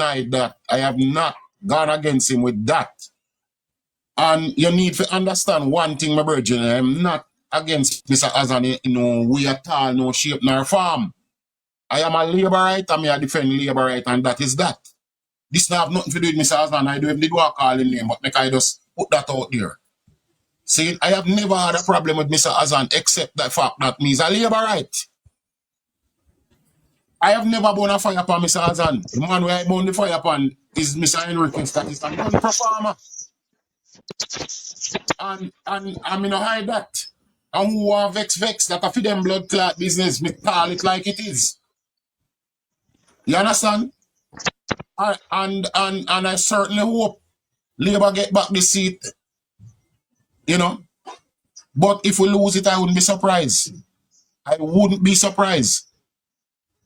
denied that. I have not gone against him with that. And you need to understand one thing, my brother. I'm not against Mr. Azan in no way at all, no shape nor form. I am a labor right, and I defend labor right, and that is that. This not have nothing to do with Mr. Azan. I do have the work call in name, but make I just put that out there. See, I have never had a problem with Mr. Azan except the fact that me is a labor right. I have never burn a fire upon Mr. Azan. The man where I burn the fire upon is Mr. Enriquez, that is a gun performer. And I mean, I hide that. And who are vex that a for them blood clot business, me call it like it is. You understand? And I certainly hope Labour get back the seat, you know. But if we lose it, I wouldn't be surprised. I wouldn't be surprised.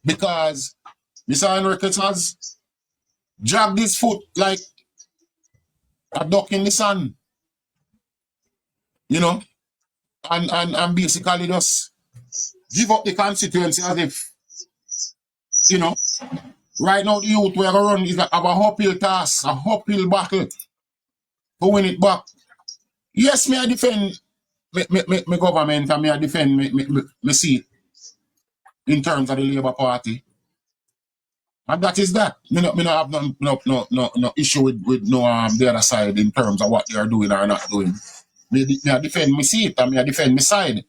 Because Mr. Enriquez has dragged his foot like a duck in the sun. You know? And basically just give up the constituency as if, you know, right now the youth we are going to run is have a uphill task, a uphill battle to win it back. Yes, me I defend my government and me I defend my seat in terms of the Labour Party. And that is that. Me not have no issue with no the other side in terms of what they are doing or not doing. Me I defend my seat and me I defend my side.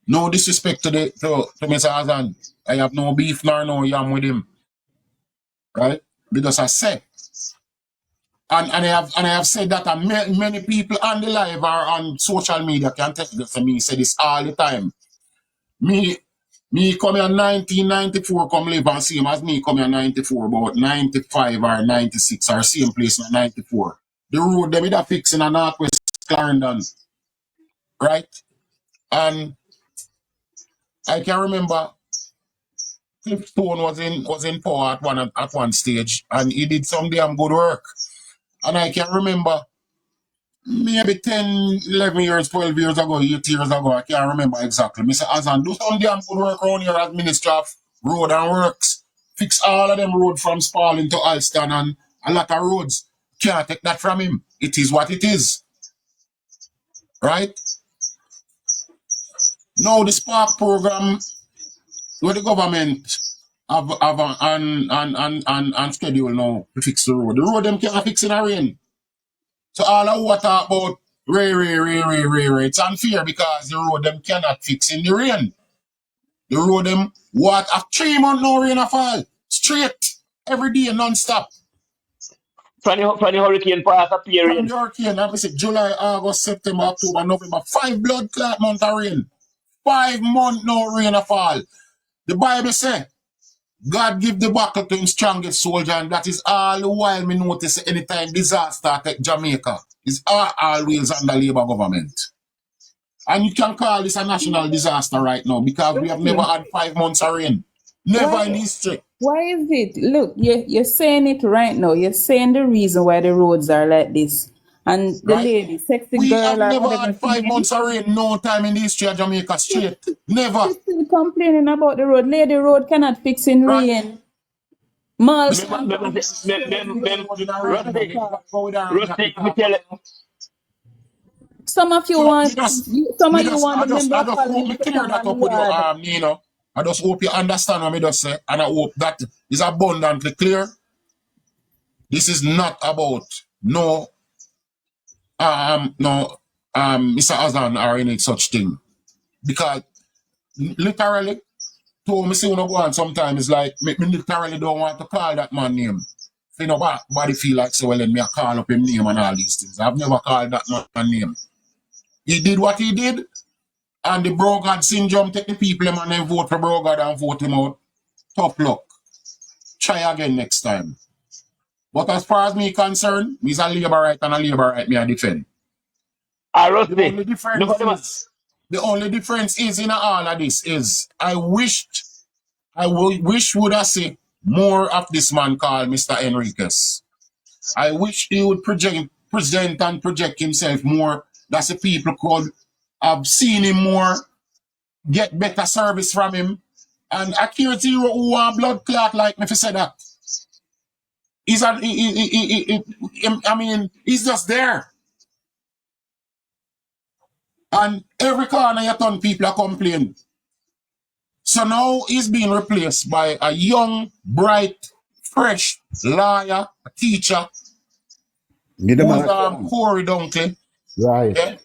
No disrespect to Mr. Azan. I have no beef nor no yam with him. Right? Because I said. And I have said that, and many people on the live or on social media can tell this to me, say this all the time. Me come here in 1994, come live and same as me come here in 94, about 95 or 96 or same place in 94. The road they are fixing in Northwest Clarendon. Right? And I can remember Clifton was in power at one stage, and he did some damn good work. And I can remember maybe 10, 11 years, 12 years ago, 8 years ago, I can't remember exactly. Mr. Azan do some damn good work around here as Minister of Road and Works. Fix all of them roads from Spalding to Alston and a lot of roads. Can't take that from him. It is what it is. Right? Now the Spark program where the government have on schedule now to fix the road. The road them can't fix in a rain. So all of what talk about rain, it's unfair because the road them cannot fix in the rain. The road them what a 3 month no rain at fall. Straight. Every day non-stop. From the hurricane path of period. From the hurricane, obviously July, August, September, October, November, 5 blood clot months of rain. 5 months no rain at fall. The Bible says, God give the battle to him strongest soldier, and that is all the while me notice anytime disaster attack Jamaica is always under Labour government. And you can call this a national disaster right now because we have never had 5 months of rain. Never in history. Why is it? Look, you're saying it right now. You're saying the reason why the roads are like this. And the lady, sexy we girl, have never whatever had 5 months of rain, no time in the history of Jamaica straight. Never. She's still complaining about the road. Lady, road cannot fix in rain. Malls. Some of you want. Some of you want. I just hope you understand what I just say, and I hope that is abundantly clear. This is not about Mr. Azan or any such thing. Because literally, to me see when I go on sometimes it's like me literally don't want to call that man name. You know, body feel like so well and me I call up him name and all these things. I've never called that man name. He did what he did, and the Brogard syndrome take the people him and then vote for Brogard and vote him out. Tough luck. Try again next time. But as far as me concerned, me's a Labour right and a Labour right me I defend. The only difference is in all of this is I wish would I see more of this man called Mr. Enriquez. I wish he would present and project himself more that the people could have seen him more, get better service from him, and accurate zero who want blood clot like me if you say that. I mean, he's just there. And every corner you turn, people are complaining. So now he's being replaced by a young, bright, fresh lawyer, a teacher, Get them who's on. Corey Dunkley, Right. yeah?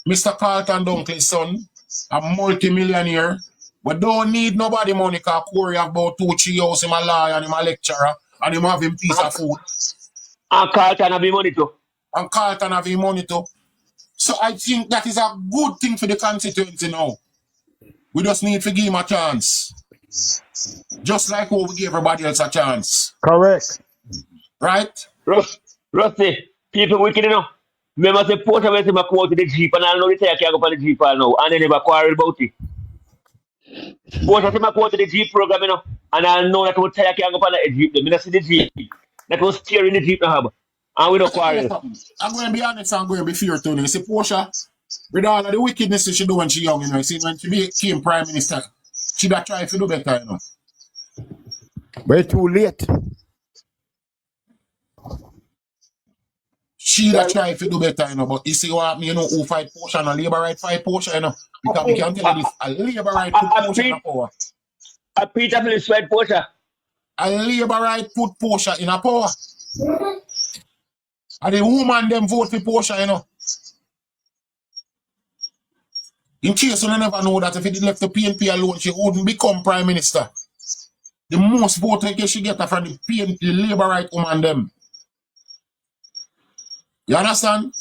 Mr. Carlton Dunkley's son, a multi-millionaire. But don't need nobody money because Corey have about 2-3 houses, him a lawyer and him a lecturer, and him have him piece of food. And Carlton have the money too. And Carlton have him money too. So I think that is a good thing for the constituency now. We just need to give him a chance. Just like how we give everybody else a chance. Correct. Right? Rusty, people wicked enough. Remember say Portia went to go to the Jeep and I know they say I can't go for the Jeep now and they never quarrel about it. Portia said I go to the Jeep program, you know, and I know that would say I can't go for the Jeep. They see the Jeep. That was steering the Jeep now. And we don't quarrel. I'm going to be honest, I'm going to be fair to you. You see, Portia, with all of the wickedness she do when she young, you know, you see, when she became Prime Minister, she got try to do better, you know. But too late. She that try to do better, you know, but you see what you know, who fight Portia and a Labour right fight Portia, you know. Because we can tell you this, a Labour right put Portia in a power. A Peter Phillips fight Portia. A Labour right put Portia in a power. And the woman them vote for Portia, you know. In case you never know that if it left the PNP alone, she wouldn't become Prime Minister. The most votes she get are from the PNP, the Labour right woman them. You understand?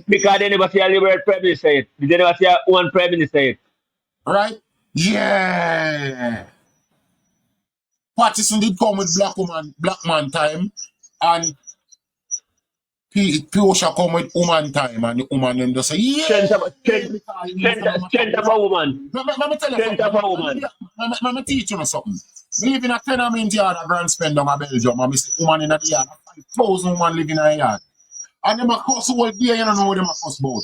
Because they never see a liberal Prime Minister yet. They never see a one Prime Minister yet. Right? Yeah. Patterson did come with black man time, and Portia come with woman time, and the woman them just say, yeah. Strength of a woman. Let me tell you Strength of a woman. Let me teach you something. We live in a tenement yard, a grand spend down a Belgium, and we see woman in the yard, 5,000 women living in a yard. And them a cuss all day, you don't know what them a cuss about.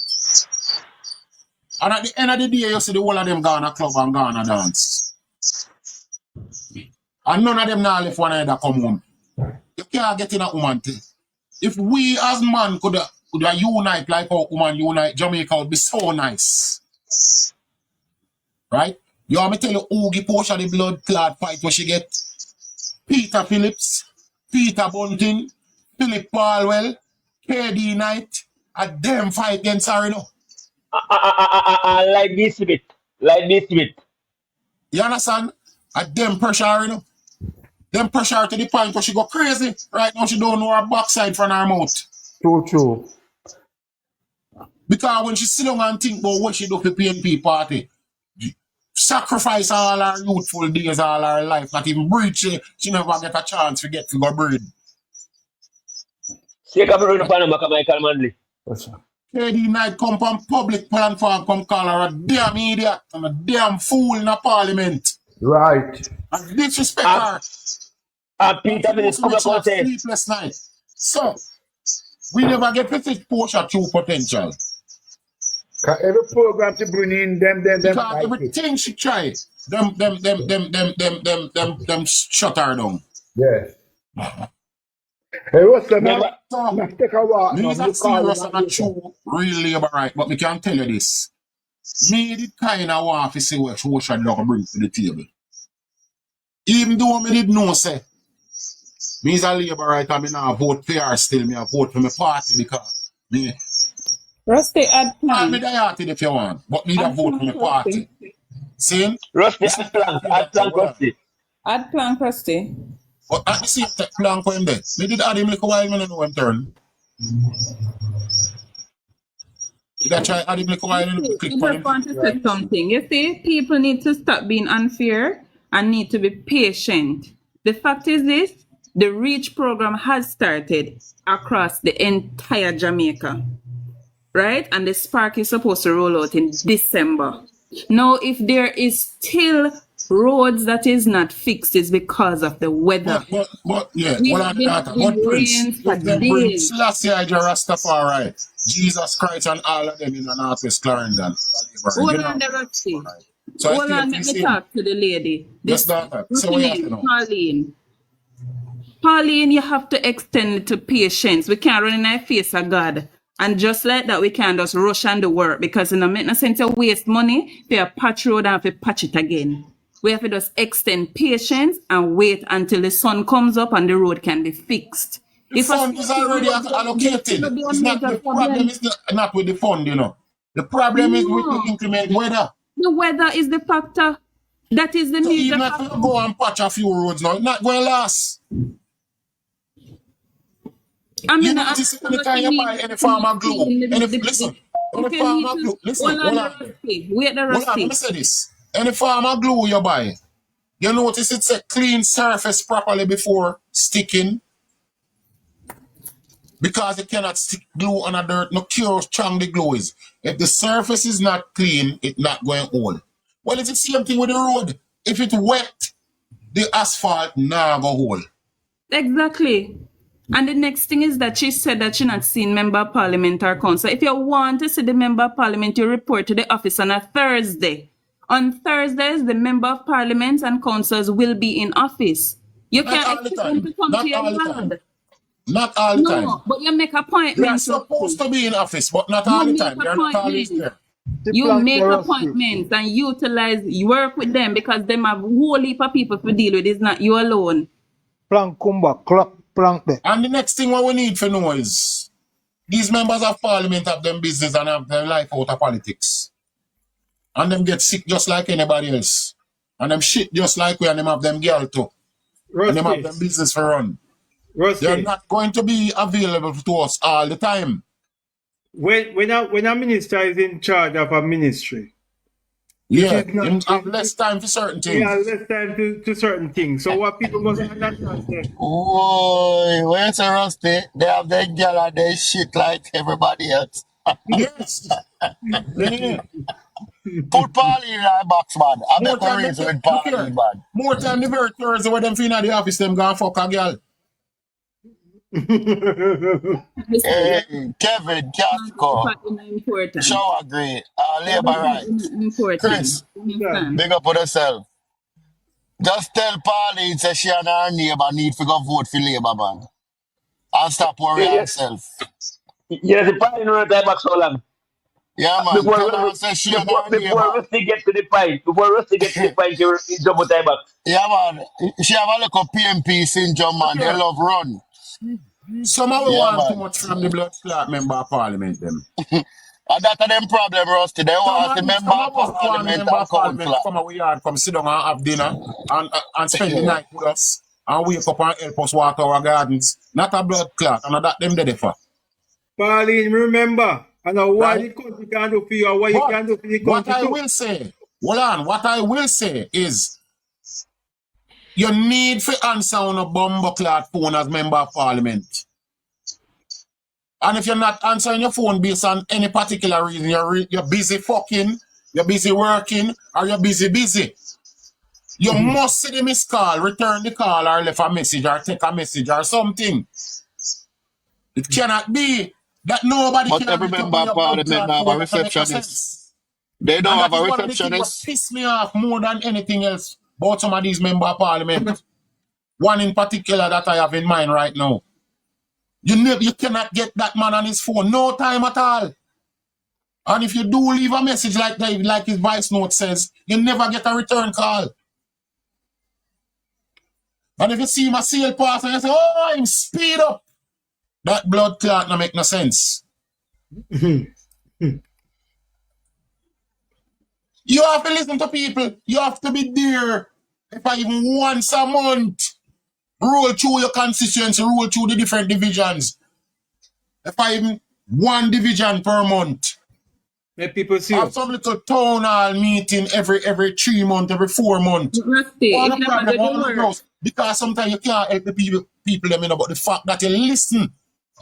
And at the end of the day, you see the whole of them gone a club and gone a dance. And none of them now left one either come home. You can't get in a woman thing. If we as man could unite like how woman unite, Jamaica would be so nice. Right? You want me tell you who give Portia the blood clot fight where she get? Peter Phillips, Peter Bunting, Philip Palwell, KD Knight, a them fight against her, you know. Like this bit. Like this bit. You understand? A them pressure her, you know. Them pressure her to the point where she go crazy. Right now she don't know her backside from her mouth. True. Because when she sit down and think about what she do for PNP party, sacrifice all her youthful days, all her life, not even breathe, she never get a chance to get to go breathe. Take up a run upon Michael Manley. KD Knight come from public platform, come call her a damn idiot and a damn fool in a parliament. Right. And disrespect her. And Peter Phillips come up and say, sleepless night. So, we never get to see Portia true potential. Cause every program to bring in them. Because everything she try, them shut her down. Yes. Hey, what's the Never. Let's take a walk. Me now. is a You call serious it and a true real labor right, but we can tell you this. Me did kind of want to see what Portia dog bring to the table. Even though me did know say, me is a labor right and me not vote for her still, me a vote for my party because me Rusty, add call me plan. Diati if you want, but me a Add vote for my plan, party. Rusty. See? Rusty, add plank, Rusty. Add plan, Rusty. But at the same time, plan for him there. Me did add him like a while, me don't know him turn. Did I try add him like a while and click I for just him? want to say something. You see, people need to stop being unfair and need to be patient. The fact is this, the REACH program has started across the entire Jamaica, right? And the Spark is supposed to roll out in December. Now, if there is still roads that is not fixed, it's because of the weather. But yeah, We well, have been that. having But rains for Prince days. Selassie Rastafari, Jesus Christ and all of them in the Northwest Clarendon. Hold on, the Rusty. So I Hold still on, let me see talk to the lady. Yes, This daughter. what's So her we have to name? know. Pauline. Pauline, you have to extend it to patience. We can't run in the face of God. And just like that, we can't just rush on the work because it don't make no sense to waste money for a patch road and for patch it again. We have to just extend patience and wait until the sun comes up and the road can be fixed. The fund is already allocated. It's not the problem is not with the fund, you know. The problem is with the increment weather. The weather is the factor. That is the So major even if factor. you go and patch a few roads now, it's not going to last. I mean, You notice anytime you buy any farmer glue, listen, any farmer glue, listen, hold on. Wait the Hold on, let rusty. me say this. Any farmer glue you buy, you notice it's a clean surface properly before sticking. Because you cannot stick glue on a dirt, no care how strong the glue is. If the surface is not clean, it's not going to hold. Well, it's the same thing with the road. If it's wet, the asphalt now go hold. Exactly. And the next thing is that she said that she not seen member of parliament or council. If you want to see the member of parliament, you report to the office on a Thursday. On Thursdays, the member of parliament and councils will be in office. You Not can't all the expect them time. to come Not to your all the yard. time. Not all the time. No, but you make They are appointments. supposed to be in office, but not all You the make time. They are not always appointments. there. You make appointments and utilize, work with them because them have whole heap of people to deal with. It's not you alone. Plank kumba, clock, plank there. And the next thing what we need to know is these members of parliament have them business and have their life out of politics. And them get sick just like anybody else. And them shit just like we, and them have them girl too. And them have them business for run. They're not going to be available to us all the time. When a minister is in charge of a ministry, Yeah, is not- him have less time for certain he things. has less time to certain things. So what people must understand is Oh, where's the Rusty? They have their girl and they shit like everybody else. Yes. Yeah. Put Pauline in our box, man. I More bet we time, reason with look here. Pauline, man. More time the very Thursday when them finna the office, them gonna fuck a girl. Hey, Kevin, Casco, Important. shower great, labor right. Important. Chris, Understand? big up on yourself. Just tell Pauline that she and her neighbor need to go vote for Labour, man. And stop worrying Yes. herself. Yes, the pine on the back so long. Yeah, man. Tell her say she and her Before neighbor. Rusty get to the pine, she will jump with the back. Yeah, man. She have a little PNP syndrome, man. They love run. Some of we Yeah, want man. too much from the blood clot member of parliament them. And that's them problem, Rusty. They want the member Some of of us want parliament member and of parliament council. come our yard, come sit down and have dinner and spend the night with us and wake up and help us water our gardens. Not a blood clot, and that them dead for. Pauline, remember, and what Right. the country can do for you and what you can do for the What country I too. will say, hold on, what I will say is you need to answer on a bomber clot phone as member of parliament. And if you're not answering your phone based on any particular reason, you're busy fucking, you're busy working, or you're busy. You must see the missed call, return the call, or leave a message, or take a message, or something. It cannot be that nobody But can every pick up member on of your blood parliament clot now have a phone. That make no receptionist. sense. They don't And have that a is one of the things that receptionist. piss me off more than anything else about some of these member of parliament. One in particular that I have in mind right now. You cannot get that man on his phone, no time at all. And if you do leave a message like that, like his voice note says, you never get a return call. And if you see him a sail pass and you say, oh, I'm speed up, that blood clot no make no sense. You have to listen to people. You have to be there. If I even once a month, roll through your constituency, roll through the different divisions. If I even one division per month. Let people see Have you. some little town hall meeting every 3 months, every 4 months. Rusty, All if the you problem, do the all the work, gross. Because sometimes you can't help the people them, you know, but the fact that you listen,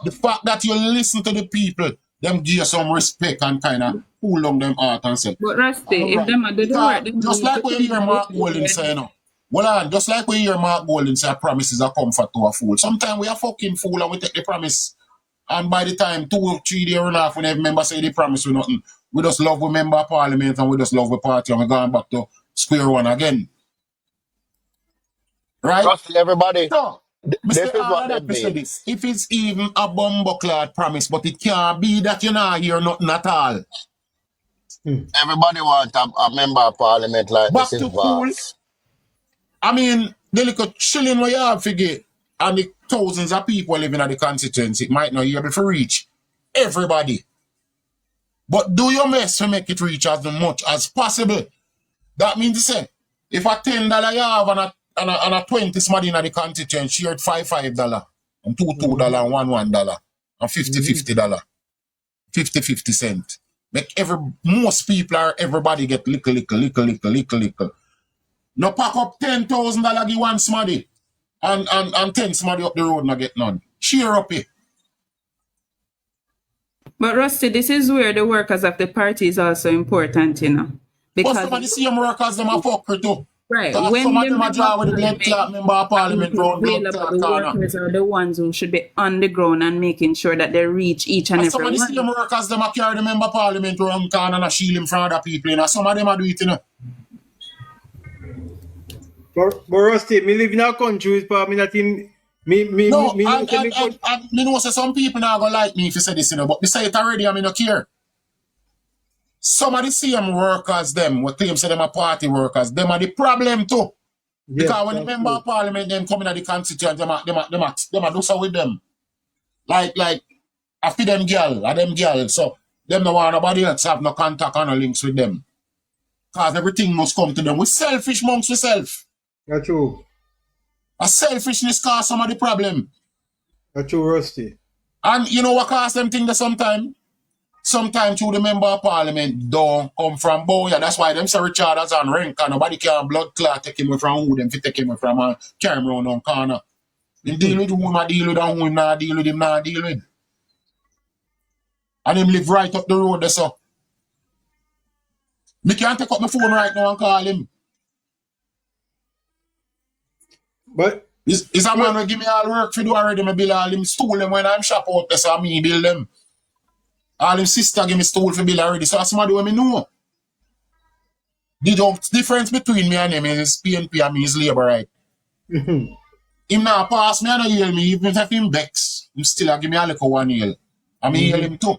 the fact that you listen to the people, them give you some respect and kind of cool down them heart and say, but Rusty, all if right. them do the Because work, then just like we hear Mark Golden say, you know, well, just like we hear Mark Golden say, promises are comfort to a fool. Sometimes we are fucking fool and we take the promise. And by the time 2 or 3 days and a half, when every member say they promise we nothing, we just love we member of parliament and we just love the party and we're going back to square one again. Right? Rusty, everybody. So, This Mr. is All what of they that to say did. this. If it's even a bumbleclad promise, but it can't be that you not hear nothing at all. Everybody want a member of parliament like Back Mrs. to cool. Voss. I mean, the little chilling where you have to get, and the thousands of people living at the constituency, it might not be able to reach everybody. But do your best to make it reach as much as possible. That means to say, if a $10 you have and a 20 somebody in the constituency, shared $5 and $2 and $1 and $50 50 cent. Make most people or everybody get little. No pack up $10,000 give one somebody and 10 somebody up the road not get none. Share up it. But Rusty, this is where the workers of the party is also important, you know. But Because some of the same workers them a fucker too. right, Cause when some of the them a member draw of with the blood parliament clot member of parliament round blood available, clot the corner. workers are the ones who should be on the ground and making sure that they reach each and And every some of the same one. workers them a carry the member of parliament round corner and a shield him from other people. You know. Some of them a do it, you know. But Rusty, me live in a country where me not in me No, me and me me know say some people not gonna like me if you say this, you know, but me say it already and me no care. Some of the same workers them, we claim say them are party workers, them are the problem too. yes, Because when the that's member true. of parliament them come in at the constituent, them a do so with them. Like I feed them girl, so them no want nobody else have no contact or no links with them. Cause everything must come to them. We selfish amongst ourselves. That's true. A selfishness cause some of the problem. That's true, Rusty. And you know what cause them thing that sometimes? Sometimes through the member of parliament don't come from Boya. That's why them say Richard as on rank and nobody can blood clot take him away from who them fi take him away from carry him round on corner. Him deal with who him a deal with and who him not deal with, him not deal with. And him live right up the road there so. Me can't take up my phone right now and call him. But Is a man will give me all work for do already, me bill all him stool them when I'm shop out there, so me bill them. All him sister give me stool for bill already, so that's somebody when me know. The difference between me and him is PNP and me is labor right. Him now pass me and no yell me, even if him vex, him still a give me a little one yell. And me yell him too.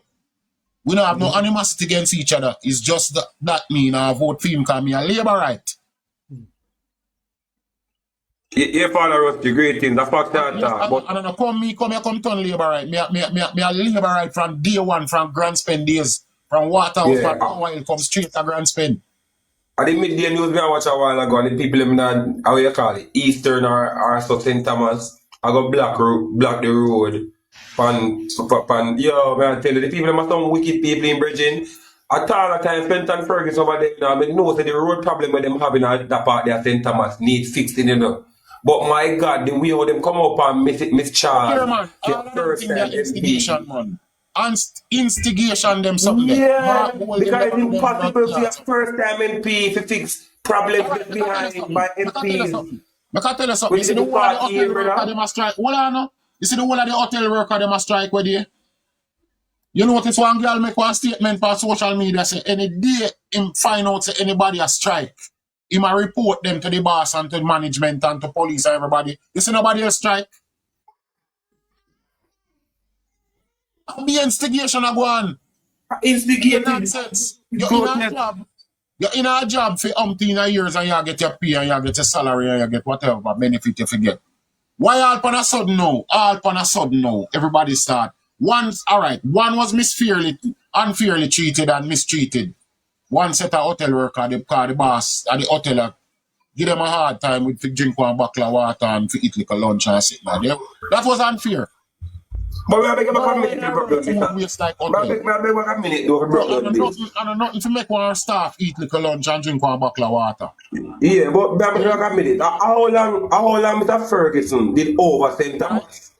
We don't have no animosity against each other. It's just that me now vote for him because me a labor right. Yeah, Father Rusty, great thing. The fact that, Yes, but and I come turn labor right. Me a labor right from day one, from grand spend days. From Waterhouse, yeah, from oil, come straight to grand spend. at the midday news me I watch a while ago, and the people in that, how you call it, Eastern or so St. Thomas, I go block the road. Yo, man, I tell you, the people them are some wicked people in Bridging. At all the time spent on Fergus over there, you know, I mean, know that the road problem with them having at that part there, St. Thomas, need fixing, you know. But my God, the way how them come up and Miss Charles, Here, man, for all of them first thing time that instigation, MP. man. And instigation them something there. Yeah, Hold them because there it's and do them blood impossible for your clots. first time MP to fix problems Alright, left I can tell you behind something. by I can tell you MPs something. I can tell you something. You see within the the whole of the party hotel here, worker, brother. they must strike. Hold on, no. You see the whole of the hotel worker, they must strike with you. You notice one girl make one statement for social media, say any day him find out say anybody a strike, he might report them to the boss and to management and to police and everybody. You see nobody else strike? And the instigation a go on. The Instigated. nonsense. Goatness. You're in a job for years and you get your pay and you get your salary and you get whatever benefit you forget. Why all pan a sudden now? All pan a sudden now. Everybody start. Alright, one was unfairly treated and mistreated. One set of hotel worker, the boss at the hotel give them a hard time with to drink one bottle of water and to eat like a lunch and sit there. That was unfair. But we have to back a minute to Now broke down food this. waste like We hotel. have to back a minute to Bro, broke down this. and nothing to make one staff eat like a lunch and drink one bottle of water. Yeah, but we have to back a minute. How long Mr. Ferguson did over St. Right? Thomas?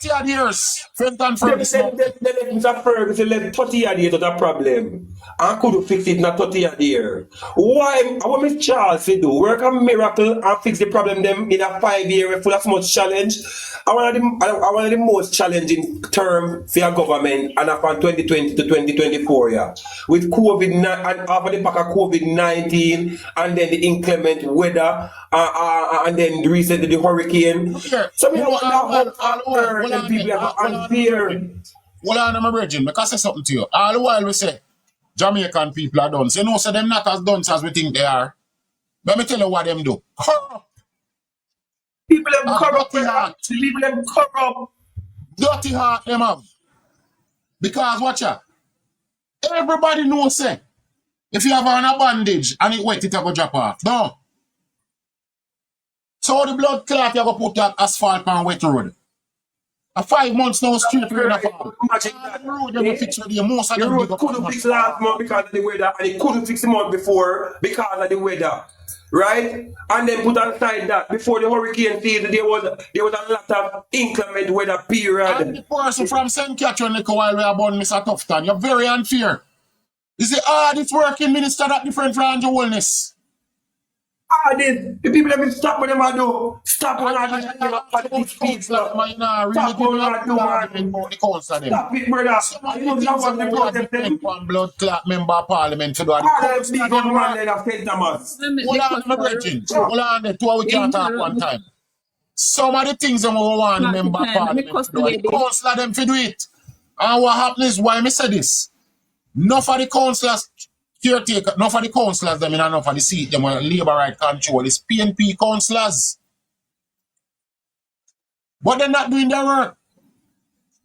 30 odd years. Fenton Then Ferguson. Mr. Ferguson left 30 odd years to that problem. And could fix it in a 30 odd year. Why? What Miss Charles did do? Work a miracle and fix the problem them in a 5 year full of much challenge. one of the most challenging term for your government and from 2020 to 2024, yeah. With COVID and after the back of COVID-19 and then the inclement weather and then recently the hurricane. Okay. So I wonder how on people are unfair. Well, I'm a virgin, because I say something to you. All the while we say Jamaican people are done. So you know, so them not as done as we think they are. Let me tell you what them do. Corrupt. People have corrupt. Dirty heart. People have corrupt. Dirty heart them have. Because watch out. Everybody knows say if you have on a bandage and it wet, it will drop off. No. So the blood clot you go put that asphalt on wet road. A 5 months now straight rain of fall. Imagine that. The road they will fix with you. Most of The them road big up couldn't as fix much. last month because of the weather, and it couldn't fix the month before because of the weather, right? And then put aside that before the hurricane season, there was a lot of inclement weather And period. the person from St. Catherine little while we are born, Mr. Tufton, you're very unfair. You say, this working minister that different from Andrew Wellness. The people that will stop what them are do. Stop what And I do. Politics people. Stop really what I do, man. about the council of them. Stop it, brother. Some of I the don't things know that what the we have protest depend them. on blood clot member of parliament to do. The All them council big of them government work. there of St. Thomas. Hold on, my brethren. Hold on, there. Two we can't talk one time. Some of the things that we want the Not the member of time. Let me parliament cuss to the do, the lady. council of them to do it. And what happens is, why me say this? Enough of the councillors caretaker, enough of the councillors them in enough of the seat, them want labour right control. It's PNP councillors. But they're not doing their work.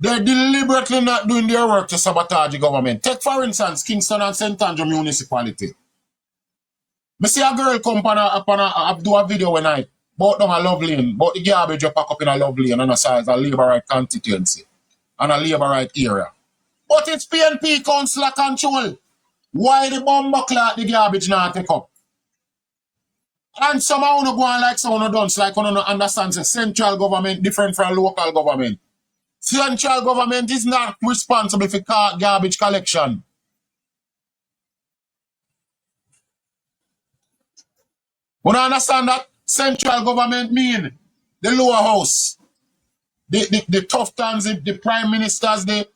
They're deliberately not doing their work to sabotage the government. Take, for instance, Kingston and St. Andrew municipality. I see a girl come do a video when I bought down a love lane, but the garbage you pack up in a love lane and a size a labour right constituency and a labour right area. But it's PNP councillor control. Why the bomber clock the garbage not take up? And somehow no go on like someone done, like one no understand the central government different from local government. Central government is not responsible for garbage collection. You understand that? Central government mean the lower house, the tough times, the prime ministers, the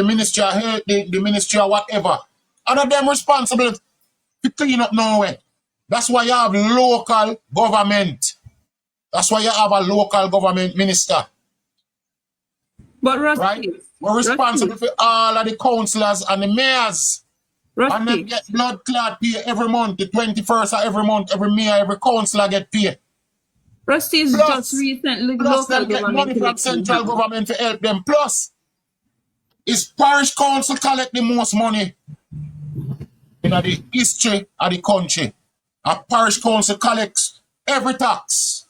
ministry of health, the ministry of whatever. And of them responsible to clean up nowhere. That's why you have local government. That's why you have a local government minister. But Rusty, Right? We're responsible for all of the councillors and the mayors. And they Rusty, get blood clot pay every month, the 21st of every month, every mayor, every councillor get paid. Rusty is Plus, just recently plus local them get government money from election central happened. government to help them. Plus, is parish council collect the most money in the history of the country. A parish council collects every tax.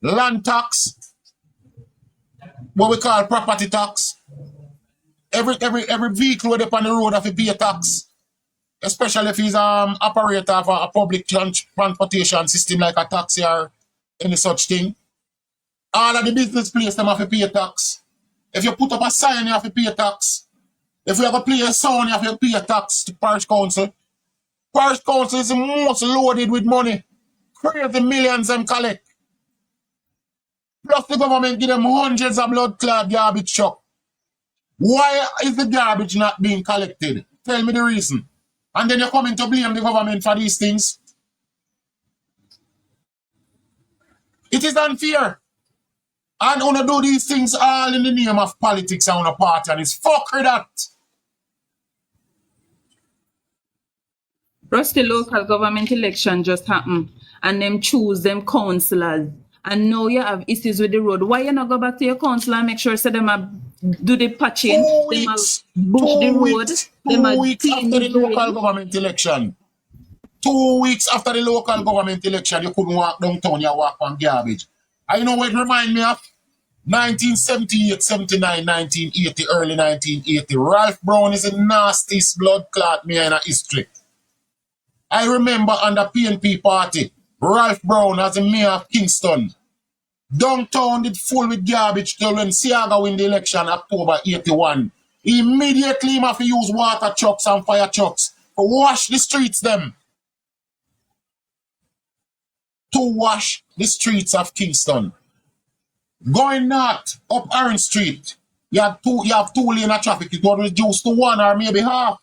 Land tax, what we call property tax. Every vehicle with up on the road have to pay a tax. Especially if he's operator of a public transportation system like a taxi or any such thing. All of the business place them have to pay a tax. If you put up a sign, you have to pay a tax. If you have to play a sound, you have to pay a tax to parish council. Parish council is the most loaded with money. Crazy millions them collect. Plus the government give them hundreds of blood clot garbage truck. Why is the garbage not being collected? Tell me the reason. And then you're coming to blame the government for these things. It is unfair. And wanna do these things all in the name of politics and on a party, and it's fuckery that. Rusty local government election just happened and them choose them councillors. And now you have issues with the road. Why you not go back to your councillor and make sure say them a do the patching, 2 them a weeks. bush the 2 road, weeks. them 2 a weeks clean after the the local drain. government election. 2 weeks after the local government election, you couldn't walk downtown, you walk on garbage. And you know what it remind me of? 1978, 79, 1980, early 1980. Ralph Brown is the nastiest blood clot man in history. I remember under PNP party, Ralph Brown as the mayor of Kingston. Downtown did full with garbage till when Siaga win the election October 81. Immediately he have to use water trucks and fire trucks to wash the streets them. To wash the streets of Kingston. Going north, up Orange Street, you have two lane of traffic. It was reduced to one or maybe half.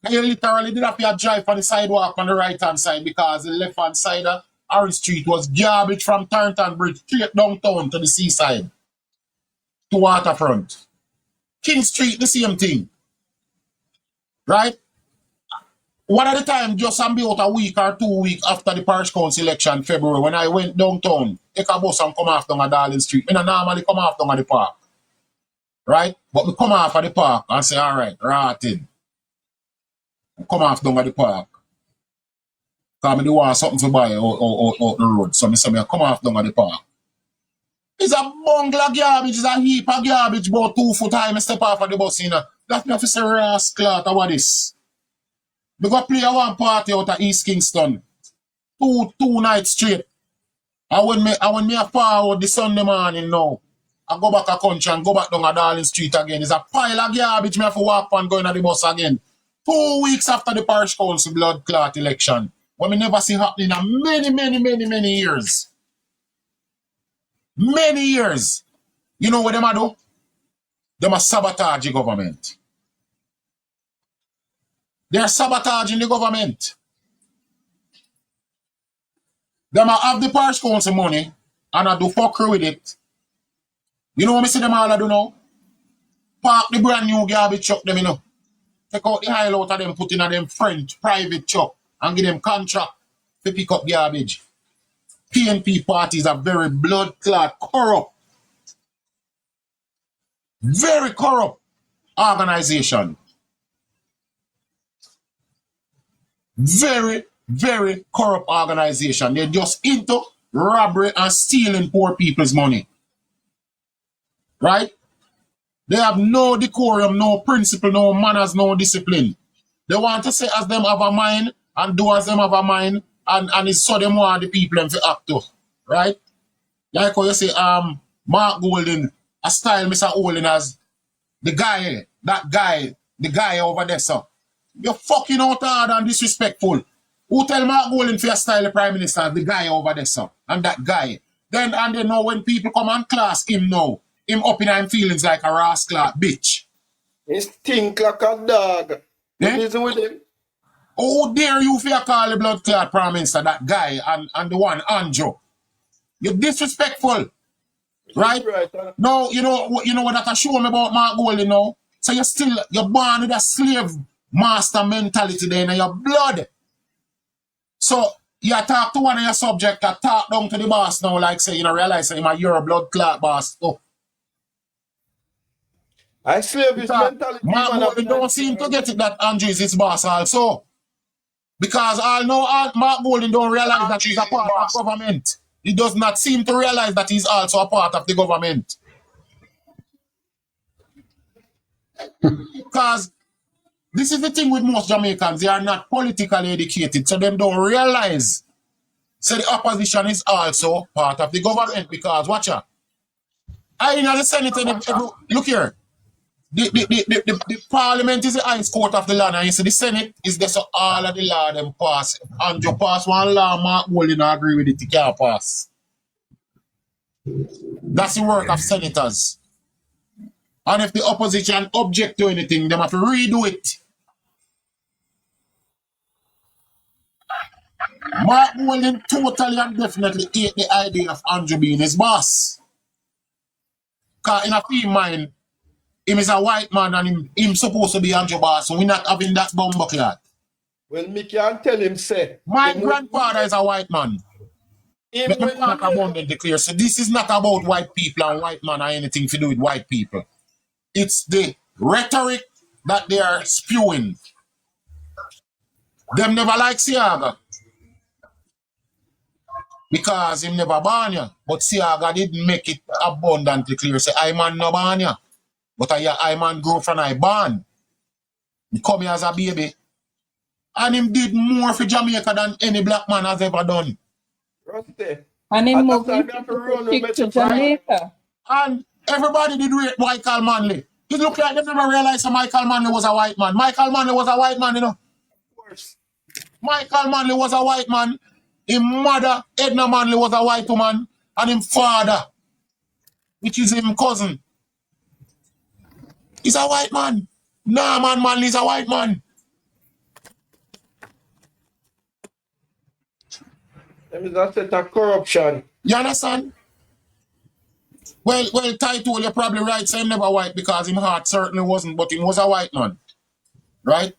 And you literally did have to drive on the sidewalk on the right-hand side because the left-hand side of Orange Street was garbage from Thornton Bridge straight downtown to the seaside, to waterfront. King Street, the same thing. Right? One at a time, just about a week or 2 weeks after the parish council election, February, when I went downtown, take a bus and come off down a Darling Street. I don't normally come off down at the park. Right? But we come off at the park and say, all right, rotted. Come off down at the park. Because I do want something to buy out the road. So I say, I come off down at the park. It's a bungalow garbage, it's a heap of garbage, about 2 foot high. I step off of the bus, you know. That's me have to say, rascal, what this? We go play a one party out of East Kingston. Two nights straight. And when me a forward the Sunday morning now, I go back a country and go back down a Darling Street again. It's a pile of garbage me have to walk on going to the bus again. 2 weeks after the parish council blood clot election. What me never see happening in many years. Many years. You know what them a do? Them a sabotage the government. They are sabotaging the government. Them a have the parish council money and I do fuckery with it. You know what I see them all do now? Park the brand new garbage truck them, you know. Take out the high out of them, put in a them French private truck and give them contract to pick up garbage. PNP parties are very blood clot, corrupt. Very corrupt organization. Very corrupt organization. They're just into robbery and stealing poor people's money. Right? They have no decorum, no principle, no manners, no discipline. They want to say as them have a mind and do as them have a mind and it's so them want the people them to act to. Right? Like how you say, Mark Golden, a style Mr. Olin as the guy, the guy over there, sir. You're fucking out hard and disrespectful. Who tell Mark Golden for your style the Prime Minister, the guy over there, sir? And that guy. Then they know when people come and class him now, him up in him feelings like a rascal bitch. He stink like a dog. Eh? Listen with him. How dare you for call the blood clot Prime Minister, that guy, and the one, Andrew? You're disrespectful. Right? Now, you know what that show me about Mark Golden now? So you're born with a slave master mentality there in your blood. So you talk to one of your subject, you talk down to the boss now, like say, realize that you're a blood clot boss. Oh. I slave his mentality. Mark Golden don't seem to get it that Andrew is his boss also. Because Mark Golden don't realize that he's a part of government. He does not seem to realize that he's also a part of the government. Because this is the thing with most Jamaicans. They are not politically educated, so them don't realize. So the opposition is also part of the government because, watch out. I in the Senate, look here. The parliament is the highest court of the land, and you see the Senate is there, so all of the law them pass. And you pass one law, Mark Golden agree with it, you can't pass. That's the work of senators. And if the opposition object to anything, they have to redo it. Mark Golden totally and definitely hate the idea of Andrew being his boss. Because in a free mind, him is a white man and him supposed to be Andrew boss, so we're not having that bumper clot. Well, me can tell him, say. My grandfather is a white man. Let me talk abundantly clear. So this is not about white people and white man or anything to do with white people. It's the rhetoric that they are spewing. Them never like Siaga. Because him never born ya. But Siaga didn't make it abundantly clear. Say, I man no born ya. But I man grow from I born. He come here as a baby. And him did more for Jamaica than any black man has ever done. Rusty. And he moved to Jamaica. And everybody did rate Michael Manley. It looked like they never realized that Michael Manley was a white man. Michael Manley was a white man, you know. Of course. Michael Manley was a white man. His mother, Edna Manley, was a white woman. And his father, which is him cousin. He's a white man. Nah, man, he's a white man. Them is a set of corruption. You understand? Well, Ty told you probably right, so him never white because him heart certainly wasn't, but he was a white man. Right?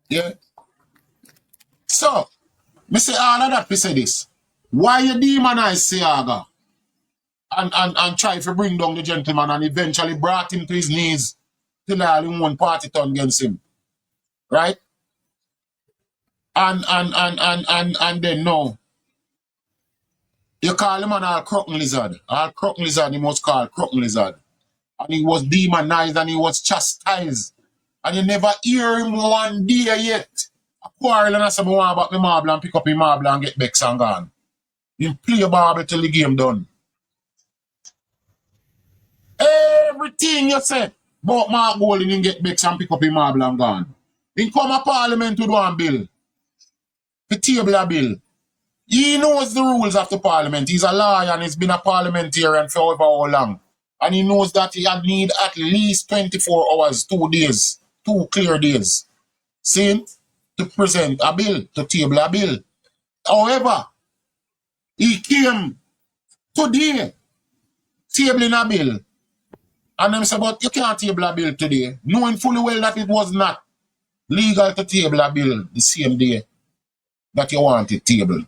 Yeah. So, me say all of that, me say this. Why you demonize Seaga and try to bring down the gentleman and eventually brought him to his knees till all in one party turn against him. Right? And then no. You call him an all crooked lizard. All crooked lizard he must call crooked lizard. And he was demonized and he was chastised. And you never hear him one day yet. A quarrel and I say, I want back my marble and pick up my marble and get Bex and gone. You play marble till the game done. Everything you say about Mark Golding, you get Bex and pick up your marble and gone. Then come a parliament with one bill. The table a bill. He knows the rules of the parliament. He's a lawyer and he's been a parliamentarian for however how long. And he knows that he had need at least 24 hours, 2 days, 2 clear days. See? To present a bill, to table a bill. However, he came today tabling a bill. And them say, but you can't table a bill today. Knowing fully well that it was not legal to table a bill the same day that you want it tabled.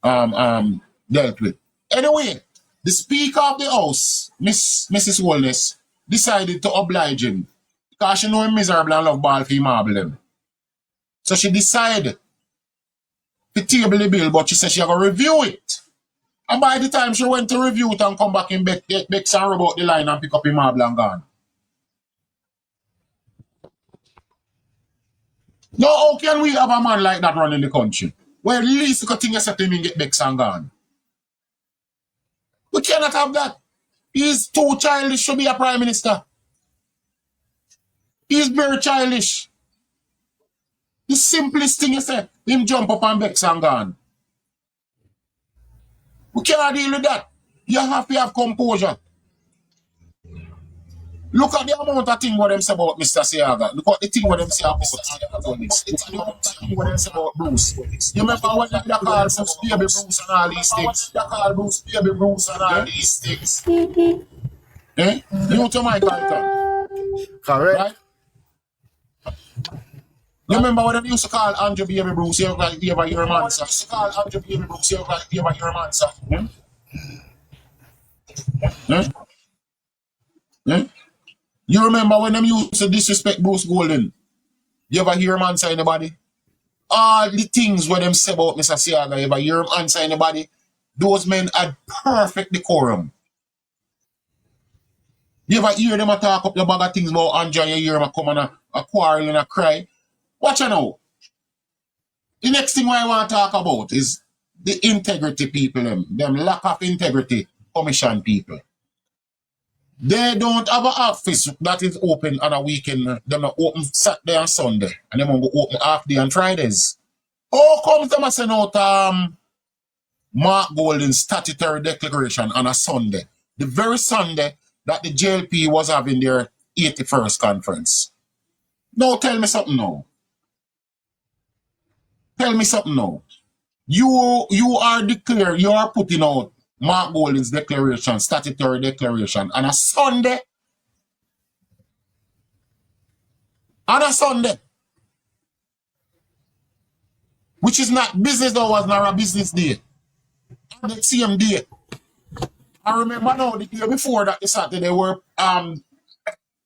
Dealt with. Anyway, the Speaker of the House, Mrs. Holness, decided to oblige him because she know him miserable and love ball for marble him. So she decided to table the bill, but she said she going to review it. And by the time she went to review it and come back in Bex and rub out the line and pick up his marble and gone. Now, how can we have a man like that running the country? Where at least the thing you set him in get Bex and gone. We cannot have that. He's too childish to be a prime minister. He's very childish. The simplest thing you say, him jump up and Bex and gone. We cannot deal with that. You have to have composure. Look at the amount of thing what them say about Mr. Seaga. Look at the thing what them say about this. Look at the amount of thing what them say about Bruce. You remember when they call Bruce Baby Bruce and all these things? They call Bruce Baby Bruce and all these things. Eh? You know to my character. Correct. Right? You remember what they used to call Andrew Baby Bruce? You ever hear a man, sir? Used to call Andrew Baby Bruce. You ever hear a man, sir? You remember when them used to disrespect Bruce Golden? You ever hear him answer anybody? All the things where them say about Mr. Seaga, you ever hear him answer anybody? Those men had perfect decorum. You ever hear them talk up the bag of things about Andrew and you hear him come and a quarrel and a cry? Watch you now. The next thing I want to talk about is the integrity people, them lack of integrity commission people. They don't have an office that is open on a weekend. They're not open Saturday and Sunday. And they won't go open half day on Fridays. How comes them send out Mark Golding's statutory declaration on a Sunday? The very Sunday that the JLP was having their 81st conference. Now tell me something now. Tell me something now. You are putting out Mark Golding's declaration, statutory declaration, on a Sunday. On a Sunday. Which is not business hours, nor a business day. On the same day. I remember now the day before that the Saturday were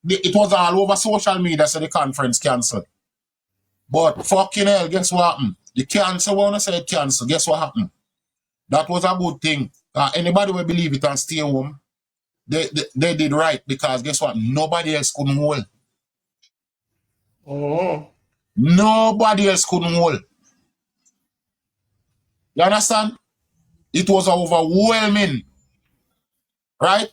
it was all over social media, so the conference cancelled. But fucking hell, guess what happened? The cancel when I said cancel, guess what happened? That was a good thing. Anybody will believe it and stay home, they did right because guess what? Nobody else couldn't hold. Oh. Nobody else couldn't hold. You understand? It was overwhelming. Right?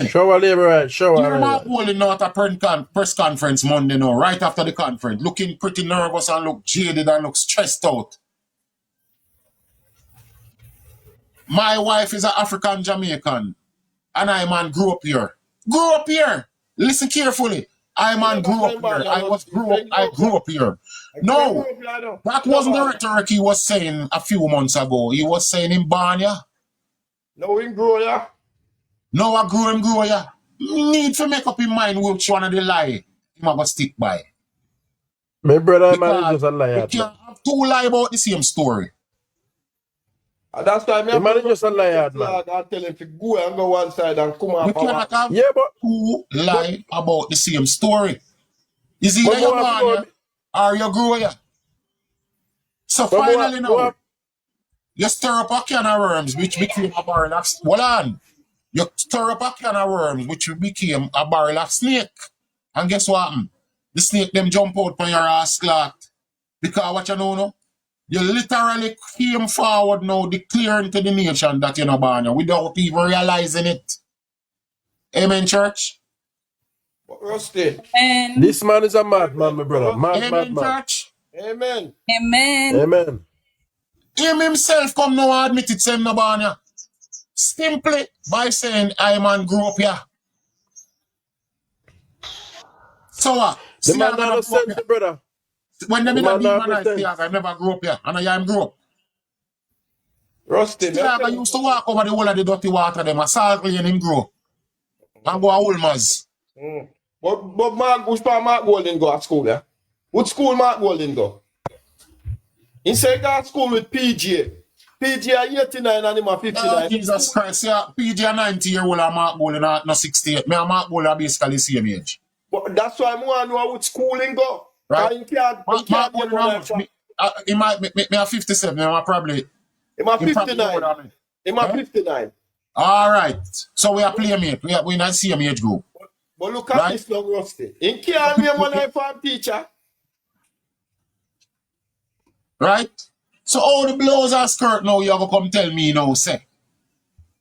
Show a labor right, show You a remember labor. holding now at a press conference Monday now, right after the conference, looking pretty nervous and look jaded and look stressed out. My wife is an African Jamaican, and I man grew up here. Grew up here. Listen carefully. I man grew up here. I grew up here. No, that wasn't the rhetoric he was saying a few months ago. He was saying in Banya. No, in grow ya. No, I grow ya. Need to make up his mind which one of the lie he might stick by. My brother man is Because just a liar. you can't have two lie about the same story. And that's why The man is just a liar, man. I tell him to go and go one side and come You up. cannot have Yeah, but two lie about the same story. Is either you born or you grow ya. So finally now, you stir up a can of worms which became a barrel of... Hold on. You stir up a can of worms which became a barrel of snake. And guess what happened? The snake them jump out on your ass clot. Because what you know now? You literally came forward now declaring to the nation that you're not born here without even realizing it. Amen, church? Rusty. And this man is a madman, my brother. Amen, Mad. church? Amen. Amen. Him himself come now admit it, saying no born here. Simply by saying, I man grew up here. So what? The man not no sense, brother. When them in a demonize Tiago, I never grew up here. And I am grew up. Rusty. Tiago used to walk over the whole of the dirty water, them a salt lane him grow. And go a Ulmaz. But which part Mark Golden go at school, yeah? Which school Mark Golden go? He said he got school with PJ. PJ are 89 and him are 59. Jesus Christ, yeah. PJ are 90-year-old and Mark Golden are not 68. Me and Mark Golden are basically the same age. But that's why I want to know which school he go. Right? He can't Mark Golden, he might me are 57, me are probably... He might 59. He might 59. All right. So we are playmate. We are in the same age group. But look at this long Rusty. He can't name one of farm teacher. Right? So all the blows are skirt now, you have to come tell me now, say.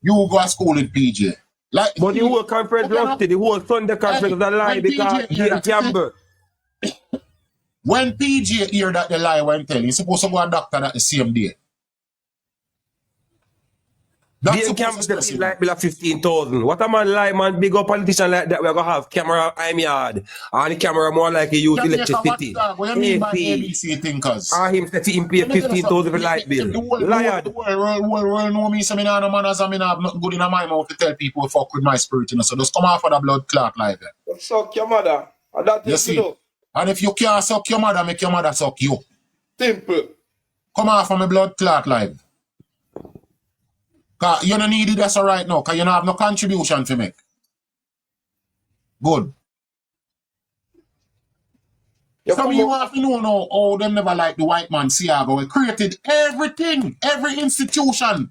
You go to school in PJ. Like, But the whole conference Rusty, the whole Sunday conference is a lie because Jane Campbell. When PJ hear that the lie went tell, he's supposed to go a doctor that the same day. That's Jane Campbell said like below 15,000. What a man lie, man, big up politician like that, we're going to have camera I'm yard. And the camera more like he use electricity. What do you mean by ABC thinkers? Him said he pay 15,000 for light bill. Liar. The world know me, so I have no manners and I have nothing good in my mouth to tell people fuck with my spirit, you know. So just come off of the blood clot like that. Suck your mother. And that you is see? And if you can't suck your mother, make your mother suck you. Simple. Come off of my blood clot live. Because you don't need it that's all right now, because you don't have no contribution to make. Good. Some of you have to know now how them never like the white man Siago. We created everything, every institution.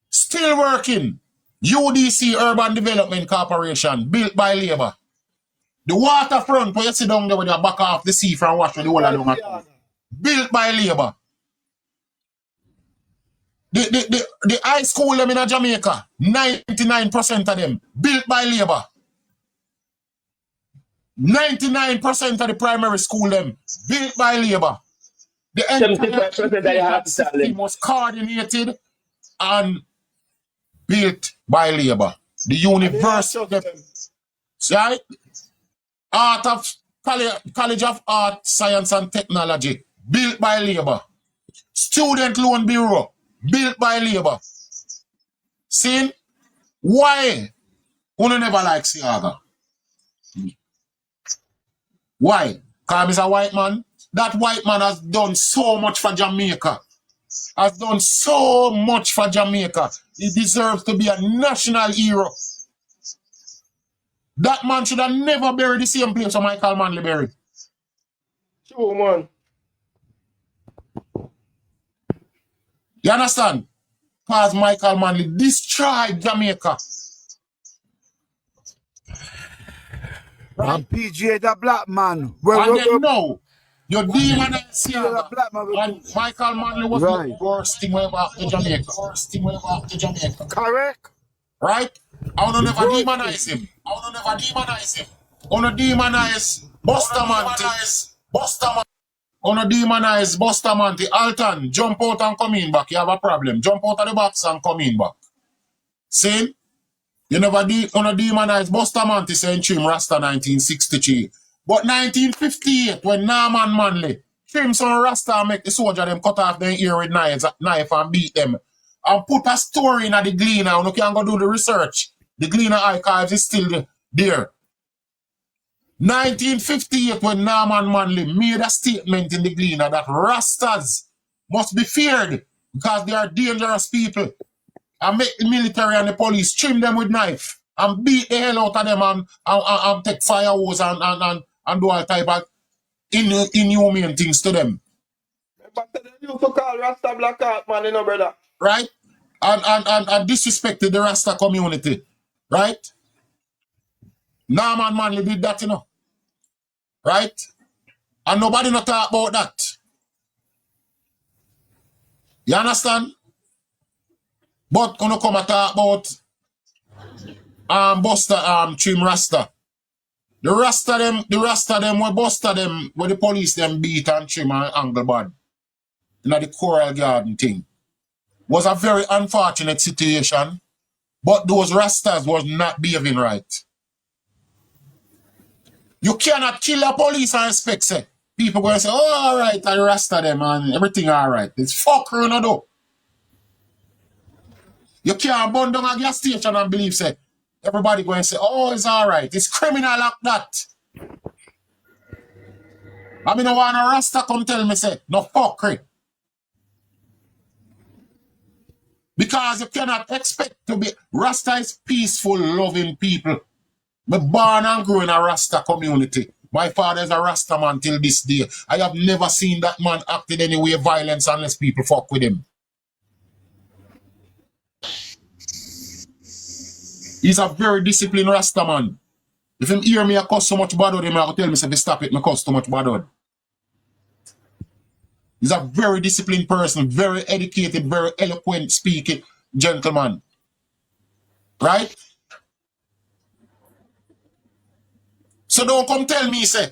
Still working. UDC, Urban Development Corporation, built by labor. The waterfront where you sit down there with your back off the sea from watching the whole of them. Built by labor. The high school them in Jamaica, 99% of them built by labor. 99% of the primary school them built by labor. The entire system was coordinated and built by labor. The university, right? College of Art, Science and Technology, built by labor. Student Loan Bureau, built by labor. See? Why? Who never like Siaga? Why? Because he's a white man. That white man has done so much for Jamaica. Has done so much for Jamaica. He deserves to be a national hero. That man should have never buried the same place where Michael Manley buried. True, man. You understand? Because Michael Manley destroyed Jamaica. And PJ the black man. And then now, you demonize Siaga. And Michael Manley was the worst thing ever after Jamaica. Correct. Right? I want to never demonize him. I want to demonize Buster Man. Wanna demonize Bustamante, Alton, jump out and come in back. You have a problem. Jump out of the box and come in back. See? You never wanna demonize Bustamante saying Trim Rasta 1963. But 1958, when Norman Manley, Trim some Rasta and make the soldier them cut off their ear with knife and beat them. And put a story in the Gleaner. You can go do the research. The Gleaner archives is still there. 1958, when Norman Manley made a statement in the Gleaner that Rastas must be feared because they are dangerous people, and make the military and the police trim them with knife and beat the hell out of them and take fire hose and do all type of inhumane things to them. But they used to call Rasta Black Heart, man, you know, brother. Right? And disrespected the Rasta community. Right? Norman Manley did that, you know. Right? And nobody not talk about that. You understand? But gonna come and talk about Buster Trim Rasta. The Rasta them where Buster them, where the police them beat and Trim and Anglebad. You know, the Coral Garden thing. Was a very unfortunate situation. But those Rastas was not behaving right. You cannot kill a police and expect say. People going to say, oh, all right, I Rasta them and everything all right. It's fuckery, you know, though. You can't burn down a gas station and believe, say, everybody going to say, oh, it's all right. It's criminal like that. I mean, I want a Rasta come tell me, say, no fuckery. Because you cannot expect to be, Rasta is peaceful, loving people. Me born and grew in a Rasta community. My father is a Rasta man till this day. I have never seen that man acted any way violence unless people fuck with him. He's a very disciplined Rasta man. If him hear me I cuss so much bad word, him I go tell me, say, stop it, me cuss too much bad word. He's a very disciplined person, very educated, very eloquent speaking gentleman. Right? So don't come tell me, say,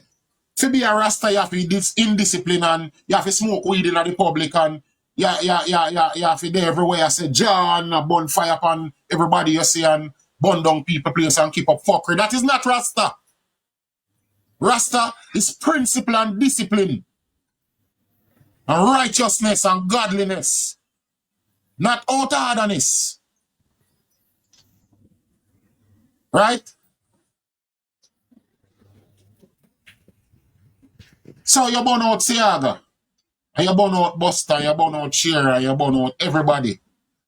to be a Rasta, you have to be indisciplined and you have to smoke weed in the public and you have to be everywhere. I say, John, a bonfire upon everybody you see and burn down people place and keep up fuckery. That is not Rasta. Rasta is principle and discipline and righteousness and godliness, not out-hardness. Right? So you burn out Siaga, and you burn out Buster, you burn out Shearer, you burn out everybody.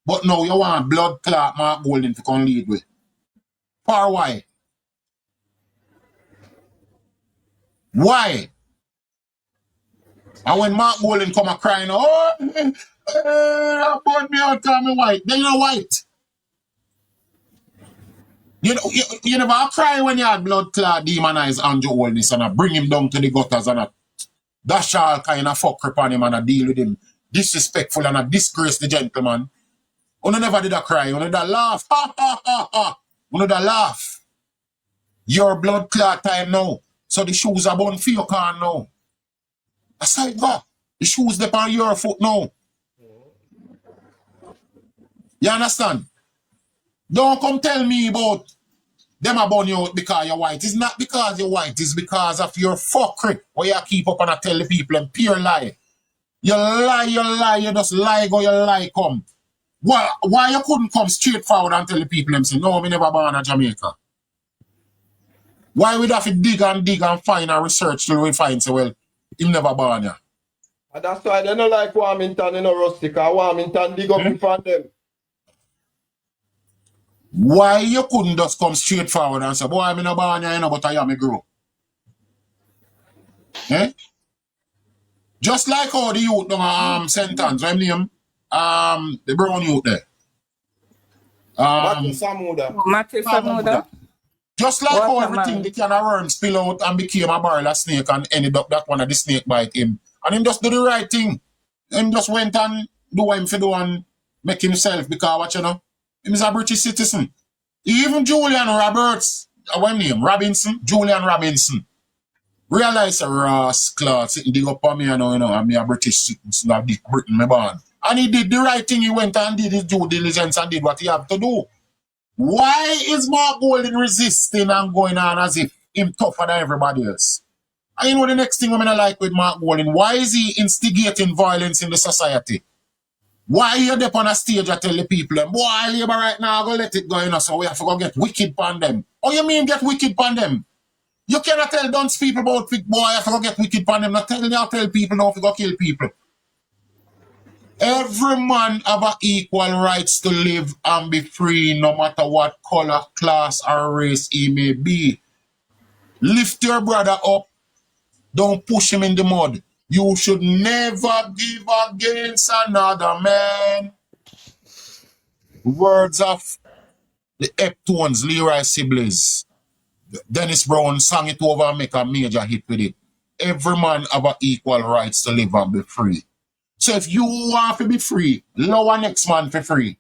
But now you want blood clot Mark Golden to come lead with. For why? Why? And when Mark Golden come a crying, oh, burn me out, call me white. Then you're white. You know, you never cry when you had blood clot demonize Andrew Holness and bring him down to the gutters and dash all kind of fuck upon him and deal with him disrespectful and disgrace the gentleman. You never did a cry. You did a laugh. Ha ha ha ha. You did a laugh. Your blood clot time now. So the shoes are born for your car now. Aside that, the shoes they on your foot now. You understand? Don't come tell me about them a burn you out because you're white. It's not because you're white. It's because of your fuckery where you keep up and tell the people and pure lie. You lie, you just lie go, you lie come. Why you couldn't come straight forward and tell the people them say, no, we never born in Jamaica? Why would have to dig and find and research till we find, say, well, him never born here? And that's why they don't like Warmington, you know, Rustic, because Warmington dig up in front of them. Why you couldn't just come straight forward and say, boy, I'm in a barn here, you know, but I am a grow? Eh? Just like how the youth down sentence, what name? The brown youth there. Matthew Samuda. Matthew Samuda. Just like how Waterman. everything the can of worm spill out and became a barrel of snake and ended up that one of the snake bite him. And him just do the right thing. Him just went and do what him for do and make himself because what you know? Him is a British citizen. Even Julian Roberts, what name? Robinson? Julian Robinson. Realize a Ross Clark sitting dig up on me, and me a British citizen of the Britain, me born. And he did the right thing. He went and did his due diligence and did what he had to do. Why is Mark Golding resisting and going on as if him tougher than everybody else? And you know the next thing I'm gonna like with Mark Golding, why is he instigating violence in the society? Why you up on a stage and tell the people them, boy, Labour right now, go let it go, so we have to go get wicked pan them. Oh, you mean get wicked pan them? You cannot tell dunce people about boy, I have to go get wicked pan them. Not telling you tell people now to go kill people. Every man have a equal rights to live and be free, no matter what color, class, or race he may be. Lift your brother up. Don't push him in the mud. You should never give against another man. Words of the Eptones, Leroy Siblings. Dennis Brown sang it over and make a major hit with it. Every man have a equal rights to live and be free. So if you want to be free, lower next man for free.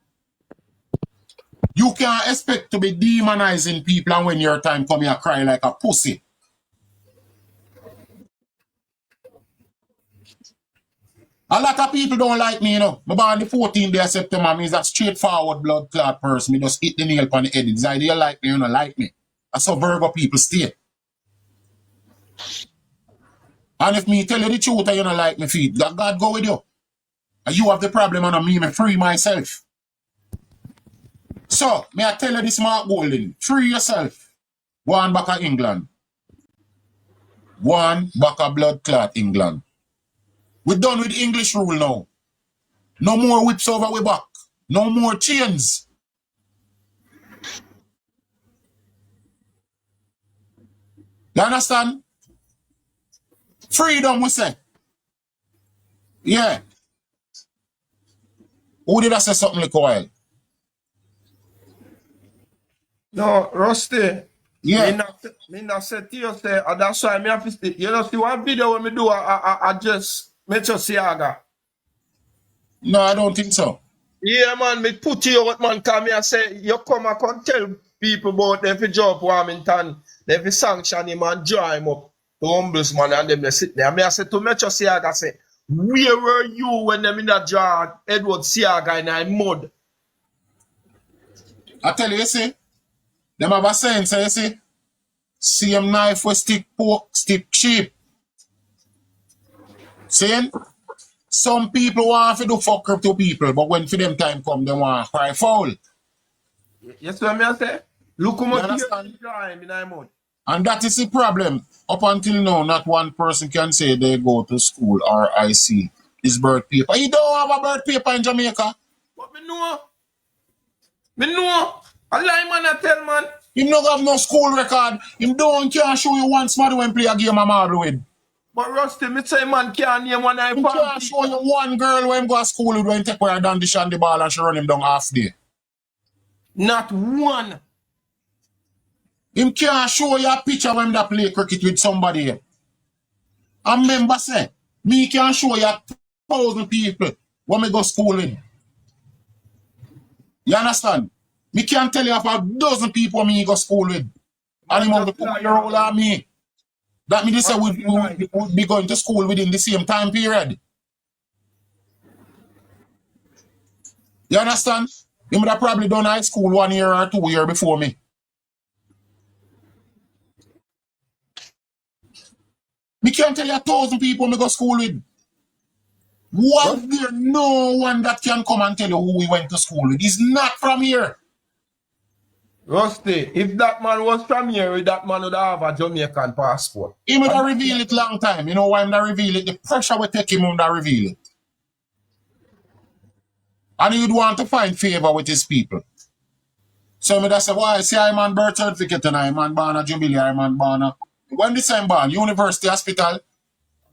You can't expect to be demonizing people and when your time come you cry like a pussy. A lot of people don't like me, I'm born the 14th day of September. I'm a straightforward blood clot person. Me just hit the nail on the head. It's either you like me or you don't like me. That's how Virgo people stay. And if me tell you the truth and you don't like me, feet, God go with you. And you have the problem and me free myself. So, may I tell you this, Mark Golding, free yourself. Go on back to England. Go on back to blood clot England. We're done with English rule now. No more whips over we back. No more chains. You understand? Freedom, we say. Yeah. Who did I say something like a while? No, Rusty. Yeah. Me not say to you, say, and that's why me have to stick. You know, see one video when me do, I just make sure see aga. No, I don't think so. Yeah, man, me put you out, man, come here and say, you come and come tell people about them for job Warmington, them for sanction him and draw him up to ombudsman and them they sit there. Me I say to Metro Siaga, say, where were you when them in that draw Edward Siaga in a mud? I tell you see, them have a saying, say, you see, same knife with stick pork, stick sheep. Saying? Some people want to do fuck up to people, but when for them time come, they want to cry foul. Yes, what me I say? Look how much You you draw him in a mud. And that is the problem. Up until now, not one person can say they go to school or I see his birth paper. He don't have a birth paper in Jamaica. But me know. Me know. A lie man I tell man. Him don't have no school record. Him can't show you one smart when play a game I'm hard with. But Rusty, me say man can't name one I Him can't show you one girl when go to school with when take away down dish and the ball and she run him down half day. Not one. Him can't show you a picture when they play cricket with somebody. And remember say, me can show you 1,000 people when me go school with. You understand? Me can't tell you about 12 people me go school with. And him have to put your role on me. That means say we would be going to school within the same time period. You understand? He would have probably done high school 1 year or 2 years before me. Me can't tell you 1,000 people me go school with. Was there no one that can come and tell you who we went to school with? He's not from here. Rusty, if that man was from here, that man would have a Jamaican passport. He would have revealed it long time. You know why I'm not reveal it? The pressure will take him to reveal it. And he would want to find favor with his people. So me just say, why see I'm on birth certificate and I'm on born a Jubilee, I'm on born a... When this I'm born? University Hospital.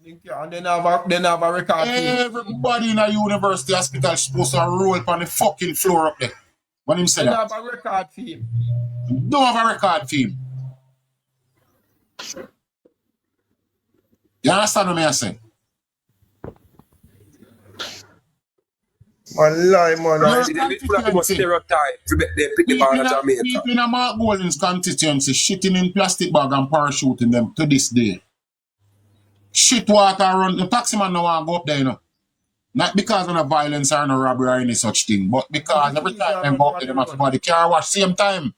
And then have a record team. Everybody in a university hospital is supposed to roll up on the fucking floor up there. When him say that. Have a record team. Don't have a record team. You understand what I say? Man, lie, man. Stereotype to they pick the ball of Jamaica. People in a Mark Golding's constituency shitting in plastic bag and parachuting them to this day. shit water run. The taxi man no want go up there, you know. Not because of the violence or no robbery or any such thing, but because every time them go up there, them have to buy the car wash same time.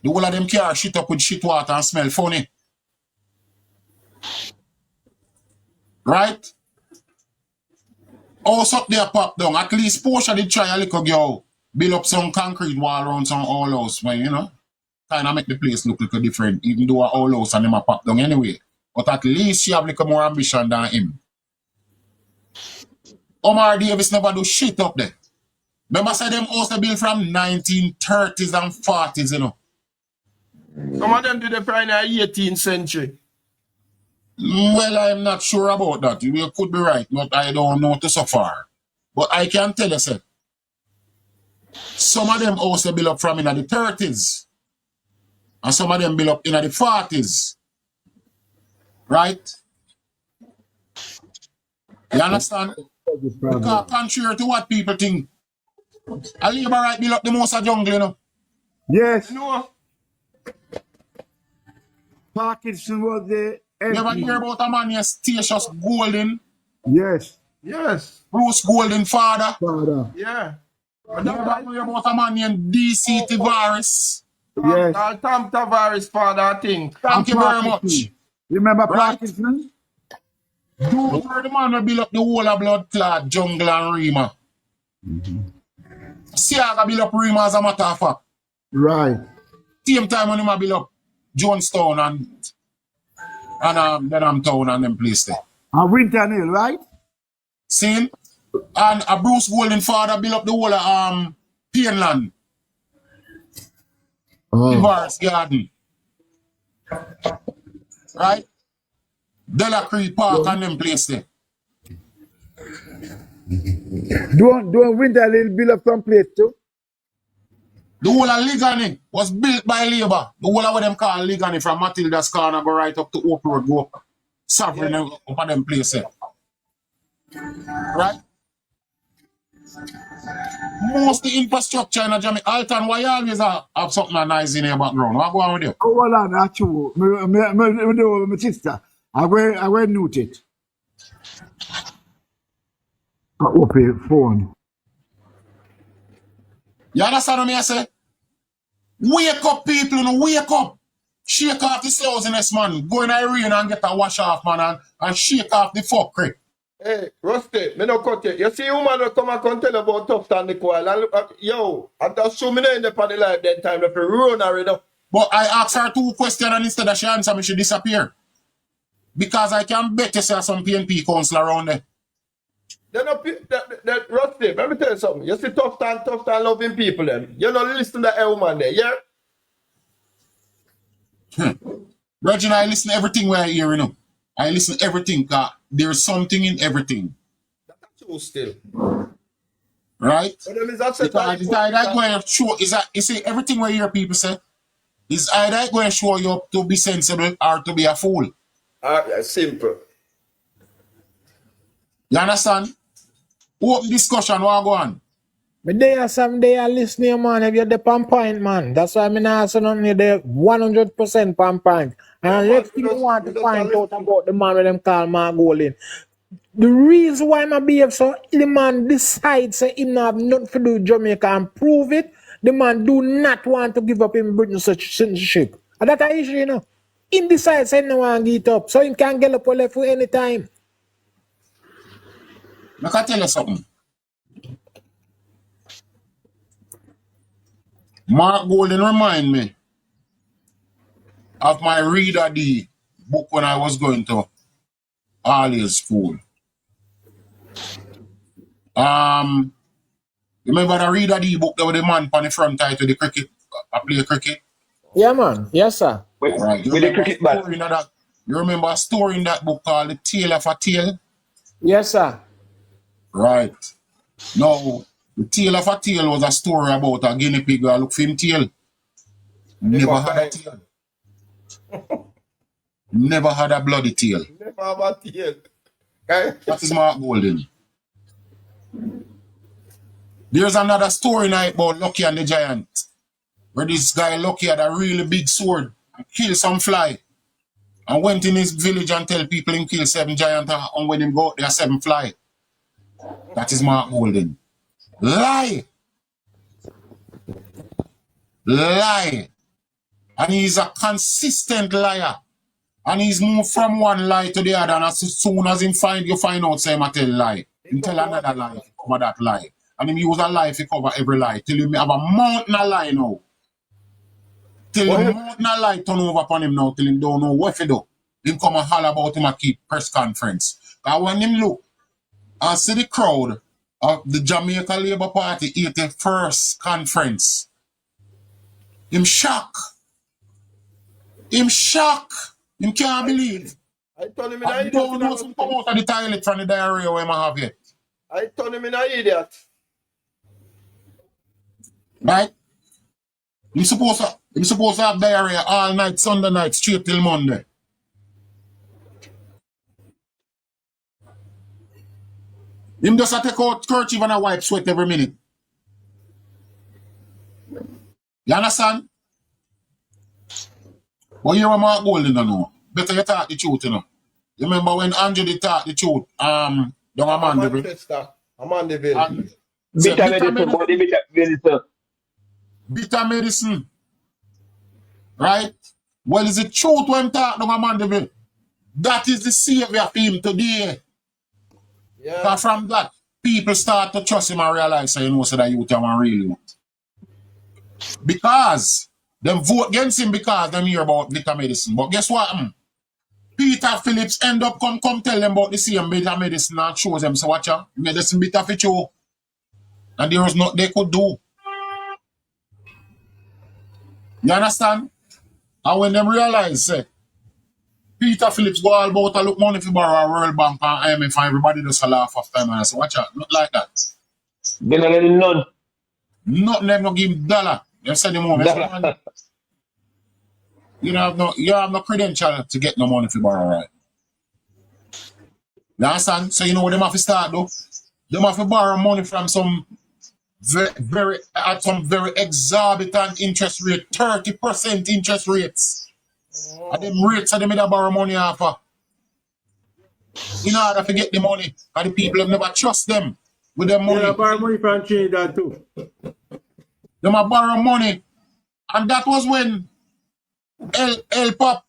The whole of them car shit up with shit water and smell funny. Right? House up there pop down. At least Portia did try a little girl. Build up some concrete wall around some old house. Well, you know, kind of make the place look a little different, even though a old house and them a pop down anyway. But at least she have little more ambition than him. Omar Davis never do shit up there. Remember say them house built from 1930s and 40s, you know. Some of them did it in the 18th century. Well, I'm not sure about that. You could be right, but I don't know to so far. But I can tell you, sir, some of them also built up from in the 30s. And some of them built up in the 40s. Right? You understand? Because contrary to what people think, a labor right build up the most of jungle, you know. Yes. No. Parkinson was the You ever hear about a man named Statius Golden? Yes. Yes. Bruce Golden father? Father. Yeah. You ever hear about a man named D.C. Tavares? Yes. Tom Tavares' father, I think. Thank you very much. Remember Right? Parkinson? Those were the man who built up the whole of blood clot, jungle and Rima. Siaga built up Rima as a matter of fact. Right. Same time when he built up Jonestown and Denham Town and them place there. And Winter Hill, right? See? And a Bruce Golden father built up the whole of Pienland. Tavares Garden. Right? Della Creek Park and them place there. Don't Winter Hill build up some place too? The whole of Ligani was built by labor. The whole of what them call Ligani from Matilda's Corner go right up to Oak Road, go up. Sovereign up at them place there. Right? Most the infrastructure in Jamaica, Alton, why you always have something nice in your background? What go on with you? Oh, well, that's true. My sister. I will note it. I open phone. You understand what I say? Wake up, people, you know, wake up. Shake off the slowness, man. Go in the rain and get a wash off, man, and shake off the fuckery. Hey, Rusty, me no cut it. You see woman will come and come tell about tough and the coil. And yo, I just show me in the panel life that time if you run already. But I asked her 2 questions and instead of she answer me, she disappear. Because I can bet you say some PNP council around there. That Rusty, let me tell you something. You see tough and loving people them. You don't listen to that woman there, yeah? Regina, I listen to everything where I hear, you know. I listen to everything because there's something in everything. That's true still. Right? But them is that Because it's either going to show, you see, everything where you hear people say, is either going to show you up to be sensible or to be a fool. Simple. You understand? Open discussion, what go on? But there someday I listen here, man. If you're the pan point, man. That's why I'm not saying on you the 100% pan point. And let's see you want to find out about the man with them call Margolin. The reason why I behave so, the man decides that he have nothing to do with Jamaica and prove it. The man do not want to give up in Britain such citizenship. And that's the issue, you know. He decides he no want to get up, so he can get up or left for any time. I can tell you something. Mark Golden remind me of my Reader D book when I was going to early school. Remember the Reader D book that with the man on the front title, the cricket, I play cricket? Yeah, man. Yes, sir. Right. With the cricket bat. You remember a story in that book called The Tale of a Tale? Yes, sir. Right. Now, The Tale of a Tale was a story about a guinea pig who look for him tail. Never had a tail. Never had a bloody tail. Never have a tail. That is Mark Golden. There's another story now about Lucky and the Giant, where this guy Lucky had a really big sword and killed some fly. and went in his village and tell people him kill 7 giants and when him go out there 7 fly. That is Mark Golden. Lie. Lie. And he's a consistent liar. And he's moved from one lie to the other. And as soon as you find out, say, I tell lie. He tell another lie to cover that lie. And he use a lie to cover every lie. Till you have a mountain of lie now. Till the mountain of lie turn over upon him now. Till him don't know what to do. Him come and holler about him and keep press conference. Because when him look and see the crowd of the Jamaica Labour Party 81st conference, him shock. Him shock. Him can't believe. I told him I don't know some come out of the toilet from the diarrhea where I have yet. I told him in an idiot. Right? Him supposed to have diarrhea all night, Sunday night, straight till Monday. Him just take out kerchief and a wipe sweat every minute. You understand? But you are Mark Golden, you know. Better you talk the truth, you know. You remember when Andrew did talk the truth, down a Mandeville? I'm on the bill. Bitter medicine, body bitter medicine. Bitter medicine. Right? Well, is it truth when talk down a Mandeville? That is the savior for him today. Yeah. Because from that, people start to trust him and realize that you know so that youth are really want. Because them vote against him because them hear about bitter medicine. But guess what? Peter Phillips end up come tell them about the same bitter medicine and shows them, so watch out, medicine bitter for you. And there was nothing they could do. You understand? And when them realize, Peter Phillips go all about to look money for borrow a World Bank and IMF and everybody just laugh after him and I say, watch out, not like that. They don't let him none. Nothing them no give him dollar. They send him home. You have no credential to get no money for borrow, right? You understand? So you know what them have to start though? Them have to borrow money from some very exorbitant interest rate, 30% interest rates. And them rates are them that borrow money off of. In order to get the money. And the people have never trust them with their money. They borrow money from Trinidad too. Them have borrow money. And that was when help up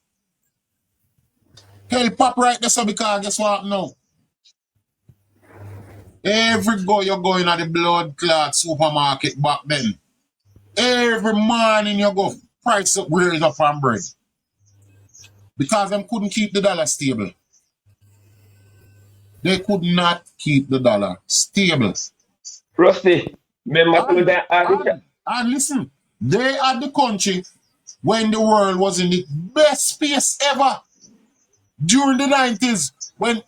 right there, so because guess what now? Every go you're going at the blood clot supermarket back then. Every morning you go price up, raise up on bread. Because them couldn't keep the dollar stable. They could not keep the dollar stable. Rusty, remember that? And listen, they are the country when the world was in the best space ever. During the 90s, when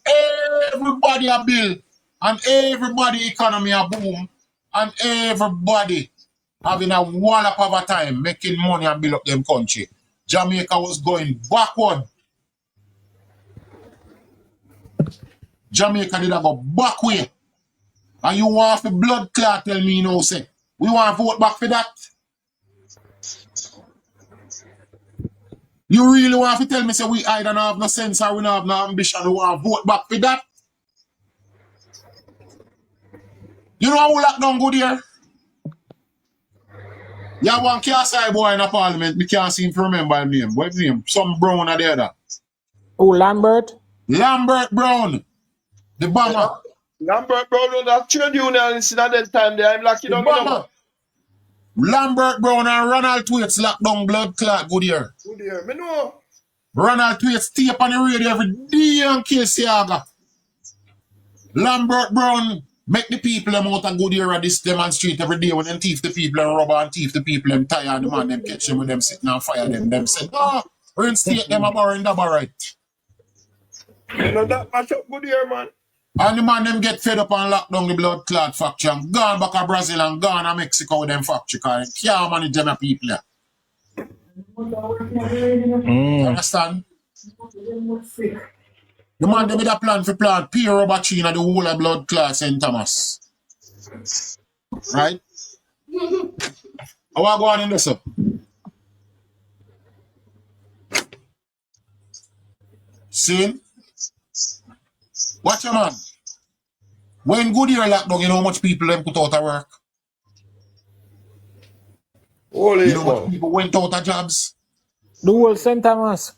everybody a build and everybody economy a boom and everybody having a wallop of a time making money and build up them country. Jamaica was going backward. Jamaica did a go back way. And you want the blood clot tell me now say, we want to vote back for that? You really want to tell me say we either don't have no sense or we don't have no ambition, we want to vote back for that? You know who locked down good here? You have one KSI boy in the parliament, we can't seem to remember his name. What's his name? Some Brown or the other. Oh, Lambert? Lambert Brown. The bomber. Lambert Brown was a trade unionist in that time there. I'm lucky don't know. Lambert Brown and Ronald Thwaites locked down blood clot good here. Good year, me know. Ronald Thwaites tape on the radio every day and kill Siaga. Lambert Brown make the people them out of good year at this demonstrate every day when them thief the people and rubber and thief the people them tired the man them catch them with them sitting and fire them. Them say, no, reinstate them a borrowing double right. You know that match up good year, man. And the man them get fed up and lock down the blood clot factory and gone back to Brazil and gone to Mexico with them factory because they can't manage them people here. Understand? The man them with a plan for plant pure rubber tree in the whole of blood clot St. Thomas. Right? How are going in this up? See? Watch your man. When Goodyear lockdown, you know how much people them put out of work? Holy You know how much man. people went out of jobs? The whole St. Thomas.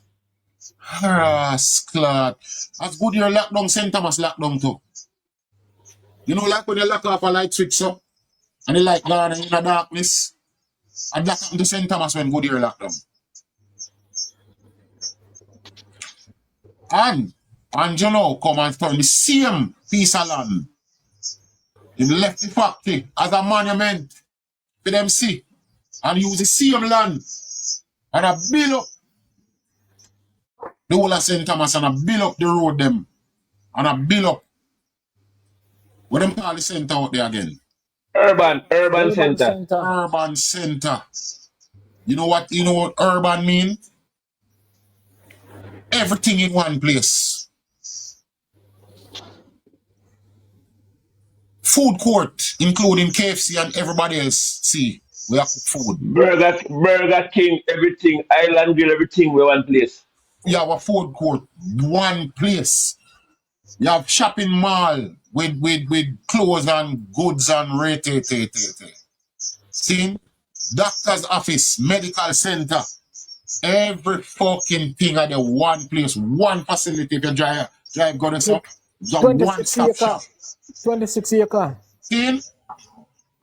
Rasclad. As Goodyear lockdown, St. Thomas lockdown too. You know, like when you lock off a light switch up and the light gone in the darkness, and that happened to St. Thomas when Goodyear lockdown. And you know, come and turn the same piece of land. He left the factory as a monument for them see and use the same land and I build up the whole of St. Thomas and I build up the road them and I build up what them call the center out there again. Urban center. Urban center. You know what urban mean? Everything in one place. Food court, including KFC and everybody else. See, we have food. Burger King, everything, Island Grill, everything, we one place. You have a food court, one place. You have shopping mall with clothes and goods and rate. See? Doctor's office, medical center. Every fucking thing at the one place, one facility. If you drive got us up, you have one stop shop. 26 acre. See?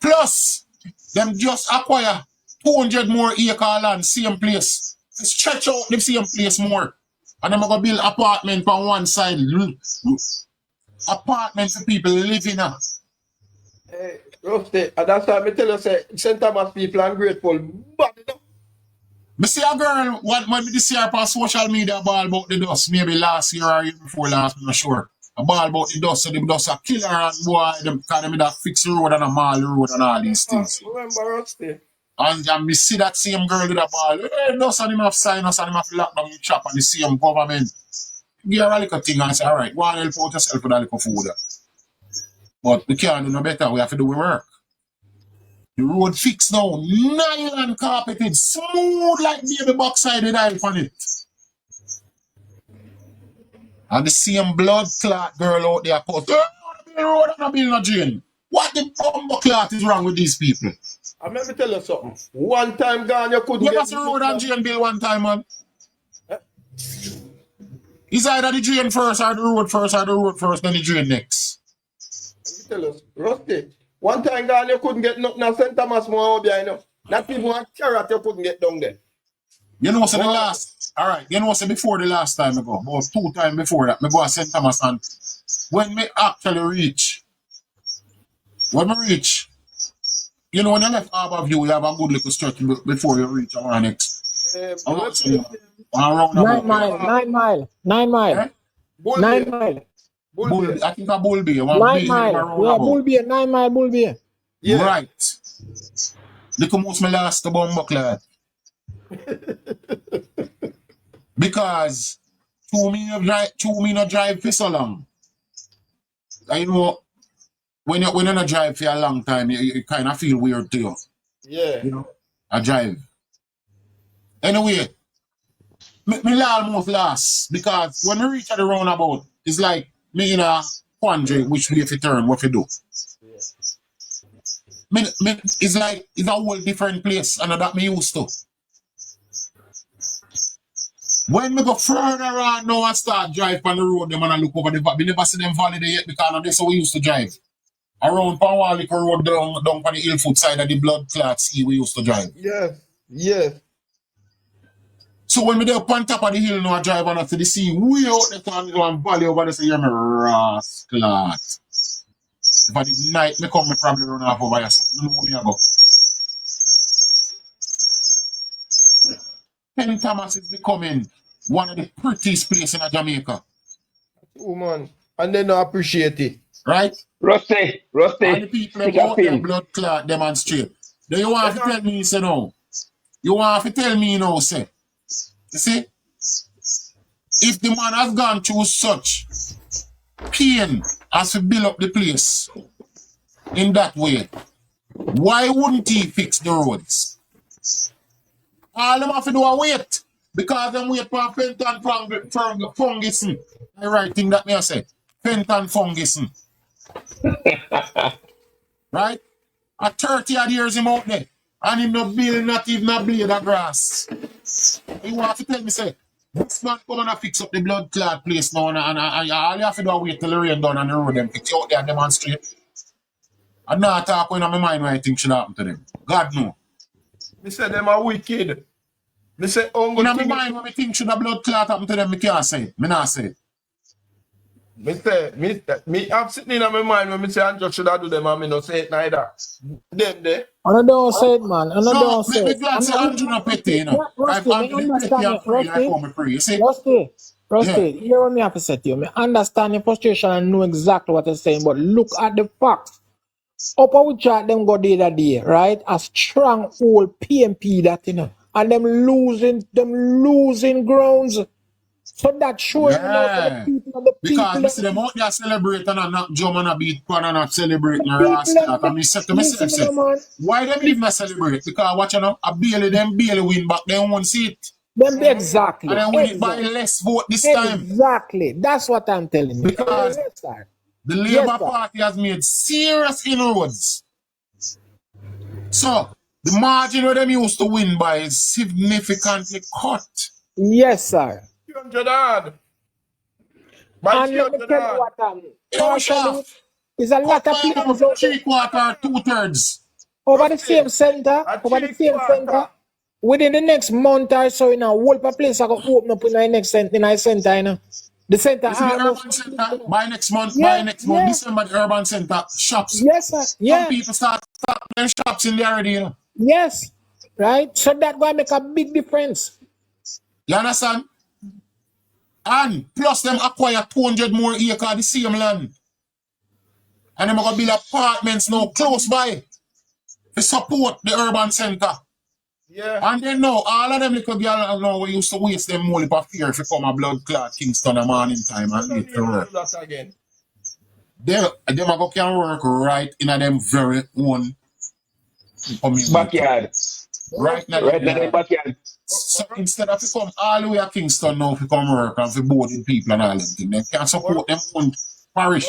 Plus, them just acquire 200 more acre land, same place. Stretch out the same place more. And then I'm going to build apartment on one side. Apartments for people living in. Hey, Rusty, and that's why I tell you, say, St. Thomas people are grateful. But, you know, I see a girl, when me this year on social media, ball about the dust, maybe last year or year before last, I'm not sure. A ball about the dust, so the dust a killer and boy, them kind of that fix road and a mall road and all these things. Remember, Rusty? And me see that same girl with a ball, hey, dust and him have sinus and him have lockdown in shop and the same government. Give her a little thing and say, all right, go and help out yourself with a little food. But we can't do no better, we have to do our work. The road fixed now, nylon carpeted, smooth like baby backside with oil on it. And the same blood clot girl out there post, oh, the road and a build no drain. What the bumbo clot is wrong with these people? I'm let me tell you something. One time gone, you couldn't Give get us the road and drain bill one time, man. It's either the drain first or the road first, then the drain next. Let me tell you, Rusty. One time gone, you couldn't get nothing. Now St. Thomas more behind you. Not even one carrot you couldn't get down there. You know, so the last, all right, you know, so before the last time I go, about 2 times before that, I go to St. Thomas and when me actually reach, you know, when you left Harbour View, you have a good little stretch before you reach our next. 9 mile. Eh? 9 mile. Bull, I think a Bull Bay. 9 mile. Yeah, Bull Bay. 9 mile Bull Bay. Yeah. Right. Look how much me last the bum buckler. Because two me not drive for so long. I know when you not drive for a long time, you kind of feel weird to you. Yeah. You know, I drive. Anyway, me almost last because when we reach at the roundabout, it's like me in a quandary which way if you turn, what you do. It's like it's a whole different place and that me used to. When we go further on now and start drive on the road, them and I look over the valley. We never see them valley there yet because that's how we used to drive. Around Panwalico Road down on the Hillfoot side of the blood clot sea we used to drive. Yes. Yes. So when we there up on top of the hill now I drive on to the sea, way out there and one valley over there say, yeah, me rascal. If I did night, me come, me probably run off over here. So you know where me I go. St. Thomas is becoming one of the prettiest places in Jamaica. Oh, man. And they don't appreciate it. Right? Rusty. And the people that go out there blood clot demonstrate. Then you want to tell me, say no. You want to tell me now, say. You see? If the man has gone through such pain as to build up the place in that way, why wouldn't he fix the roads? All them have to do is wait. Because them wait for pentan fungus. The right thing that me I say. Pentan fungus. Right? At 30 odd years him out there. And him no build not even a blade of grass. He want to tell me say, this man come and fix up the blood clot place now and all you have to do is wait till the rain done and the road them fix you out there and demonstrate. I'm not talking in my mind when I think should happen to them. God no. Me say them are wicked. Me say In my mind when I think should a blood clot happen to them, me can't say it. Me not say it. Me I'm sitting in my mind when me say Andrew should I do them and me not say it neither. Them there. And I don't say it, man. And I No, don't say me it. glad say Andrew not petty, you know. Rusty, I'm me Andrew the petty understand and it. free like how me free, you see? Rusty, hear what me have to say to you. Me understand your frustration and know exactly what you're saying, but look at the facts. Upper we chat them go the other day, right? A strong old PNP that, you know, and them losing grounds. So that showing you know for the Yeah. people and the Because people me see them out there celebrating and not jump and a beat pan and not celebrating a people rascal. And me said to myself, listen, say, man. why them even not celebrate? Because watch you know, a Bailey win back then one seat. Them exactly. And then win it by less vote this time. Exactly. That's what I'm telling you. Because the Labour Party has made serious inroads. So the margin where them used to win by is significantly cut. Yes, sir. 300 odd. By And let me 300 tell you odd. what Yo, is a lot of people over 3/4, 2/3. over the same center, within the next month or so, you know, whole place are going to open up in the next center, you know. The center You see the urban center by next month, December, the urban center shops. Yes, sir. Yeah. Some people start them shops in there already, you know. Yes. Right? So that going to make a big difference. You understand? And plus them acquire 200 more acres of the same land. And them are going to build apartments now close by to support the urban center. Yeah. And then now, all of them little girls now we used to waste them money for fear if you come a blood clot Kingston a morning time and late to work. Them are going to work right in a them very own community. Backyard. Right now, the backyard. So instead of you come all the way to Kingston now to come work and for boarding people and all them things, they can support them own parish.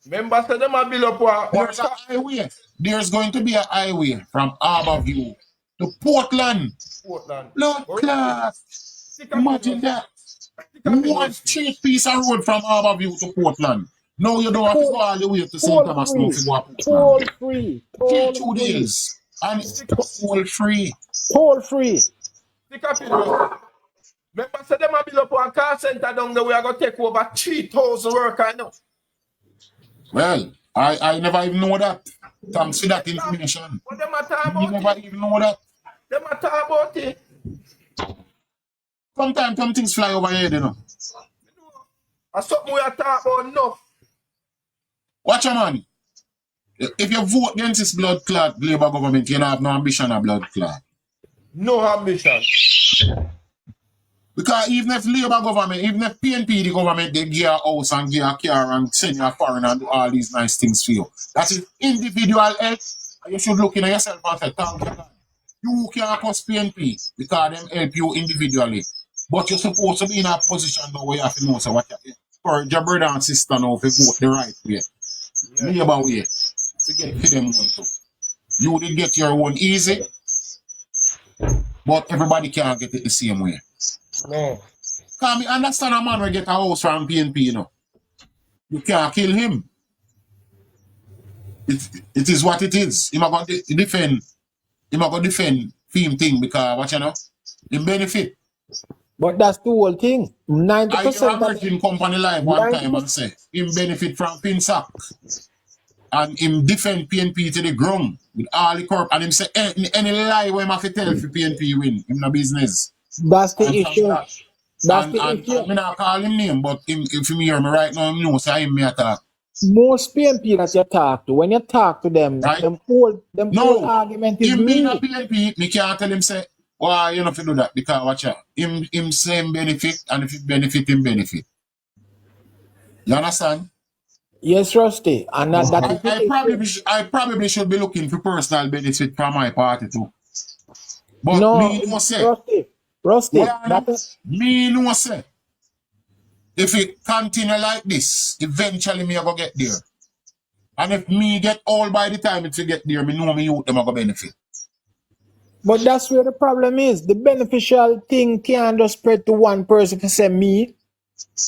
Remember, so them a build up There's a highway. There's going to be a highway from Harborview to Portland. Lord class. Imagine that. 1 straight piece of road from Harborview to Portland. Now you don't have to go all the way to St. Thomas now to go to Portland. Toll free. Take 2 days. And it's toll free. Toll free. Remember, so them a build up one car center down there. We are going to take over 3,000 workers now. Well, I never even know that. Thanks for that information. What them a talk about? You never even know that. Them a talk about it. Sometimes some things fly over your head, you know. That's something we are talking about enough. Watch a man. If you vote against this blood clot Labour government, you don't have no ambition of blood clot. No ambition. Because even if Labour government, even if PNP the government, they give a house and give a car and send you a foreign and do all these nice things for you. That is individual health. You should look in yourself and say, thank you, God. You can't cost PNP because them help you individually. But you're supposed to be in a position now where you have to know so what you for your brother and sister now if you vote the right way. Labour way. To get for them one too. You did get your own easy, but everybody can't get it the same way. No. Can me understand a man will get a house from PNP, you know. You can't kill him. It is what it is. He's not going to defend. He's not going to defend him thing because what you know, him benefit. But that's the whole thing. 90%. I hear a merchant company live one time and say him benefit from Pinsack. And him defend PNP to the ground with all the corp. And him say any lie where him have to tell if PNP win. Him no business. That's the issue. That's the issue. I not call him name, but him, if him hear me right now, him know say him me attack. Most PNP that you talk to, when you talk to them, right? them whole argument is him being a me. PNP, me can't tell him say, why you not to do that because watch out. Him same benefit, and if it benefit, him benefit. You understand? Yes, Rusty. And I probably should be looking for personal benefit from my party too. But no, me must say, Rusty, Rusty, Well, that is, me no say, if it continue like this, eventually me I go get there. And if me get all by the time it to get there, me know me youth them a go benefit. but that's where the problem is. The beneficial thing can't just spread to one person to say me.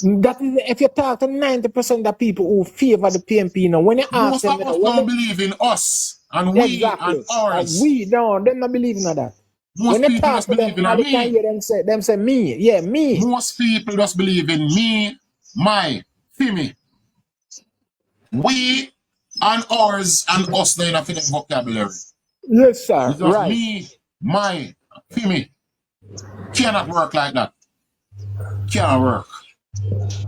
That is, if you talk to 90% of people who favor the PNP now, when you ask Most them, of us don't believe in us and we and exactly, ours. we don't, they're not believing in that. Most When you people talk just to them, believe in all you can me. hear them say me, yeah, me. Most people just believe in me, my, me. We and ours and us now in a fit vocabulary. Yes, sir, It's just right. me, my, me. Cannot work like that. Can't work.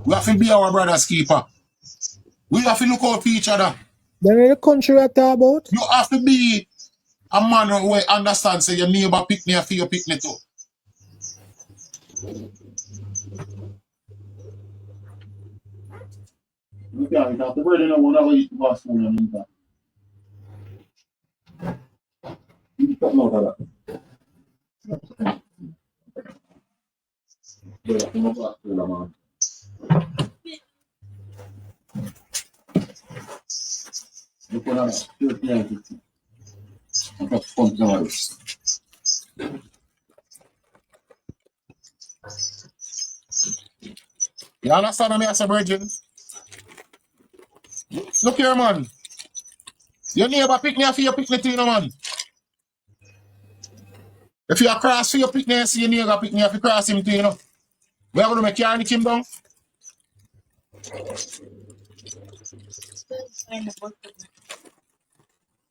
We have to be our brother's keeper. We have to look out for each other. Then in the country we talk about, You have to be a man who understands say your neighbor pick me for your pick me too. You can't have to bread in a one hour eat the fast food and eat that. You come out of that. Brother, come back to the man. You put on a 30 and just pump some of this. You understand what I say, Virgin? Look here, man. Your neighbor pick me for your pick me too, man. If you cross for your pick me, see your neighbor pick me if you cross him too, you know. We are going to make you him down.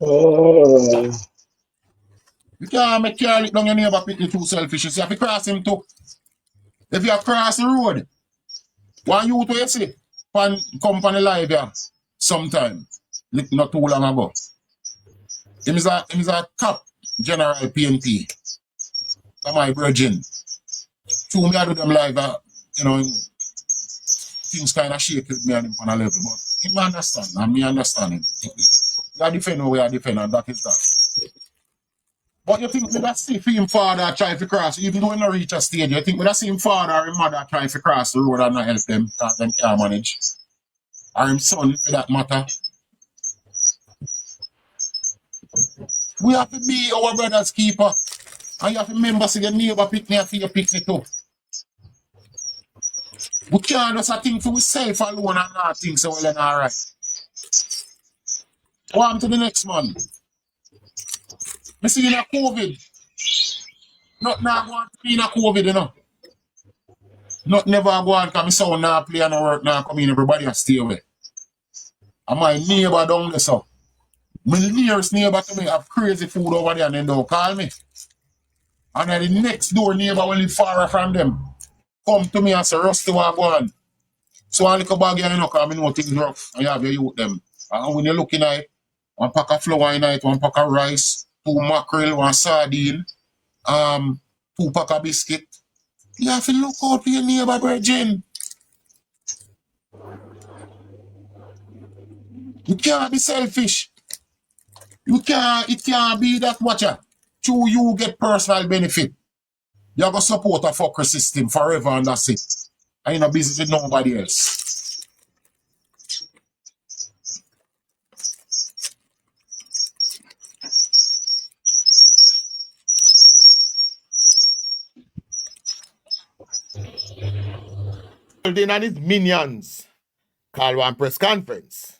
oh, You can't make Carl down your neighbor pick me too selfish. You see, if you cross him too. If you cross the road, one youth you see, come on the live here sometime, not too long ago. Him is a top general PNP. That's my virgin. Two me I do them live, you know, things kind of shake with me and him on a level, but him understand, and me understand him. You defend where I defend, and that is that. But you think we that see him father trying to cross, even though he not reach a stage, you think we that see him father or his mother trying to cross the road and not help them because them can't manage? Or him son for that matter? We have to be our brother's keeper. And you have to remember say your neighbor pick me for your pick me too. We can't just think for ourselves alone and not think so well and alright. Go on to the next man. I see in a COVID. Not now going to be in a COVID, you know. Not never go on because my sound now play and no work now come in, everybody has stay away. And my neighbor down there, so. My nearest neighbor to me have crazy food over there and then don't call me. And then the next door neighbor will live far from them. Come to me and say, Rusty, what go on? So I look a bag here, you know, because I know things rough. And you have your youth them. And when you're looking at it, one pack of flour in it, one pack of rice, 2 mackerel, 1 sardine, 2 pack of biscuit. You have to look out for your neighbor, Virgin. You can't be selfish. It can't be that watcher. True, you get personal benefit. You're going to support a fucker system forever and that's it. And you're not busy with nobody else. Holding and his minions call one press conference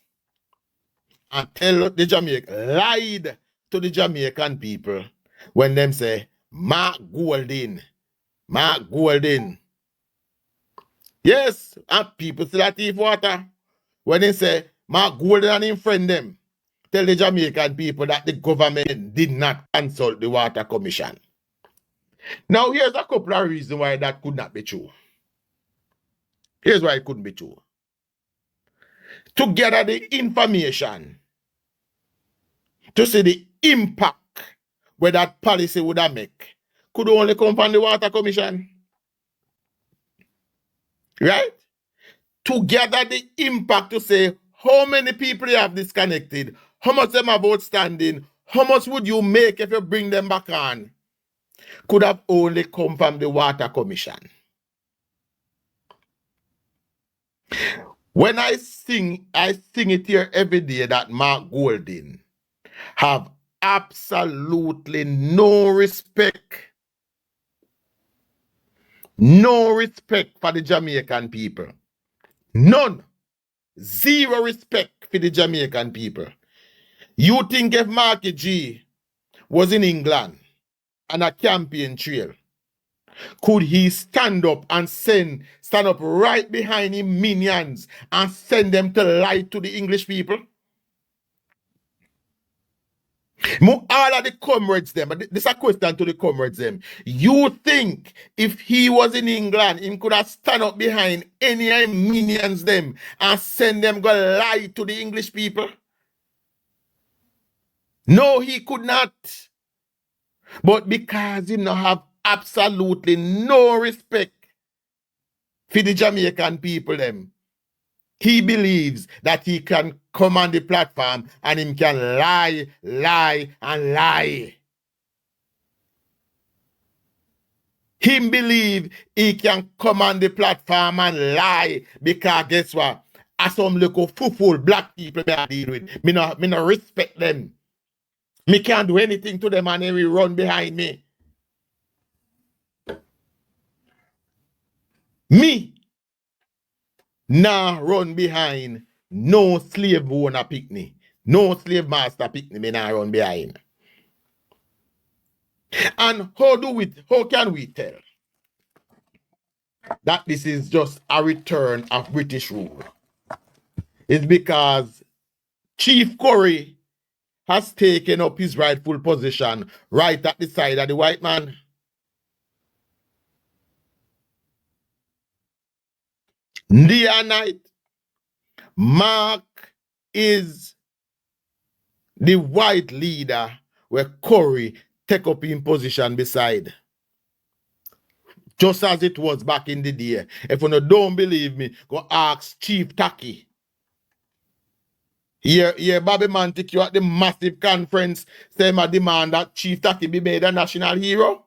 and tell the Jamaican, lied to the Jamaican people when them say, Mark Golding. Yes, and people still a thief water. When they say, Mark Golding and him friend them, tell the Jamaican people that the government did not consult the Water Commission. Now, here's a couple of reasons why that could not be true. Here's why it couldn't be true. To gather the information, to see the impact where that policy would have make, could only come from the Water Commission. Right? To gather the impact to say how many people you have disconnected, how much them have outstanding, how much would you make if you bring them back on? could have only come from the Water Commission. When I sing it here every day that Mark Golding have absolutely no respect for the Jamaican people. None. Zero respect for the Jamaican people. You think if Marky G was in England on a campaign trail, could he stand up right behind him minions and send them to lie to the English people? All of the comrades them, but this is a question to the comrades them. You think if he was in England, he could have stand up behind any of him minions them and send them go lie to the English people? No, he could not. But because he not have absolutely no respect for the Jamaican people them, he believes that he can come on the platform and him can lie, and lie. Him believe he can come on the platform and lie because guess what? As some little fool black people me I deal with, me no respect them. Me can't do anything to them and they will run behind me. Me nah run behind no slave owner picnic. No slave master picnic me nah run behind. And how can we tell that this is just a return of British rule? It's because Chief Curry has taken up his rightful position right at the side of the white man. Day and night, Mark is the white leader where Curry take up in position beside. Just as it was back in the day. If you don't believe me, go ask Chief Taki. Here Bobby Man take you at the massive conference, say my demand that Chief Taki be made a national hero.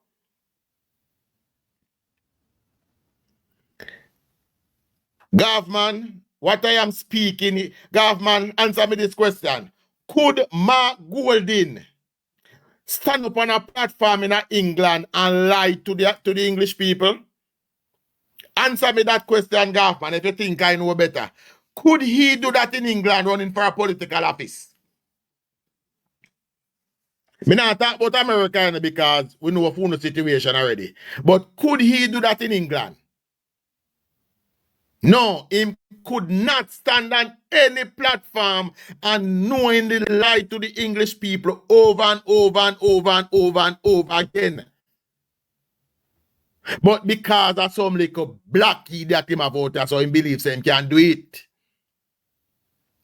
Government, what I am speaking, government, answer me this question. Could Mark Golding stand up on a platform in England and lie to the English people? Answer me that question, government, if you think I know better. Could he do that in England running for a political office? Me not talk about America because we know the situation already. But could he do that in England? No, he could not stand on any platform and knowingly lie to the English people over and over and over and over and over again. But because of some little black idiot him about that, so he believes he can do it.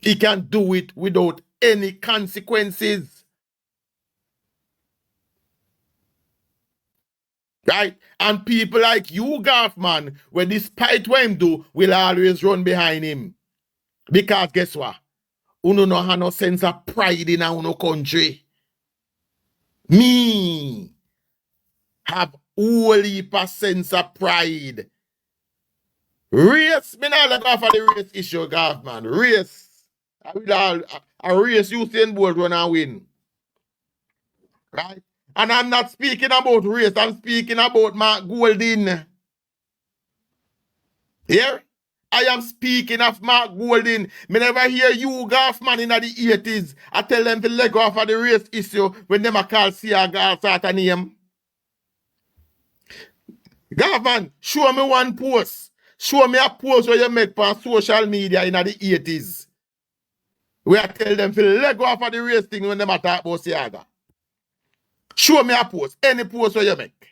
He can do it without any consequences. Right? And people like you, Gaffman, when despite what him do, will always run behind him. Because guess what? Uno no have no sense of pride in our country. Me have whole heap of sense of pride. Race, me not let go for the race issue, Gaffman. Race. A race Usain Bolt run and win. Right? And I'm not speaking about race, I'm speaking about Mark Golding. Here? I am speaking of Mark Golding. Me never hear you, Gaffman, in the 80s. I tell them to let go off of the race issue when them a call Siaga sort of name. Gaffman, show me one post. Show me a post where you make on social media in the 80s. Where I tell them to let go off of the race thing when them a talk about Siaga. Show me a post. Any post where you make.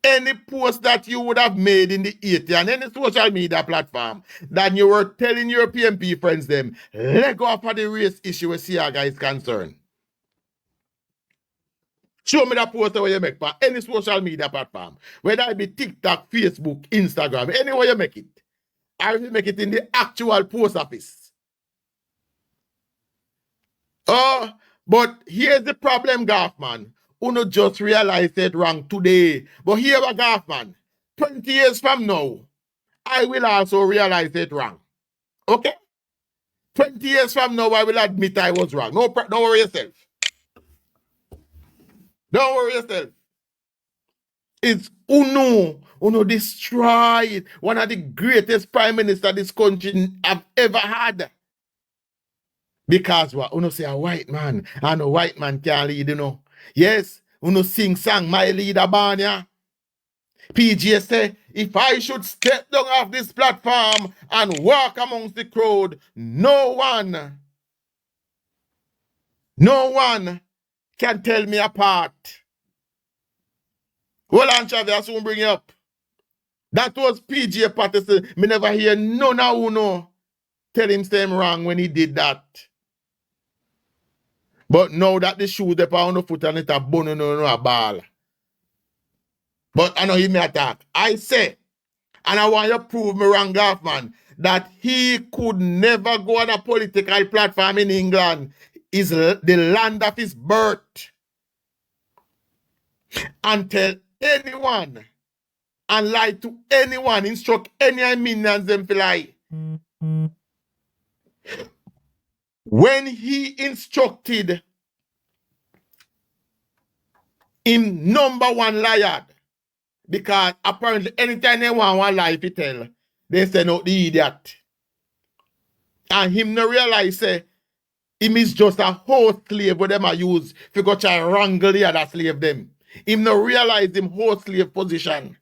Any post that you would have made in the 80s and any social media platform that you were telling your PNP friends them, let go off of the race issue where Siaga is concerned. Show me that post where you make for any social media platform. Whether it be TikTok, Facebook, Instagram, anywhere you make it. Or you make it in the actual post office. Oh, but here's the problem, Gaffman. uno just realized it wrong today. But here we go, man. 20 years from now, I will also realize it wrong. Okay? 20 years from now, I will admit I was wrong. Don't worry yourself. Don't worry yourself. It's Uno destroyed one of the greatest prime minister this country have ever had. Because what? Uno say a white man, and a white man can't lead, Yes, Uno sing song, my leader Banya. PJ say, if I should step down off this platform and walk amongst the crowd, no one can tell me apart. Hold on, Chavi, I soon bring you up. That was PJ Patterson. Me never hear none of Uno tell him same wrong when he did that. But now that the shoe they on the foot and it a bone no a ball. But I know he may attack. I say, and I want you to prove me wrong, Goffman, that he could never go on a political platform in England. Is the land of his birth. And tell anyone and lie to anyone, instruct any minions them to lie. When he instructed him number one liar, because apparently anytime they want one lie to tell, they say no the idiot. And him no realize say him is just a whole slave what them a use to go try wrangle the other slave them. Him no realize him whole slave position.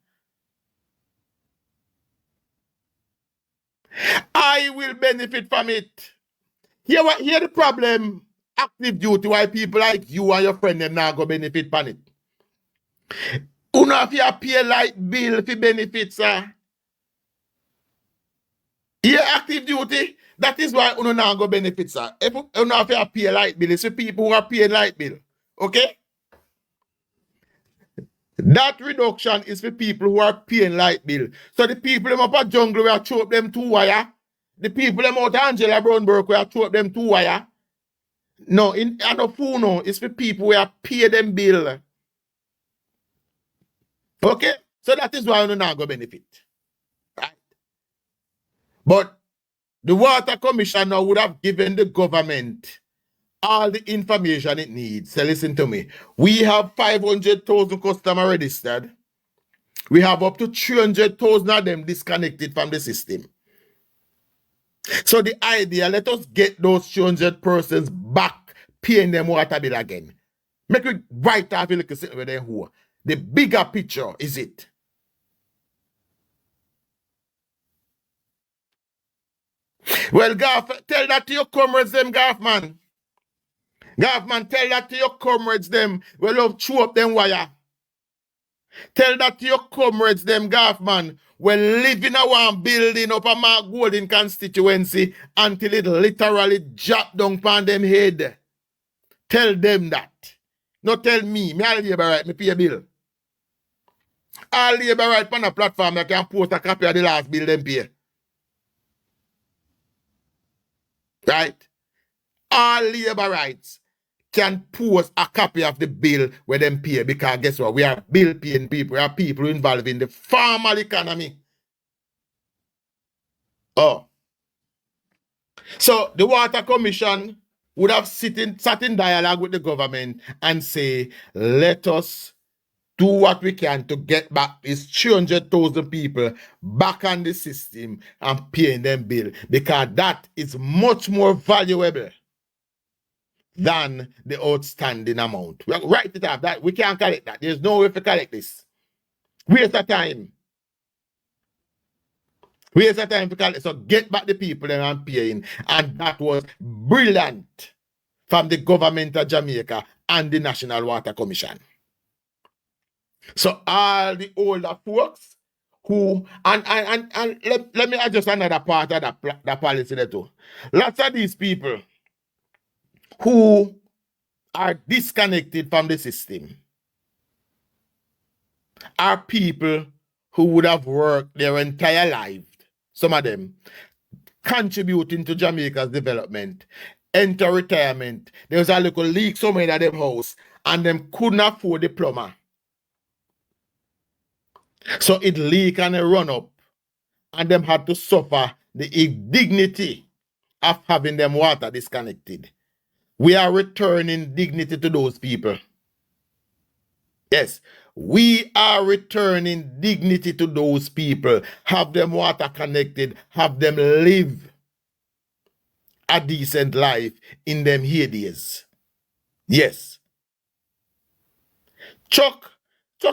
I will benefit from it. Here the problem, active duty, why people like you and your friend them now go benefit from it. You know if you pay light bill for benefits, sir. Here active duty, that is why you now go benefit, sir. If you know if you pay light bill, it's for people who are paying light bill. Okay? That reduction is for people who are paying light bill. So the people them up at jungle we are throw up them 2 wire. The people them out Angela Brownberg we are throw up them 2 wire. No, in Funo, it's for people who are pay them bill. Okay? So that is why you now go benefit. Right? But the Water Commissioner would have given the government all the information it needs. So listen to me. We have 500,000 customers registered. We have up to 300,000 of them disconnected from the system. So the idea, let us get those 300 persons back, paying them water bill again. Make it right off you look at with them who. The bigger picture is it. Well, Gaff, tell that to your comrades them, Gaff, man. Gaff, man, tell that to your comrades them. We love chew up them wire. Tell that to your comrades them, Gaff, man. We live in a one building up a Mark Golden constituency until it literally drop down upon them head. Tell them that. No tell me. Me all labor right, me pay a bill. All labor right on a platform that can post a copy of the last bill them pay. Right? All labor rights can post a copy of the bill where them pay because guess what? We are bill paying people. We are people involved in the formal economy. Oh. So the Water Commission would have sat in dialogue with the government and say, let us do what we can to get back these 300,000 people back on the system and paying them bill because that is much more valuable than the outstanding amount. We write it up that we can't collect that. There's no way to collect this. Waste of time. Waste of time to collect. So get back the people and paying. And that was brilliant from the government of Jamaica and the National Water Commission. So all the older folks who and let me adjust another part of that policy there too. Lots of these people who are disconnected from the system are people who would have worked their entire life, some of them, contributing to Jamaica's development, enter retirement. There was a little leak somewhere in them house, and them couldn't afford the plumber. So it leak and it run up, and them had to suffer the indignity of having them water disconnected. We are returning dignity to those people. Yes, we are returning dignity to those people. Have them water connected, have them live a decent life in them heydays. Yes. Chuck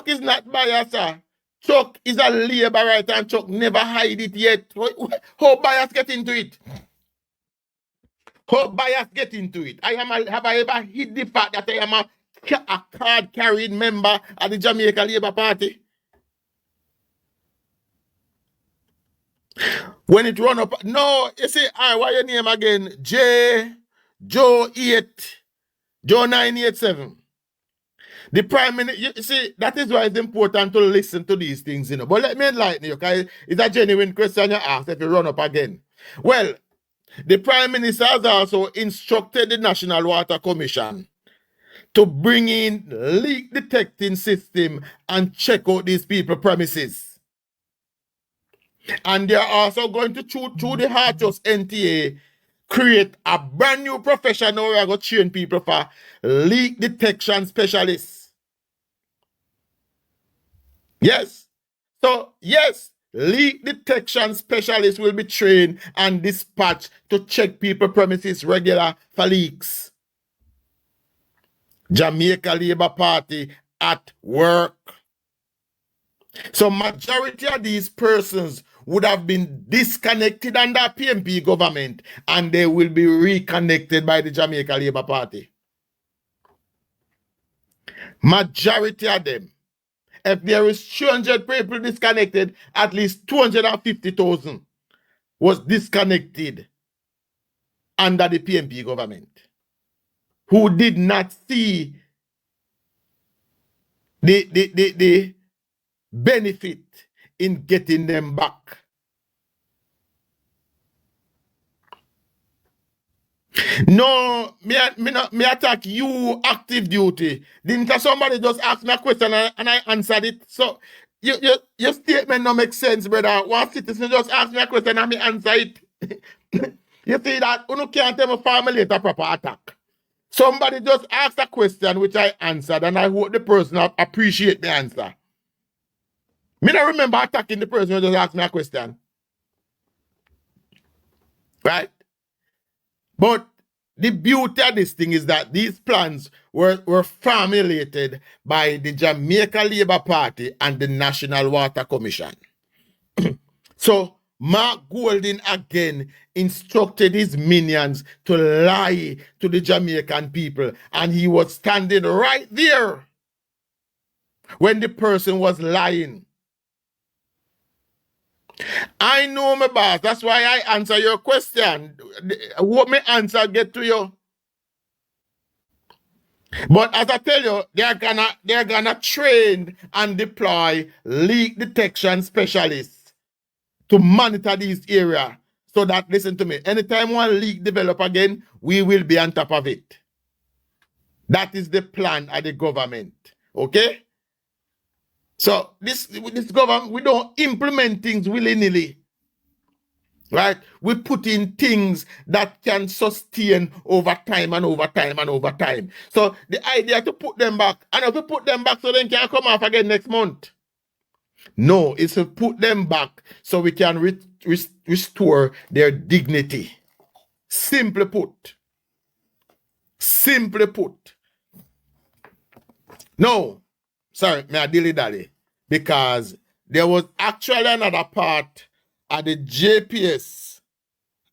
is not biased, sir. Chuck is a laborer, and Chuck never hide it yet. How bias get into it? How bias get into it? Have I ever hid the fact that I am a card carrying member of the Jamaica Labour Party? When it run up, no, you see, what your name again? Joe 987. The Prime Minister, you see, that is why it's important to listen to these things, you know. But let me enlighten you, because it's a genuine question you ask if you run up again. Well, the Prime Minister has also instructed the National Water Commission to bring in leak detecting system and check out these people premises. And they're also going to, through the Hartos NTA, create a brand new profession where we're going to train people for leak detection specialists. Yes. So, yes, leak detection specialists will be trained and dispatched to check people premises regular for leaks. Jamaica Labour Party at work. So majority of these persons would have been disconnected under PNP government, and they will be reconnected by the Jamaica Labour Party. Majority of them. If there is 200 people disconnected, at least 250,000 was disconnected under the PNP government, who did not see the benefit in getting them back. No, me attack you active duty. Didn't somebody just ask me a question and I answered it? So your statement don't make sense, brother. One citizen just asked me a question and me answer it. You see that? You can't tell me formulate a proper attack. Somebody just asked a question which I answered, and I hope the person appreciate the answer. Me don't remember attacking the person who just asked me a question. Right? But the beauty of this thing is that these plans were formulated by the Jamaica Labour Party and the National Water Commission. So Mark Golding again instructed his minions to lie to the Jamaican people, and he was standing right there when the person was lying. I know my boss. That's why I answer your question. What my answer get to you? But as I tell you, they're gonna train and deploy leak detection specialists to monitor these areas, so that, listen to me, anytime one leak develop again, we will be on top of it. That is the plan of the government. Okay? So this government, we don't implement things willy-nilly. Right? We put in things that can sustain over time and over time and over time. So the idea to put them back, and if we put them back so they can come off again next month. No, it's to put them back so we can restore their dignity. Simply put. Simply put. No, sorry, may I dilly-dally, because there was actually another part of the JPS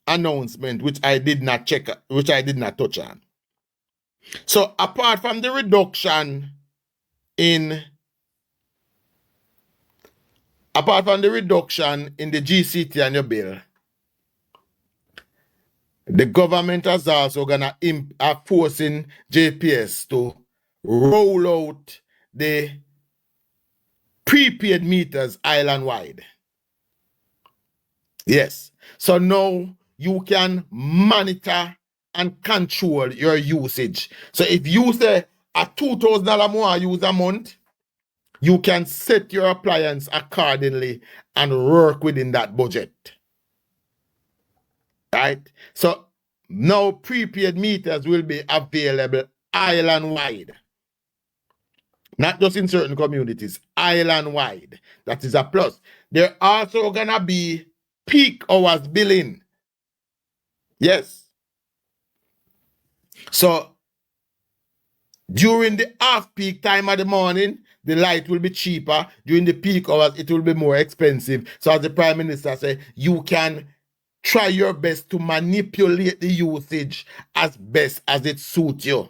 announcement which I did not check, which I did not touch on. So apart from the reduction in the GCT and your bill, the government has also gonna forcing JPS to roll out the prepaid meters island-wide. Yes. So now you can monitor and control your usage. So if you say, at $2,000 more use a month, you can set your appliance accordingly and work within that budget. Right? So now prepaid meters will be available island-wide. Not just in certain communities, island-wide. That is a plus. There also gonna be peak hours billing. Yes. So during the off-peak time of the morning, the light will be cheaper. During the peak hours, it will be more expensive. So as the Prime Minister said, you can try your best to manipulate the usage as best as it suits you.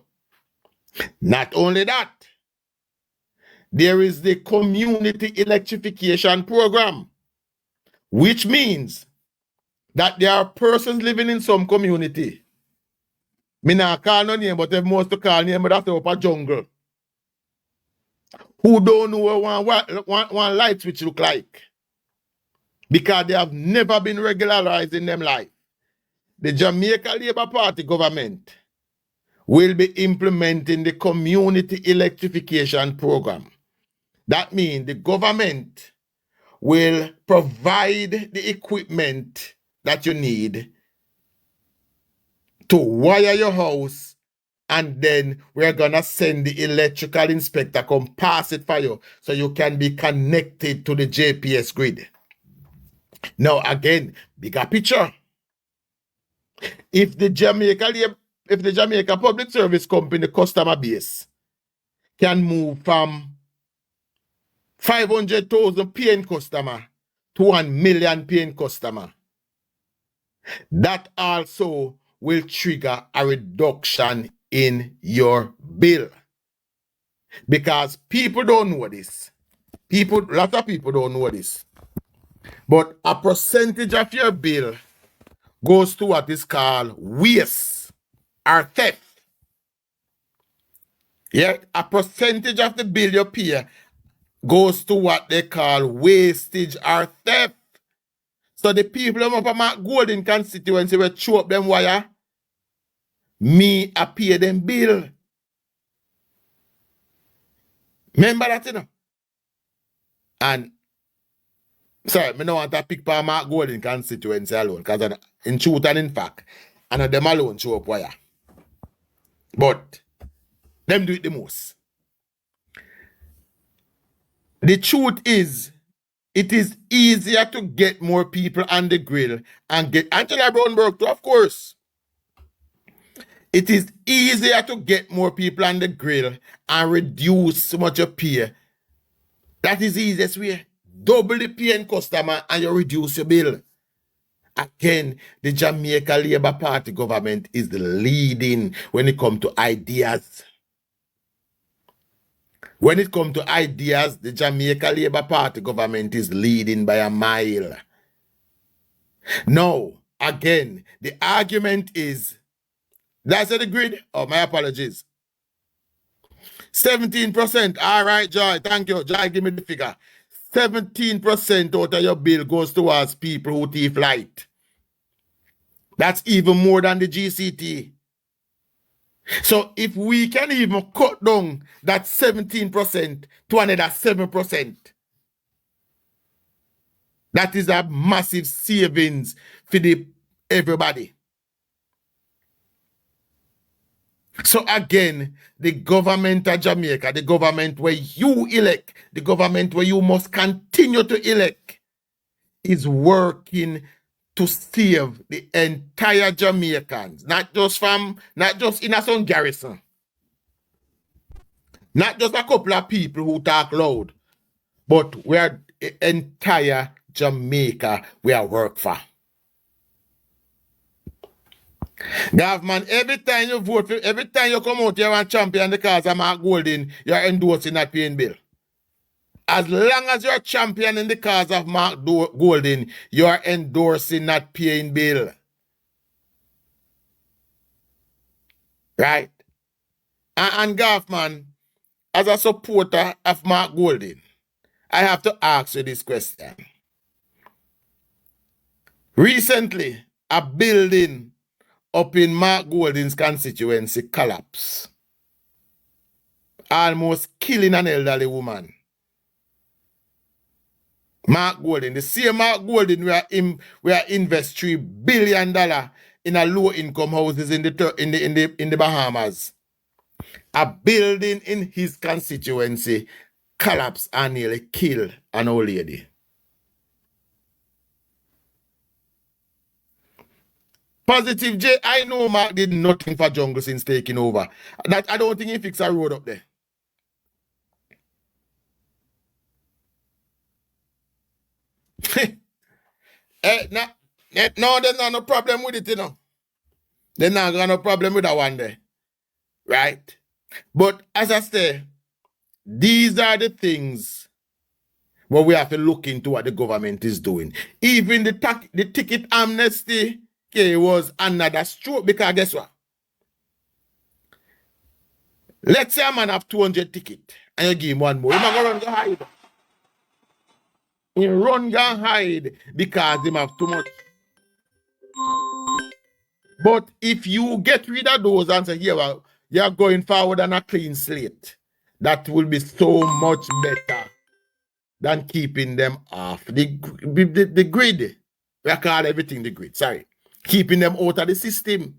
Not only that, there is the community electrification program, which means that there are persons living in some community. Me not call no name, but if most to call name, but that's up a jungle. Who don't know what one light switch look like. Because they have never been regularized in them life. The Jamaica Labour Party government will be implementing the community electrification program. That means the government will provide the equipment that you need to wire your house, and then we're gonna send the electrical inspector come pass it for you so you can be connected to the JPS grid. Now again, bigger picture. If the Jamaica Public Service Company customer base can move from 500,000 paying customer to 1 million paying customer, that also will trigger a reduction in your bill. Because people don't know this. A lot of people don't know this. But a percentage of your bill goes to what is called waste or theft. Yeah, a percentage of the bill you pay goes to what they call wastage or theft. So the people up in my golden constituency will chew up them wire. Me, I pay them bill. Remember that, you know? And, sorry, I don't want to pick for my golden constituency alone, because in truth and in fact, I know them alone chew up wire. But, them do it the most. The truth is, it is easier to get more people on the grill and get Angela Brownberg too, of course. It is easier to get more people on the grill and reduce how much you pay. That is the easiest way. Double the paying customer and you reduce your bill. Again, the Jamaica Labour Party government is the leading when it comes to ideas. When it comes to ideas, the Jamaica Labour Party government is leading by a mile. Now, again, the argument is, that's the grid? Oh, my apologies. 17%. All right, Joy. Thank you. Joy, give me the figure. 17% out of your bill goes towards people who thief light. That's even more than the GCT. So if we can even cut down that 17% to another 7%, that is a massive savings for everybody. So again, the government of Jamaica, the government where you elect, the government where you must continue to elect, is working to save the entire Jamaicans, not just in a some garrison, not just a couple of people who talk loud, but we are the entire Jamaica we are work for. Government, every time you vote, every time you come out here and champion the cause of Mark Golding, you're endorsing that paying bill. As long as you're championing the cause of Mark Golding, you're endorsing that paying bill. Right? And Goffman, as a supporter of Mark Golding, I have to ask you this question. Recently, a building up in Mark Golding's constituency collapsed. almost killing an elderly woman. Mark Golden, the same Mark Golden where invest $3 billion in a low-income houses in the Bahamas. A building in his constituency collapsed and nearly killed an old lady. Positive J, I know Mark did nothing for jungle since taking over. That I don't think he fixed a road up there. No, there's not no problem with it, you know. There's not got no problem with that one there. Right? But as I say, these are the things where we have to look into what the government is doing. Even the ticket amnesty was another stroke, because guess what? Let's say a man have 200 tickets and you give him one more. He's not going to run go hide. He run go hide because he have too much. But if you get rid of those and say, here, well, you're going forward on a clean slate, that will be so much better than keeping them off. The grid, we call everything the grid, sorry. Keeping them out of the system.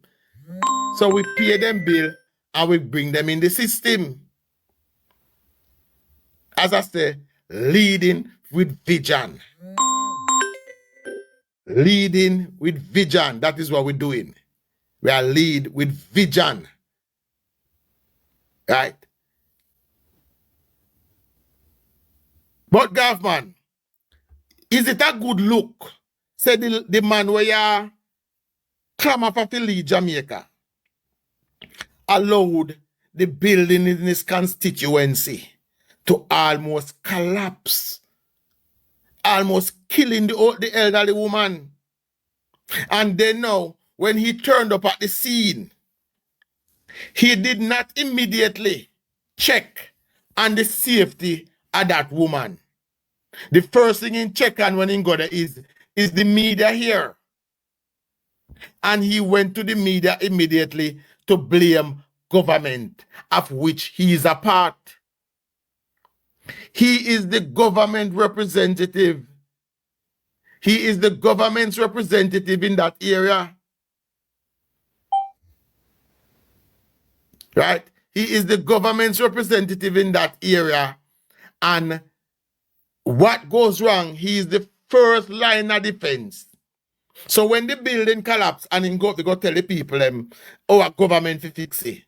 So we pay them bill and we bring them in the system. As I say, leading with vision. Leading with vision. That is what we're doing. We are lead with vision. Right? But government, is it a good look? Say the man where you clamor for to lead Jamaica allowed the building in his constituency to almost collapse, almost killing the elderly woman. And then now, when he turned up at the scene, he did not immediately check on the safety of that woman. The first thing he check on when he got there is the media here. And he went to the media immediately to blame government, of which he is a part. He is the government representative. He is the government's representative in that area. Right? He is the government's representative in that area. And what goes wrong, he is the first line of defense. So when the building collapsed and he go tell the people our government to fix it.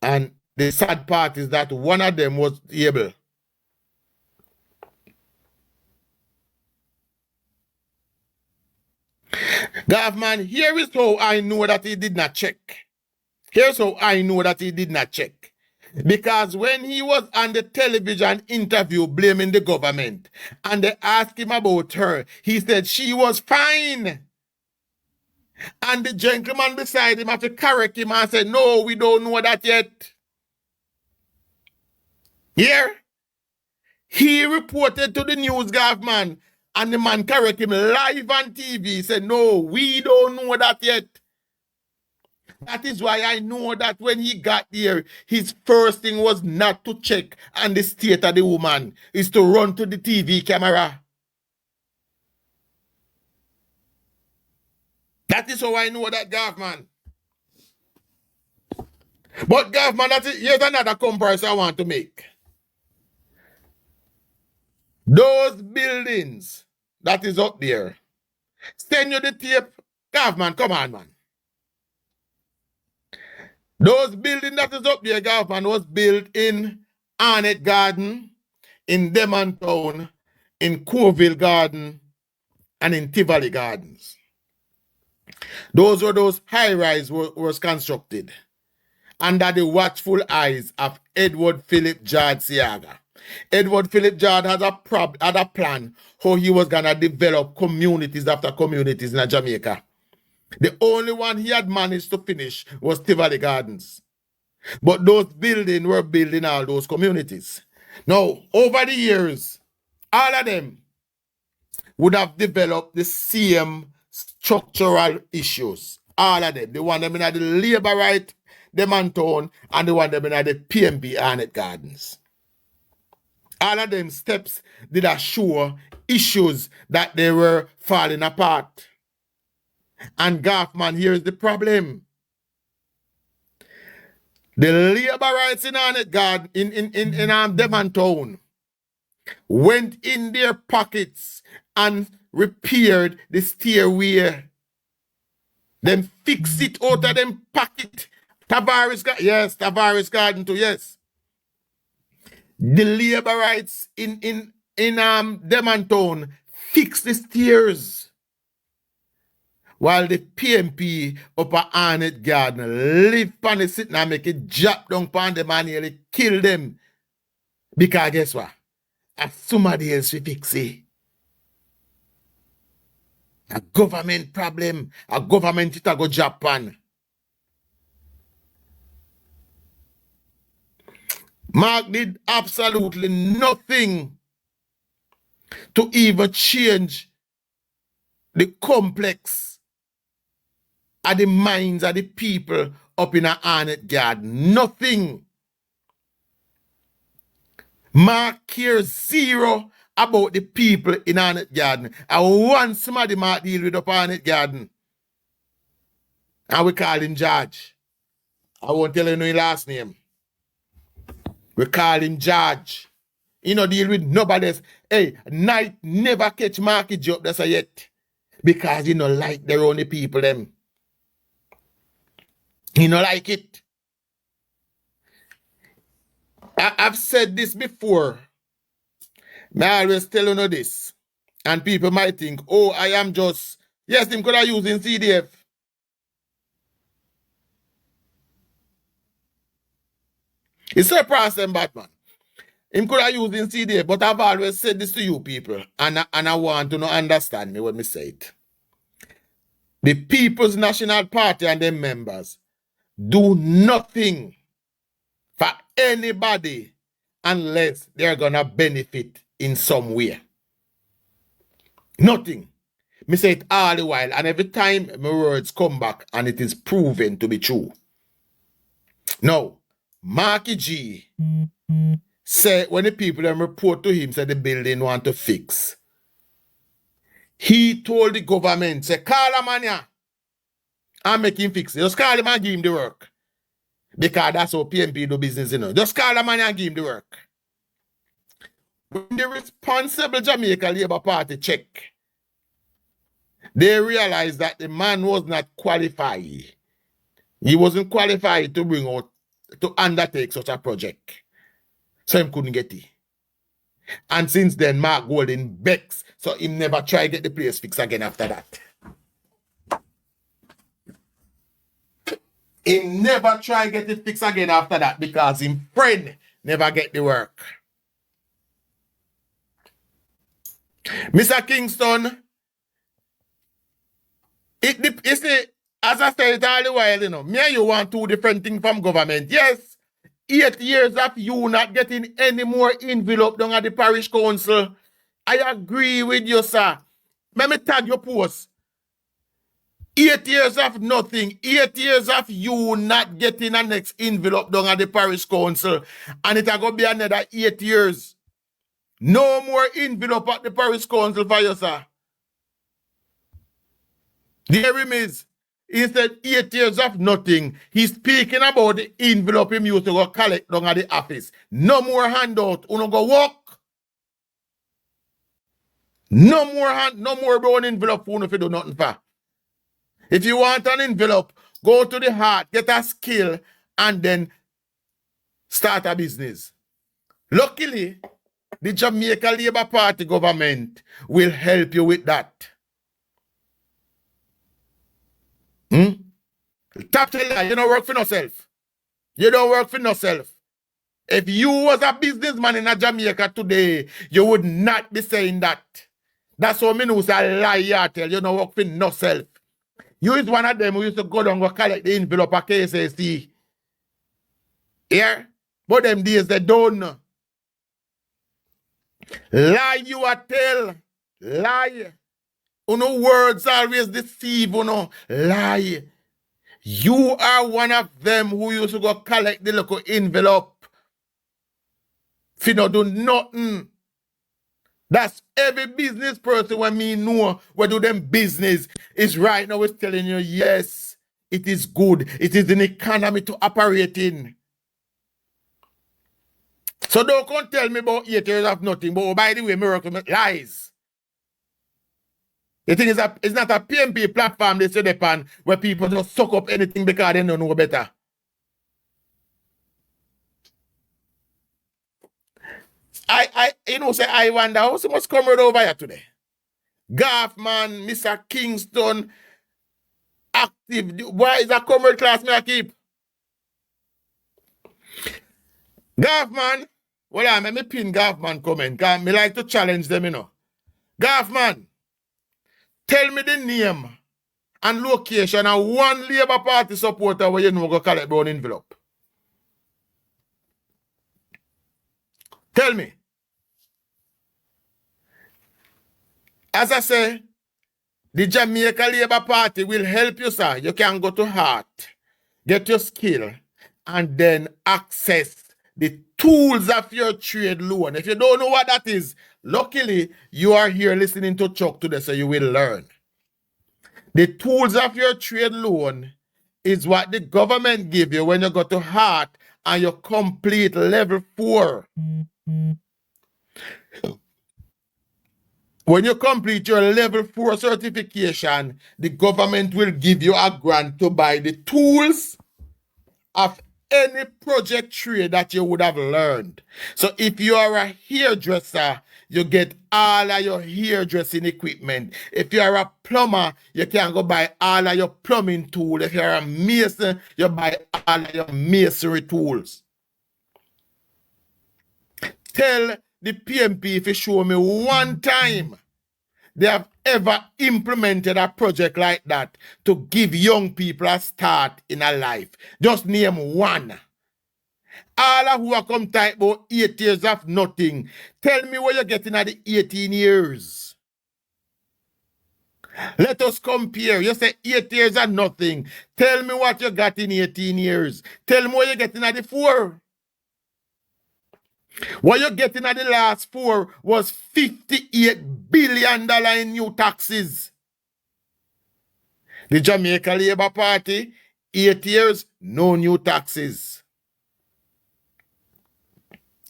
And the sad part is that one of them was able. Government, here is how I know that he did not check. Here's how I know that he did not check. Because when he was on the television interview blaming the government and they asked him about her, he said she was fine. And the gentleman beside him had to correct him and said, no, we don't know that yet. Here, he reported to the news government and the man corrected him live on TV. He said, no, we don't know that yet. That is why I know that when he got there, his first thing was not to check on the state of the woman, is to run to the TV camera. That is how I know that, government. But government, here's another comparison I want to make. Those buildings that is up there, send you the tape. Government, come on, man. Those buildings that is up there, government, was built in Arnett Garden, in Demon Town, in Coville Garden, and in Tivoli Gardens. Those were those high-rise was constructed under the watchful eyes of Edward Philip Jard Siaga. Edward Philip Jard had a plan how he was going to develop communities after communities in Jamaica. The only one he had managed to finish was Tivoli Gardens. But those buildings were building all those communities. Now, over the years, all of them would have developed the same structural issues. All of them. They want them in the labor right, Demantown and the one them in the PNP Arnett Gardens. All of them steps did assure issues that they were falling apart. And Gaffman, here's the problem. The labor rights in Arnett Garden in Demantown went in their pockets and repaired the stairway. Them fix it out of them pocket. Tavares Garden too, yes. The labor rights in Demantown fix the stairs. While the PNP up at Arnett Garden live on the sitting and make it drop down upon them and nearly kill them. Because guess what? As somebody else will fix it. A government problem. A government it a go Japan. Mark did absolutely nothing to even change the complex of the minds of the people up in a Arnett Garden. Nothing. Mark cares zero about the people in Arnett Garden. And once somebody Mark deal with up Arnett Garden, and we call him George. I won't tell you no his last name. We call him George. He no deal with nobody else. Hey, night never catch Marky job that's a yet. Because he no like their only people them. He no like it. I've said this before. I always tell you this. And people might think, oh, I am just, yes, him could have used in CDF. It's surprised them, Batman. Him could have used in CDF, but I've always said this to you people, and I want to understand me when me say it. The People's National Party and their members do nothing for anybody unless they're gonna benefit in some way. Nothing. Me say it all the while, and every time my words come back and it is proven to be true. Now, Marky G say when the people them report to him say the building want to fix, he told the government, say, call a man here and make him fix it. Just call him and give him the work. Because that's how PNP do business, you know. Just call a man and give him the work. When the responsible Jamaica Labour Party check, they realized that the man was not qualified. He wasn't qualified to bring out, to undertake such a project. So he couldn't get it. And since then, Mark Golden begs, so he never try to get the place fixed again after that. He never try to get it fixed again after that because his friend never get the work. Mr. Kingston, you see, as I said all the while, you know, me and you want two different things from government. Yes, 8 years of you not getting any more envelope down at the parish council. I agree with you, sir. Let me tag your post. 8 years of nothing. 8 years of you not getting a next envelope down at the parish council. And it's going to be another 8 years. No more envelope at the parish council for you, sir. There he is. He said 8 years of nothing. He's speaking about the envelope he used to go collect down at the office. No more handout. You no go walk. No more brown envelope for you if you do nothing for. If you want an envelope, go to the heart, get a skill, and then start a business. Luckily, the Jamaica Labour Party government will help you with that. Tap to lie, you don't work for yourself. You don't work for yourself. If you was a businessman in Jamaica today, you would not be saying that. That's what me know say lie you tell you don't work for yourself. You is one of them who used to go down and collect the envelope at KSAC. Yeah? But them days they don't know. Lie you a tell. Lie. Words always deceive, Lie. You are one of them who used to go collect the local envelope. If you don't do nothing. That's every business person when me know what do them business is right now is telling you, yes, it is good. It is an economy to operate in. So don't come tell me about 8 years of nothing. But by the way, miracle lies. The thing is, it's not a PNP platform they set upon where people just suck up anything because they don't know better. I wonder how so much come right over here today. Gaffman, Mr. Kingston, active. Why is that comrade class me I keep? Gaffman, well, let me pin Gaffman comment, because I like to challenge them, you know. Gaffman, tell me the name and location of one Labour Party supporter where you know go collect brown envelope. Tell me. As I say, the Jamaica Labour Party will help you, sir. You can go to heart, get your skill, and then access the tools of your trade loan. If you don't know what that is, luckily, you are here listening to Chuck today, so you will learn. The tools of your trade loan is what the government give you when you go to heart and you complete level 4. When you complete your level 4 certification, the government will give you a grant to buy the tools of any project trade that you would have learned. So if you are a hairdresser, you get all of your hairdressing equipment. If you are a plumber, you can go buy all of your plumbing tools. If you are a mason, you buy all of your masonry tools. Tell the PNP if you show me one time they have ever implemented a project like that to give young people a start in a life. Just name one. All of who are come type about 8 years of nothing. Tell me what you're getting at the 18 years. Let us compare. You say 8 years of nothing. Tell me what you got in 18 years. Tell me what you're getting at the 4. What you're getting at the last 4 was $58 billion in new taxes. The Jamaica Labour Party, 8 years, no new taxes.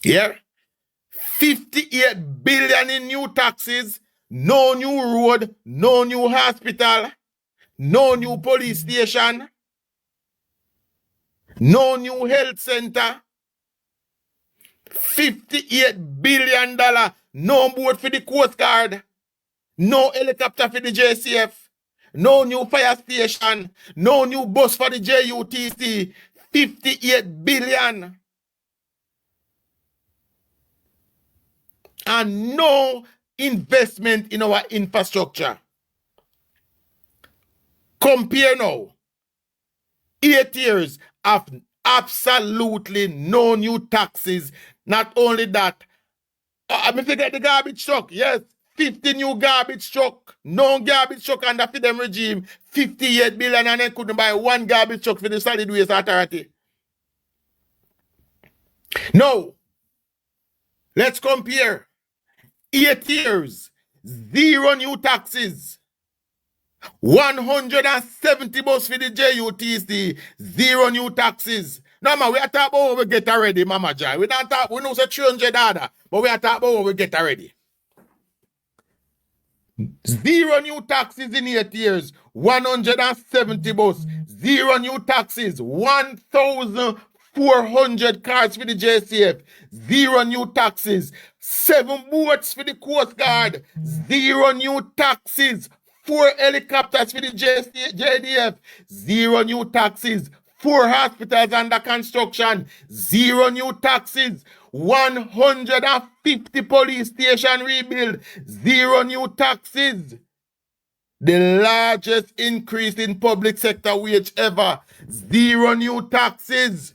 Yeah? 58 billion in new taxes, no new road, no new hospital, no new police station, no new health center. $58 billion, no boat for the Coast Guard, no helicopter for the JCF, no new fire station, no new bus for the JUTC, $58 billion. And no investment in our infrastructure. Compare now. 8 years of absolutely no new taxes. Not only that, I forget the garbage truck. Yes, 50 new garbage truck. No garbage truck under FIDEM regime. 58 billion and they couldn't buy one garbage truck for the Solid Waste Authority. Now, let's compare. 8 years, 0 new taxes. 170 bus for the JUTC, 0 new taxes. No, man, we are talking about what we get already, Mama Joy. We don't talk, we know say $300, but we are talking about what we get already. 0 new taxes in 8 years, 170 bus, 0 new taxes, 1,400 cars for the JCF, 0 new taxes, 7 boats for the Coast Guard, 0 new taxes, 4 helicopters for the JDF, 0 new taxes, 4 hospitals under construction, 0 new taxes, 150 police station rebuild, 0 new taxes. The largest increase in public sector wage ever, 0 new taxes.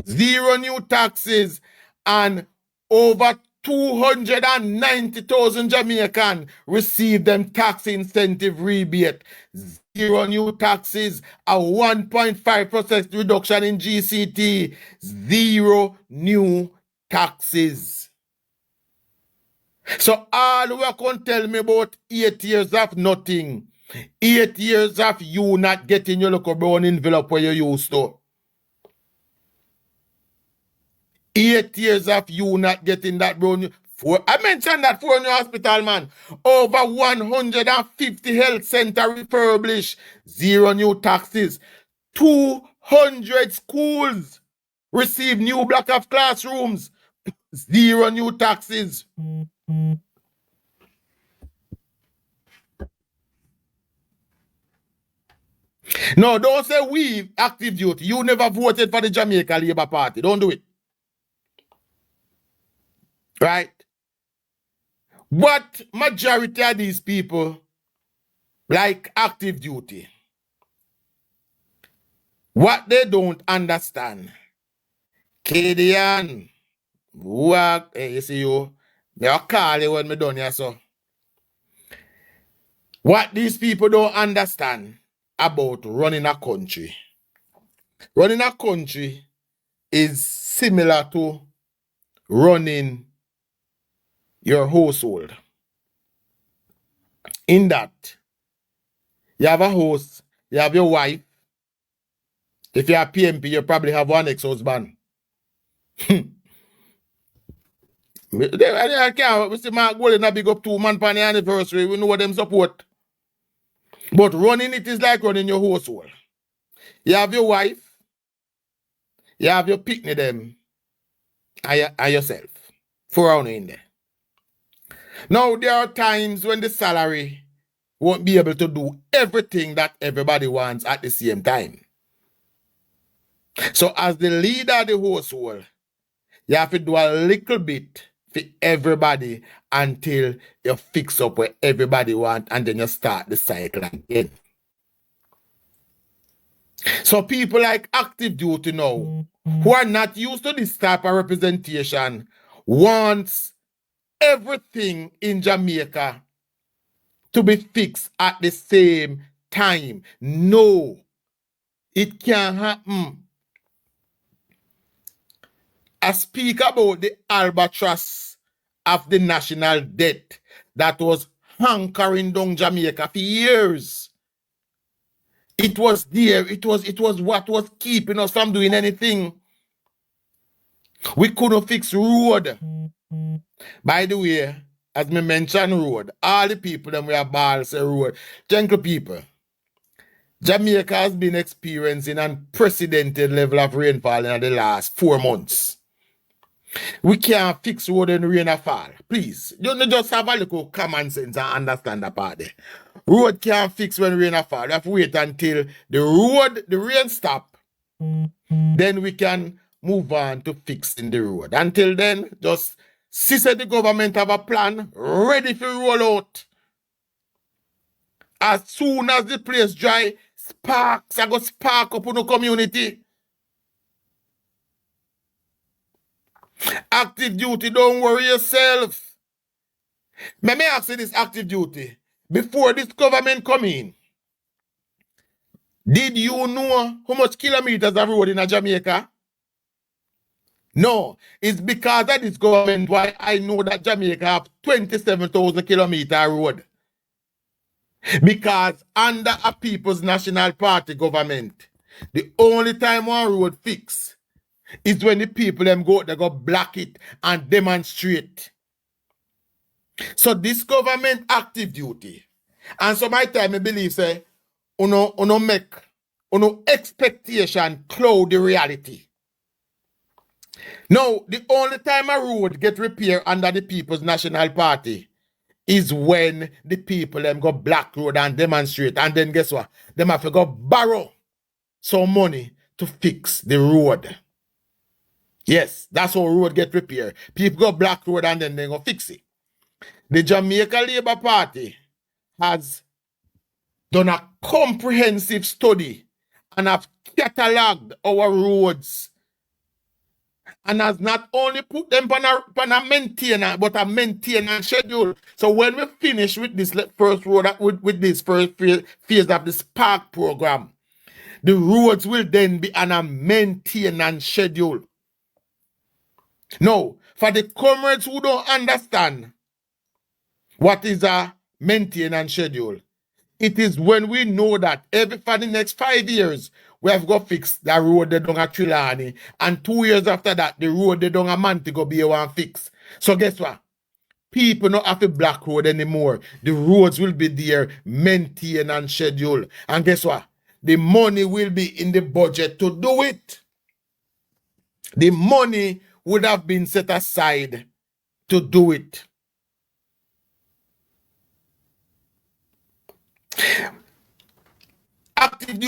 0 new taxes, and over 290,000 Jamaican receive them tax incentive rebate. zero new taxes, a 1.5% reduction in GCT, zero new taxes. So all you can tell me about 8 years of nothing, 8 years of you not getting your local brown envelope where you used to. 8 years of you not getting that brown. I mentioned that for your hospital, man. Over 150 health center refurbished, zero new taxes. 200 schools receive new block of classrooms, zero new taxes. No, don't say we active duty. You never voted for the Jamaica Labour Party. Don't do it. Right? But majority of these people like active duty. What they don't understand, Kadian, you see you, I'll call you when me done here, so. What these people don't understand about running a country. Running a country is similar to running your household. In that, you have a host, you have your wife. If you are PNP, you probably have one ex-husband. I can't, we see Mark Golden a big up 2 months on the anniversary, we know what them support. But running it is like running your household. You have your wife, you have your picnic them, and yourself. 4 hours in there. Now, there are times when the salary won't be able to do everything that everybody wants at the same time. So, as the leader of the household, you have to do a little bit for everybody until you fix up what everybody wants, and then you start the cycle again. So people like active duty now, who are not used to this type of representation, wants everything in Jamaica to be fixed at the same time. No, it can't happen. I speak about the albatross of the national debt that was hankering down Jamaica for years. It was there. It was what was keeping us from doing anything. We couldn't fix road. By the way, as me mentioned road, all the people that we have balls say road. Gentle people, Jamaica has been experiencing an unprecedented level of rainfall in the last 4 months. We can't fix road in rain or fall. Please, you just have a little common sense and understand that part there. Road can't fix when rain or fall. We have to wait until the rain stop. Then we can move on to fixing the road. Until then, just see that the government have a plan ready to roll out. As soon as the place dry, sparks are going to spark up in the community. Active duty, don't worry yourself. Let me ask you this active duty. Before this government come in, did you know how much kilometers of road in Jamaica? No, it's because of this government why I know that Jamaica have 27,000 kilometer road. Because under a People's National Party government, the only time one road fix is when the people they go block it and demonstrate. So this government active duty. And so my time I believe say uno make expectation cloud the reality. Now, the only time a road get repaired under the People's National Party is when the people them go block road and demonstrate, and then guess what? Them have to go borrow some money to fix the road. Yes, that's how road get repaired. People go block road and then they go fix it. The Jamaica Labour Party has done a comprehensive study and have catalogued our roads and has not only put them on a maintenance, but a maintenance schedule. So when we finish with this first road, with this first phase of the Spark program, the roads will then be on a maintenance schedule. Now, for the comrades who don't understand what is a maintenance schedule, it is when we know that for the next 5 years, we have got fix the road they don't at Trelawney, and 2 years after that, the road they don't at Montego Bay one fix. So guess what? People don't have to block road anymore. The roads will be there, maintained and scheduled. And guess what? The money will be in the budget to do it. The money would have been set aside to do it. Active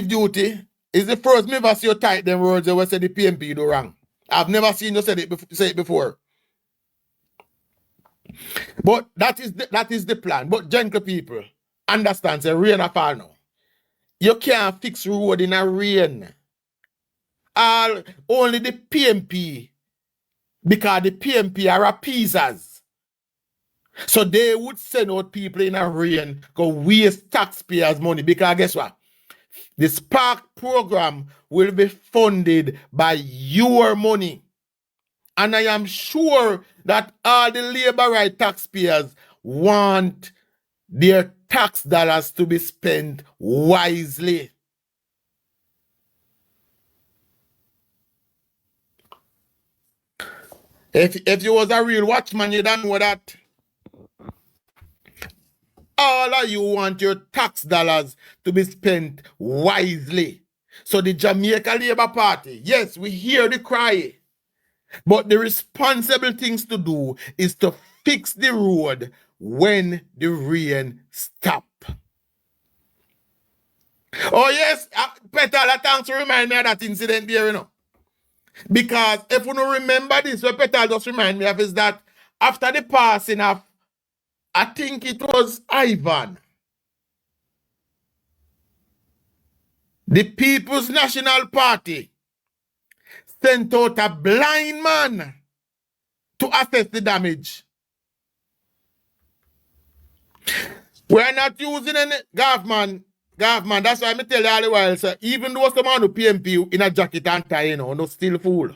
duty is the first me ever see you type them words that say the PNP do wrong. I've never seen you say it before. But that is the plan. But gentle people, understand, say rain or fall now. You can't fix road in a rain. Only the PNP, because the PNP are appeasers. So they would send out people in a rain go waste taxpayers' money, because guess what? The Spark program will be funded by your money. And I am sure that all the labor right taxpayers want their tax dollars to be spent wisely. If you was a real watchman, you don't know that. All of you want your tax dollars to be spent wisely. So the Jamaica Labour Party, yes, we hear the cry. But the responsible things to do is to fix the road when the rain stop. Oh yes, Petala, thanks to remind me of that incident there, you know. Because if you don't remember this, what Petal just remind me of is that after the passing of, I think it was Ivan, the People's National Party sent out a blind man to assess the damage. We're not using any government, that's why I tell you all the while, sir, even though some man who PNP in a jacket and tie, you know, no still fool.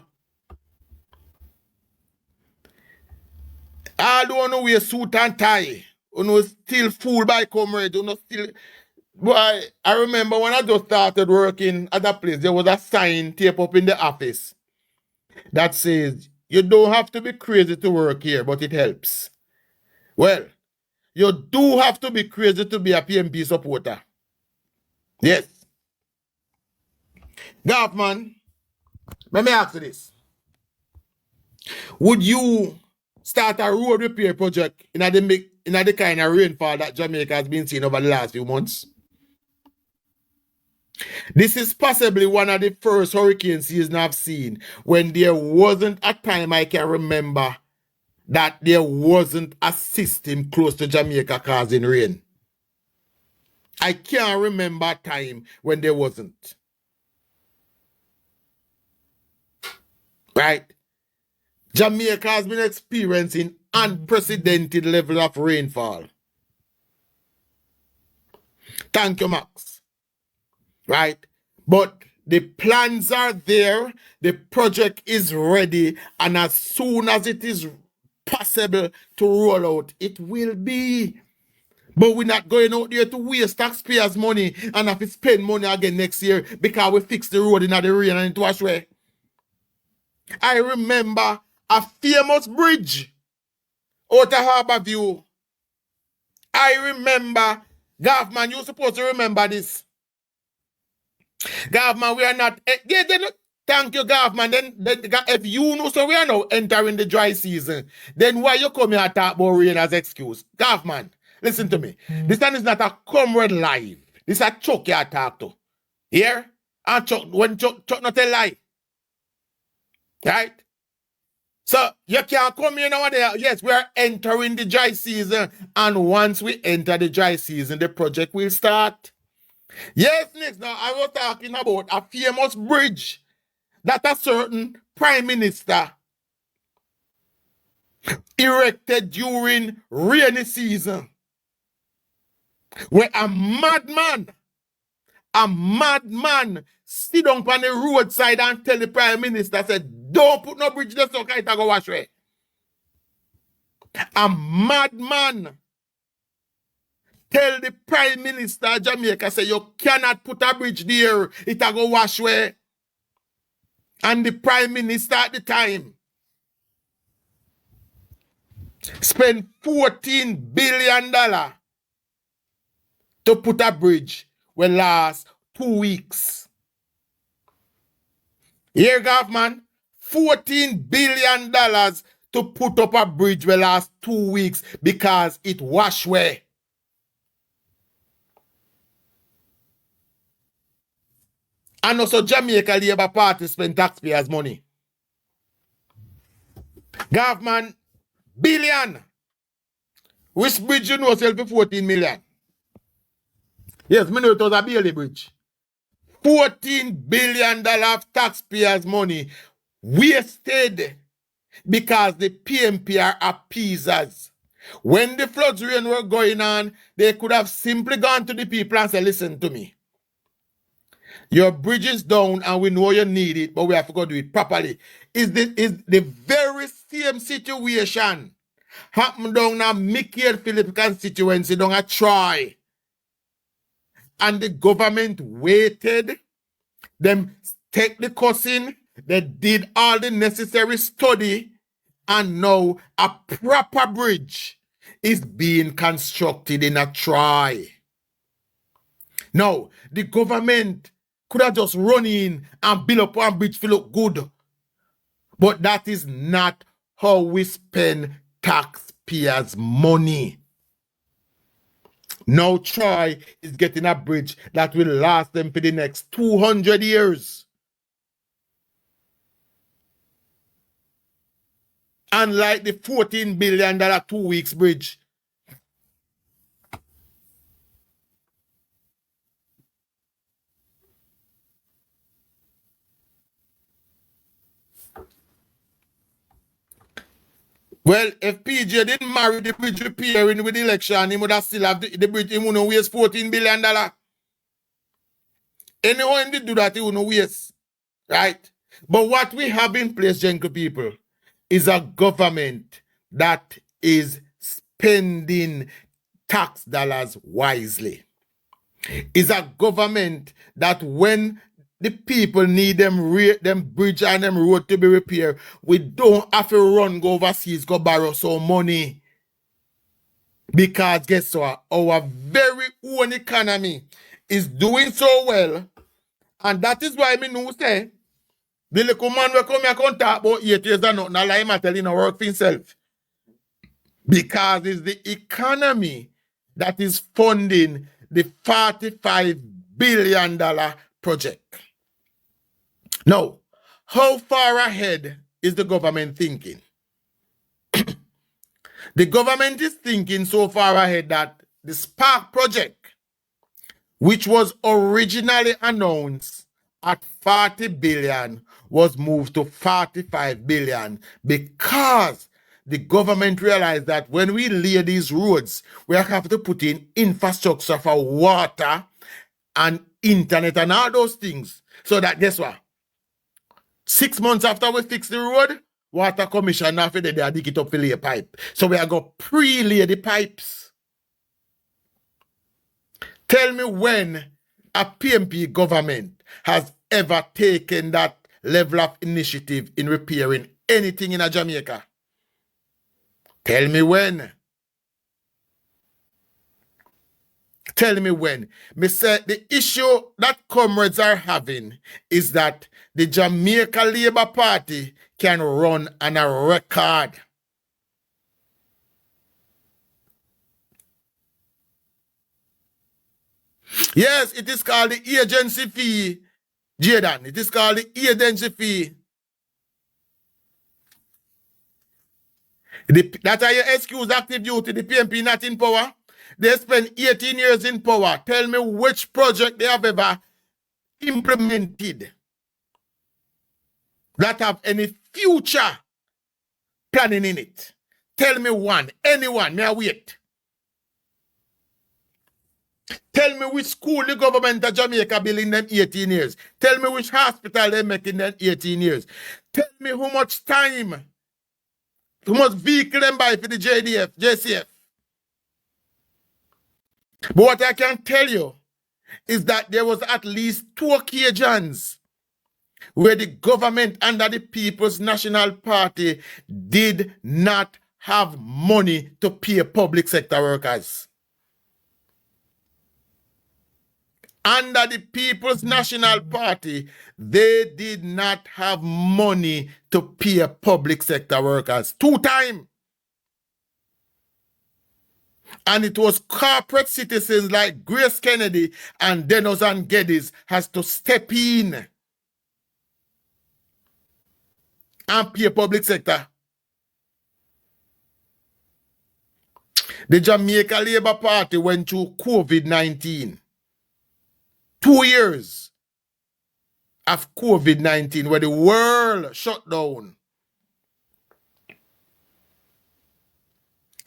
I don't know wear suit and tie. You know, still fool by comrade. You know, still. Boy, I remember when I just started working at that place, there was a sign taped up in the office that says, you don't have to be crazy to work here, but it helps. Well, you do have to be crazy to be a PNP supporter. Yes. Government, let me ask you this. Would you start a road repair project in the kind of rainfall that Jamaica has been seeing over the last few months? This is possibly one of the first hurricane seasons I've seen when there wasn't a time I can remember that there wasn't a system close to Jamaica causing rain. I can't remember a time when there wasn't. Right? Jamaica has been experiencing unprecedented level of rainfall. Thank you, Max. Right? But the plans are there, the project is ready, and as soon as it is possible to roll out, it will be. But we're not going out there to waste taxpayers' money and have to spend money again next year because we fix the road in the rain and it wash away. I remember a famous bridge out of Harborview. I remember, government, you're supposed to remember this. Government, we are not, thank you, government. Then if you know, so we are now entering the dry season, then why you come here and talk about rain as excuse? Government, listen to me. This one is not a comrade live. This is a Chuck you talk to. Here? And Chuck, when Chuck not a lie. Right? So you can't come here now and there. Yes, we are entering the dry season. And once we enter the dry season, the project will start. Yes, Nick. Now I was talking about a famous bridge that a certain prime minister erected during rainy season, where a madman sit down on the roadside and tell the prime minister, said, don't put no bridge there so it go wash away. A madman tell the prime minister of Jamaica, say, you cannot put a bridge there, it go wash away. And the prime minister at the time spent $14 billion to put a bridge will last 2 weeks. Here, government, $14 billion to put up a bridge will last 2 weeks because it wash away. And also Jamaica Labour Party spend taxpayers' money. Government, billion. Which bridge you know sell for 14 million? Yes, me know it was a Bailey bridge. $14 billion of taxpayers' money wasted because the PNP are appeasers. When the floods rain were going on, they could have simply gone to the people and said, listen to me. Your bridge is down and we know you need it, but we have to go do it properly. Is the very same situation happened down in Mickey Philip constituency down at Troy. And the government waited, them take the cousin, they did all the necessary study, and now a proper bridge is being constructed in a Troy. Now, the government could have just run in and build up one bridge to look good. But that is not how we spend taxpayers' money. Now Troy is getting a bridge that will last them for the next 200 years. Unlike the $14 billion 2 weeks bridge. Well, if PJ didn't marry the bridge repairing with the election, he would have still have the bridge, he wouldn't waste $14 billion. Anyone did do that, he wouldn't waste. Right? But what we have in place, gentle people, is a government that is spending tax dollars wisely. Is a government that when the people need them bridge and them road to be repaired, we don't have to run go overseas, go borrow some money. Because guess what? Our very own economy is doing so well. And that is why me know say, the little man will come here and talk about 8 years and nothing, I lie him telling him work for himself. Because it's the economy that is funding the $45 billion project. Now, how far ahead is the government thinking? The government is thinking so far ahead that the Spark project, which was originally announced at 40 billion, was moved to 45 billion because the government realized that when we lay these roads, we have to put in infrastructure for water and internet and all those things. So that, guess what? 6 months after we fix the road, Water Commission after they dig it up to lay a pipe. So we are going to pre-lay the pipes. Tell me when a PNP government has ever taken that level of initiative in repairing anything in a Jamaica. Tell me when. Tell me when. Me say the issue that comrades are having is that the Jamaica Labour Party can run on a record. Yes, it is called the agency fee, Jaden. It is called the agency fee. That are your excuse active duty, the PNP not in power. They spend 18 years in power. Tell me which project they have ever implemented. that have any future planning in it. Tell me one, anyone, may I wait. Tell me which school the government of Jamaica built in them 18 years. Tell me which hospital they make in them 18 years. Tell me how much time, how much vehicle them buy for the JCF. But what I can tell you is that there was at least 2 occasions where the government under the People's National Party did not have money to pay public sector workers. Under the People's National Party, they did not have money to pay public sector workers. 2 times. And it was corporate citizens like Grace Kennedy and Dennis and Geddes has to step in and pay public sector. The Jamaica Labour Party went through COVID-19. 2 years of COVID-19 where the world shut down.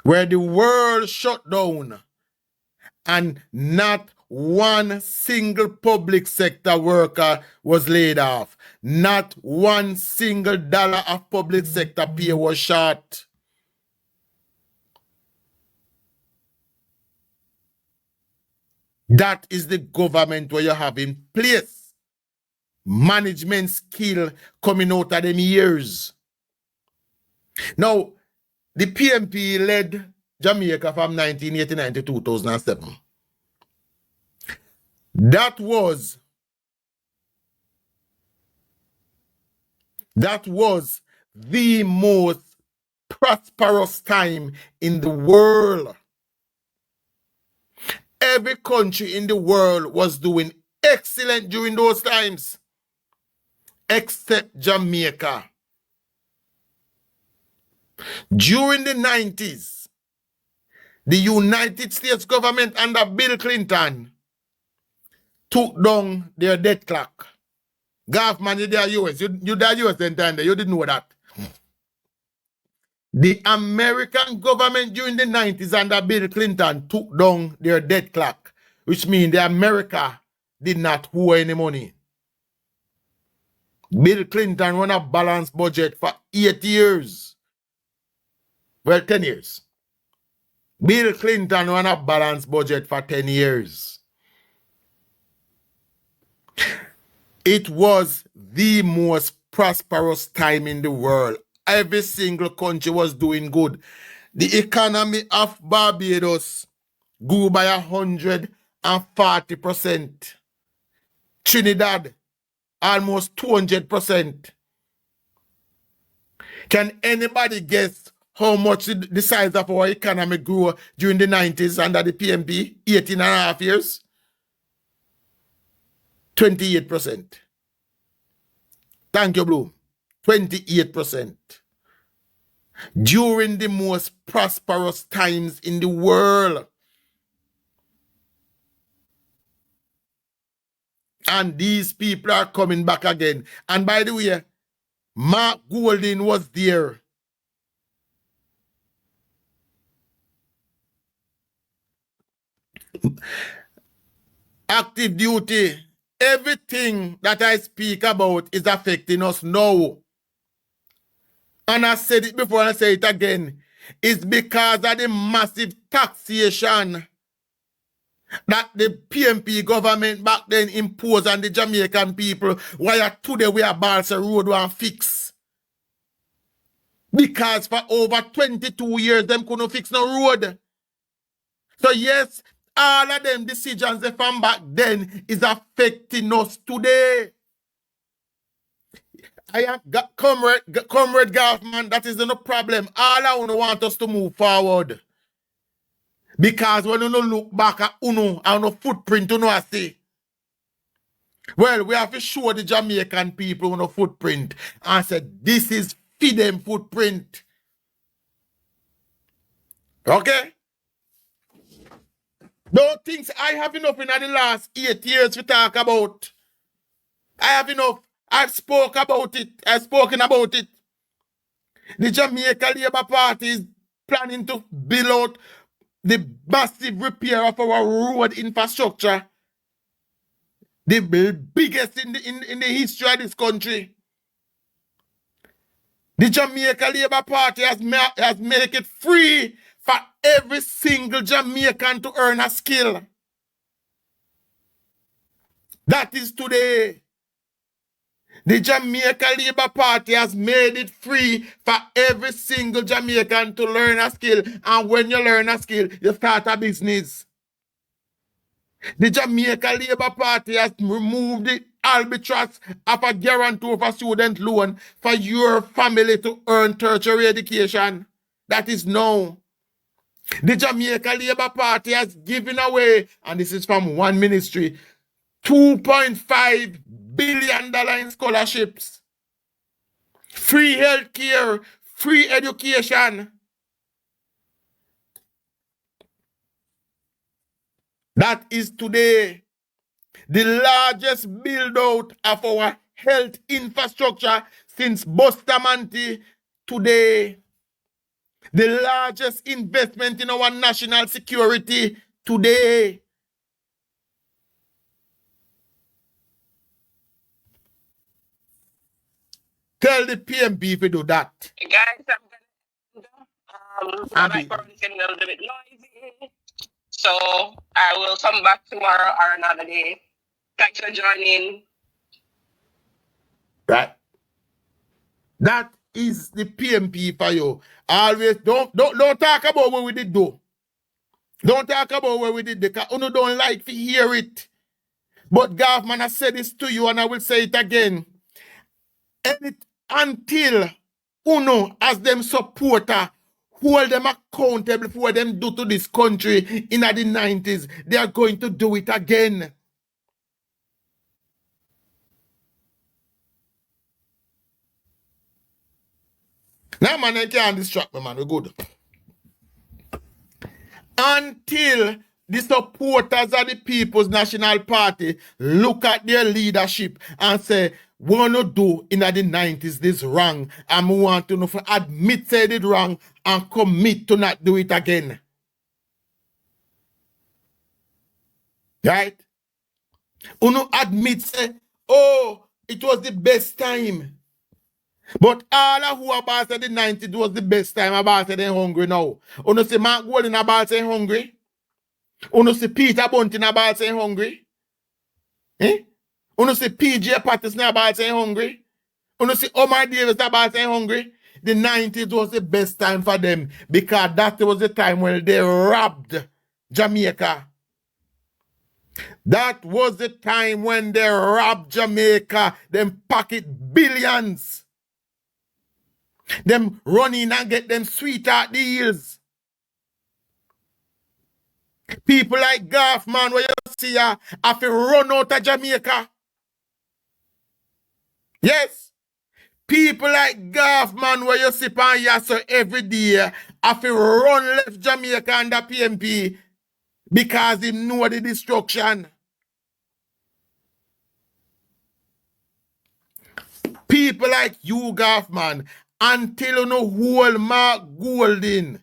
Where the world shut down and not one single public sector worker was laid off. Not one single dollar of public sector pay was short. That is the government where you have in place. Management skill coming out of them years. Now, the PNP led Jamaica from 1989 to 2007. That was the most prosperous time in the world. Every country in the world was doing excellent during those times, except Jamaica. During the 90s, the United States government under Bill Clinton took down their debt clock. Government, you there US. You there US then time, you didn't know that. The American government during the 90s under Bill Clinton took down their debt clock, which means the America did not owe any money. Bill Clinton run a balanced budget for 8 years. Well, 10 years. Bill Clinton run a balanced budget for 10 years. It was the most prosperous time in the world. Every single country was doing good. The economy of Barbados grew by 140%. Trinidad, almost 200%. Can anybody guess how much the size of our economy grew during the 90s under the PNP? 18 and a half years? 28%. Thank you, Bloom. 28%. During the most prosperous times in the world. And these people are coming back again. And by the way, Mark Golding was there. Active duty. Everything that I speak about is affecting us now. And I said it before and I say it again. It's because of the massive taxation that the PNP government back then imposed on the Jamaican people. Why today we are Balsa Road and fix. Because for over 22 years, them couldn't fix no road. So yes, all of them decisions from back then is affecting us today. I have got comrade government, that is no problem. All I want us to move forward. Because when you look back at Uno and no footprint, you know I say. Well, we have to show the Jamaican people no footprint and say this is for them footprint. Okay? Don't think I have enough in the last 8 years to talk about. I have enough. I've spoken about it. The Jamaica Labour Party is planning to build out the massive repair of our road infrastructure. The biggest in the history of this country. The Jamaica Labour Party has made it free for every single Jamaican to earn a skill. That is today. The Jamaica Labour Party has made it free for every single Jamaican to learn a skill. And when you learn a skill, you start a business. The Jamaica Labour Party has removed the albatross of a guarantee of a student loan for your family to earn tertiary education. That is now. The Jamaica Labour Party has given away, and this is from one ministry, $2.5 billion in scholarships, free health care, free education. That is today the largest build-out of our health infrastructure since Bustamante. Today, the largest investment in our national security today. Tell the PNP if you do that. Guys, my background is getting a little bit noisy, so I will come back tomorrow or another day. Thanks for joining. Right. That is the PNP for you. Always don't talk about what we did do. Don't talk about what we did because you don't like to hear it. But government has said this to you and I will say it again. Until Uno as them supporter hold them accountable for what them do to this country in the 90s, they are going to do it again. Now, man, they can't distract me, man. We're good. Until the supporters of the People's National Party look at their leadership and say, what to do in the 90s this wrong, and we want to know for admit say it wrong and commit to not do it again. Right? Uno admit say, oh, it was the best time. But all of who about the 90s was the best time about they're hungry now. Uno see Mark Golden about saying hungry. Uno see Peter Bunting about saying hungry. Eh? Uno see PJ Patterson about saying hungry. Uno see Omar Davis about saying hungry. The 90s was the best time for them because that was the time when they robbed Jamaica. That was the time when they robbed Jamaica. Them pocket billions. Them run in and get them sweetheart deals. People like Golf, man, where you see have to run out of Jamaica. Yes. People like Golf, man, where you sip on yasso every day have to run left Jamaica and the PNP because they know the destruction. People like you, Golf, man, until you know whole Mark Golden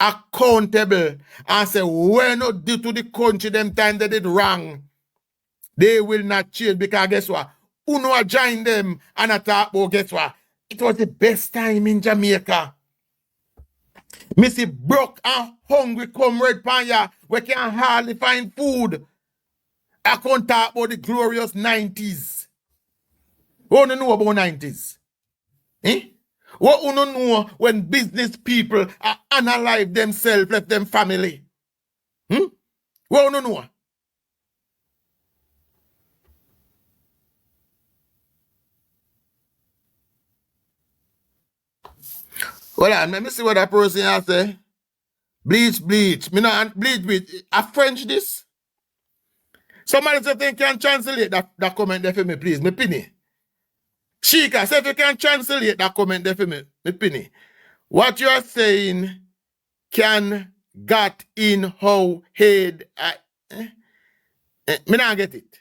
accountable and say, when you do to the country them time they did wrong, they will not change because guess what? Uno join them and attack, but guess what? It was the best time in Jamaica. Missy broke and hungry comrade panya, we can hardly find food. I can't talk about the glorious 90s. What do you know about 90s? Eh? What do you know when business people are unalive themselves, left them family? What do you know? Well, let me see what that person has to say. Bleach. Me not bleach. I French this. Somebody say they can translate that comment there for me, please. Me penny. Shika, say if you can translate that comment there for me. Me penny. What you are saying can get in how head. Me not get it.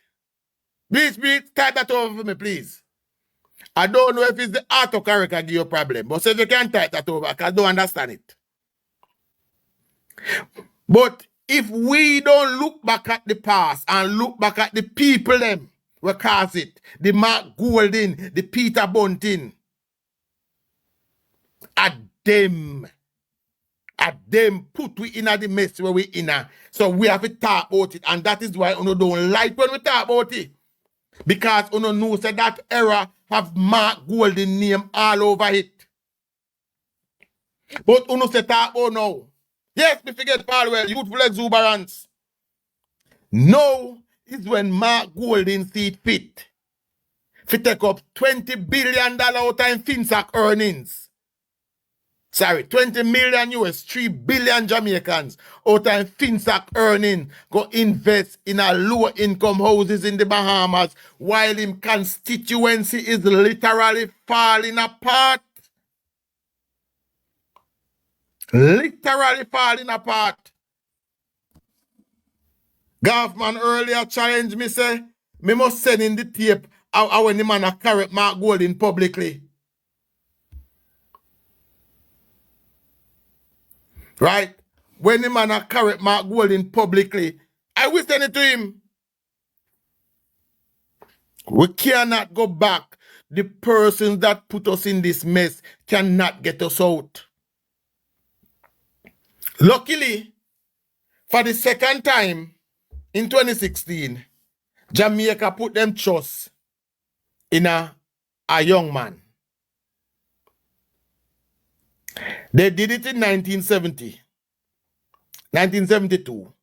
Please, type that over for me, please. I don't know if it's the autocorrect that give you a problem, but so if you can type that over, because I don't understand it. But if we don't look back at the past and look back at the people them, we cause it, the Mark Golding, the Peter Bunting, at them put we in the mess where we in. So we have to talk about it, and that is why uno don't like when we talk about it. Because uno knows that era have Mark Golding name all over it. But uno say talk about now. Yes, we forget Palwell, youthful exuberance. Now is when Mark Golding see it fit. To take up $20 billion out of FinSac earnings. Sorry, 20 million US, 3 billion Jamaicans out of FinSac earning go invest in a low income houses in the Bahamas while him constituency is literally falling apart. Literally falling apart. Government earlier challenged me, say, me must send in the tape how when the man a carrot Mark Golding publicly. Right? When the man a carrot Mark Golding publicly, I will send it to him. We cannot go back. The persons that put us in this mess cannot get us out. Luckily, for the second time in 2016, Jamaica put them trust in a young man. They did it in 1970, 1972,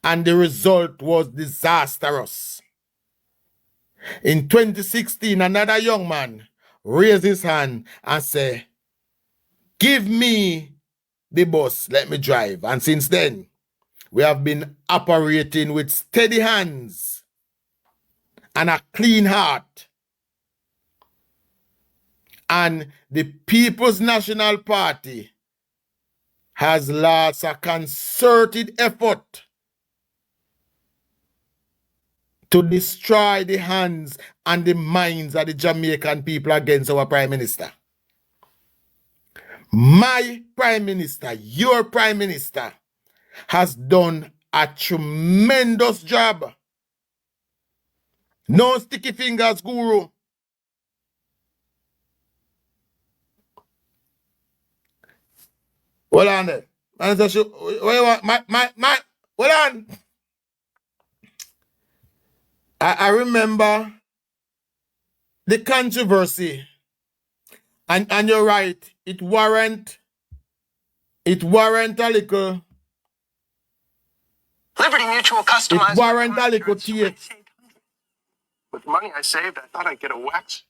and the result was disastrous. In 2016, another young man raised his hand and said, give me the bus, let me drive. And since then, we have been operating with steady hands and a clean heart. And the People's National Party has launched a concerted effort to destroy the hands and the minds of the Jamaican people against our Prime Minister. My Prime Minister, your Prime Minister, has done a tremendous job. No sticky fingers, guru. Hold on there. Hold on. I remember the controversy. And you're right. It warrant a little. Liberty Mutual customized. It warrant a little tear. With money I saved, I thought I'd get a wax.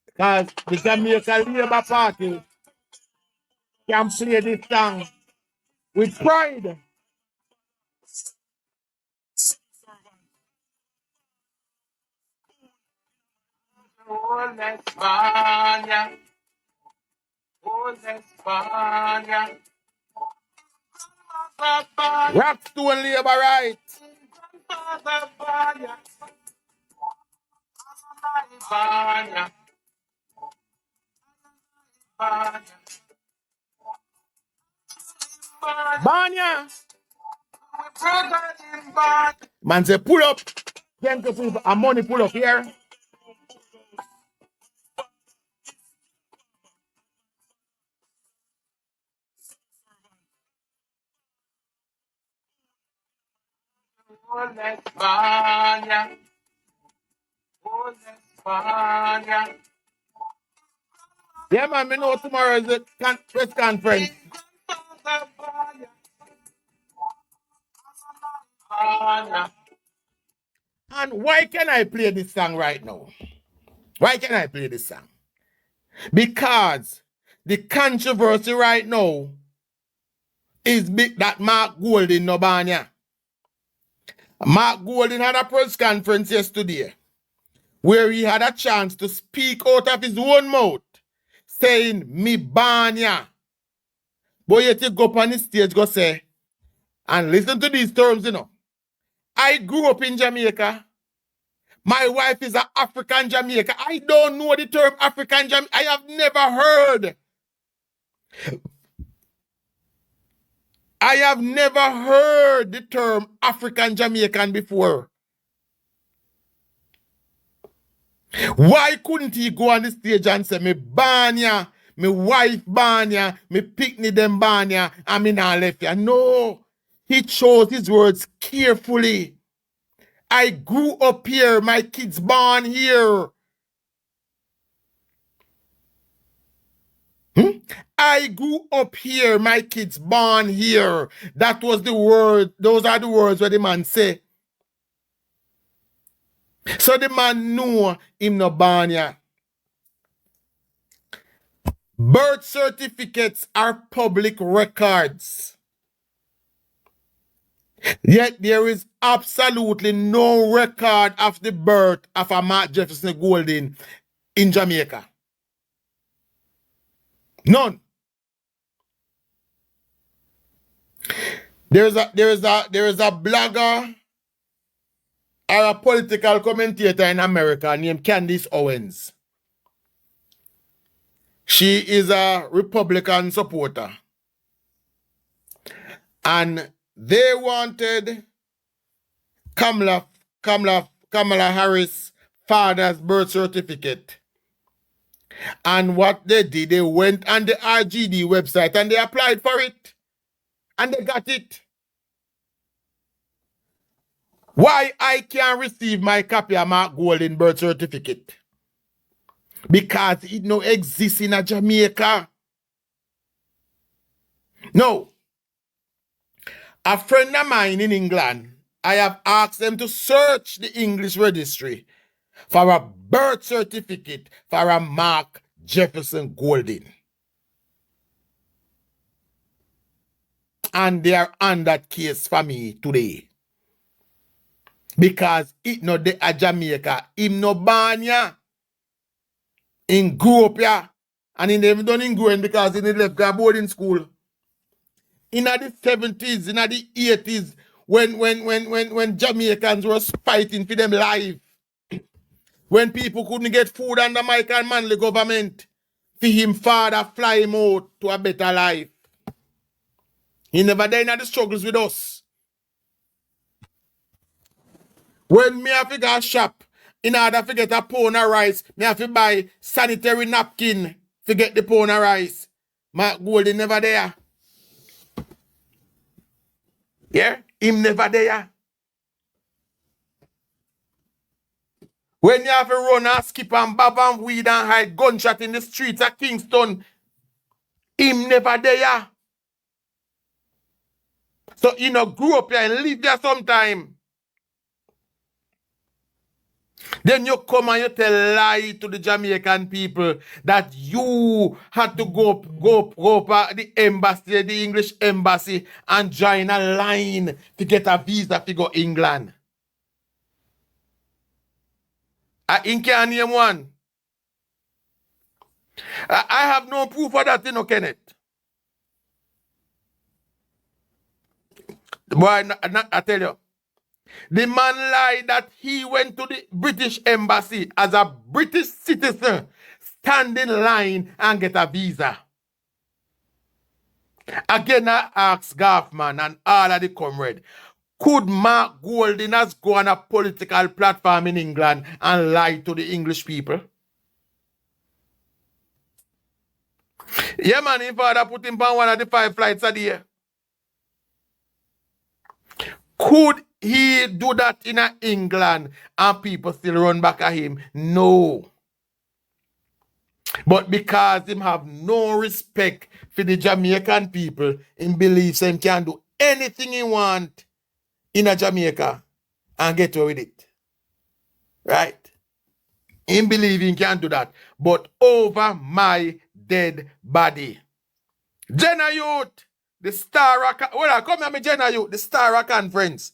Because the Jamaica Labour Party can play this song with pride. Rockstone Labour right. Banya. Man say pull up. Can't go pull up. Money pull up here. Yeah, man, me know tomorrow is the press conference. And why can I play this song right now? Why can I play this song? Because the controversy right now is big that Mark Golding no banya. Mark Golding had a press conference yesterday where he had a chance to speak out of his own mouth saying, me banya. But yet you go up on the stage go say, and listen to these terms, you know. I grew up in Jamaica. My wife is an African Jamaican. I don't know the term African Jamaican. I have never heard. I have never heard the term African Jamaican before. Why couldn't he go on the stage and say, me banya, me wife banya, me picnic them banya, and me not left ya? No. He chose his words carefully. I grew up here, my kids born here. I grew up here, my kids born here. That was the word, those are the words where the man say. So the man knew him no born here. Birth certificates are public records. Yet there is absolutely no record of the birth of a Mark Jefferson Golding in Jamaica. None. There is a blogger or a political commentator in America named Candace Owens. She is a Republican supporter. And they wanted Kamala Harris' father's birth certificate. And what they did, they went on the RGD website and they applied for it. And they got it. Why I can't receive my copy of Mark Golding birth certificate? Because it no exists in a Jamaica. No. A friend of mine in England, I have asked them to search the English registry for a birth certificate for a Mark Jefferson Golding. And they are on that case for me today. Because it no de a Jamaica, him no born ya. In grew up ya. And he never done in growing because he left go boarding school. In the 70s, in the 80s, when Jamaicans were fighting for them life. When people couldn't get food under Mike and Manley government, for him father fly him out to a better life. He never died in the struggles with us. When me have to go shop, in order to get a pound of rice, me have to buy sanitary napkin to get the pound of rice. Mark Golding never there. Yeah? Him never there. When you have to run and skip and bob and weed and hide gunshot in the streets of Kingston, him never there. So he no grew up here and live there sometime. Then you come and you tell lie to the Jamaican people that you had to go up the embassy, the English embassy, and join a line to get a visa to go England. I can't name one. I have no proof of that, you know, Kenneth. Boy, I tell you. The man lied that he went to the British embassy as a British citizen, stand in line and get a visa. Again, I ask Gaffman and all of the comrade, could Mark Golding has go on a political platform in England and lie to the English people? Yeah, man, his father put him on one of the 5 flights a day. Could he do that in England and people still run back at him? No. But because him have no respect for the Jamaican people, him believes him can do anything he want in a Jamaica and get away with it. Right? Him believe he can do that. But over my dead body. Jenna Youth, the Star, well, come here, me Jenna Youth, the Star Conference.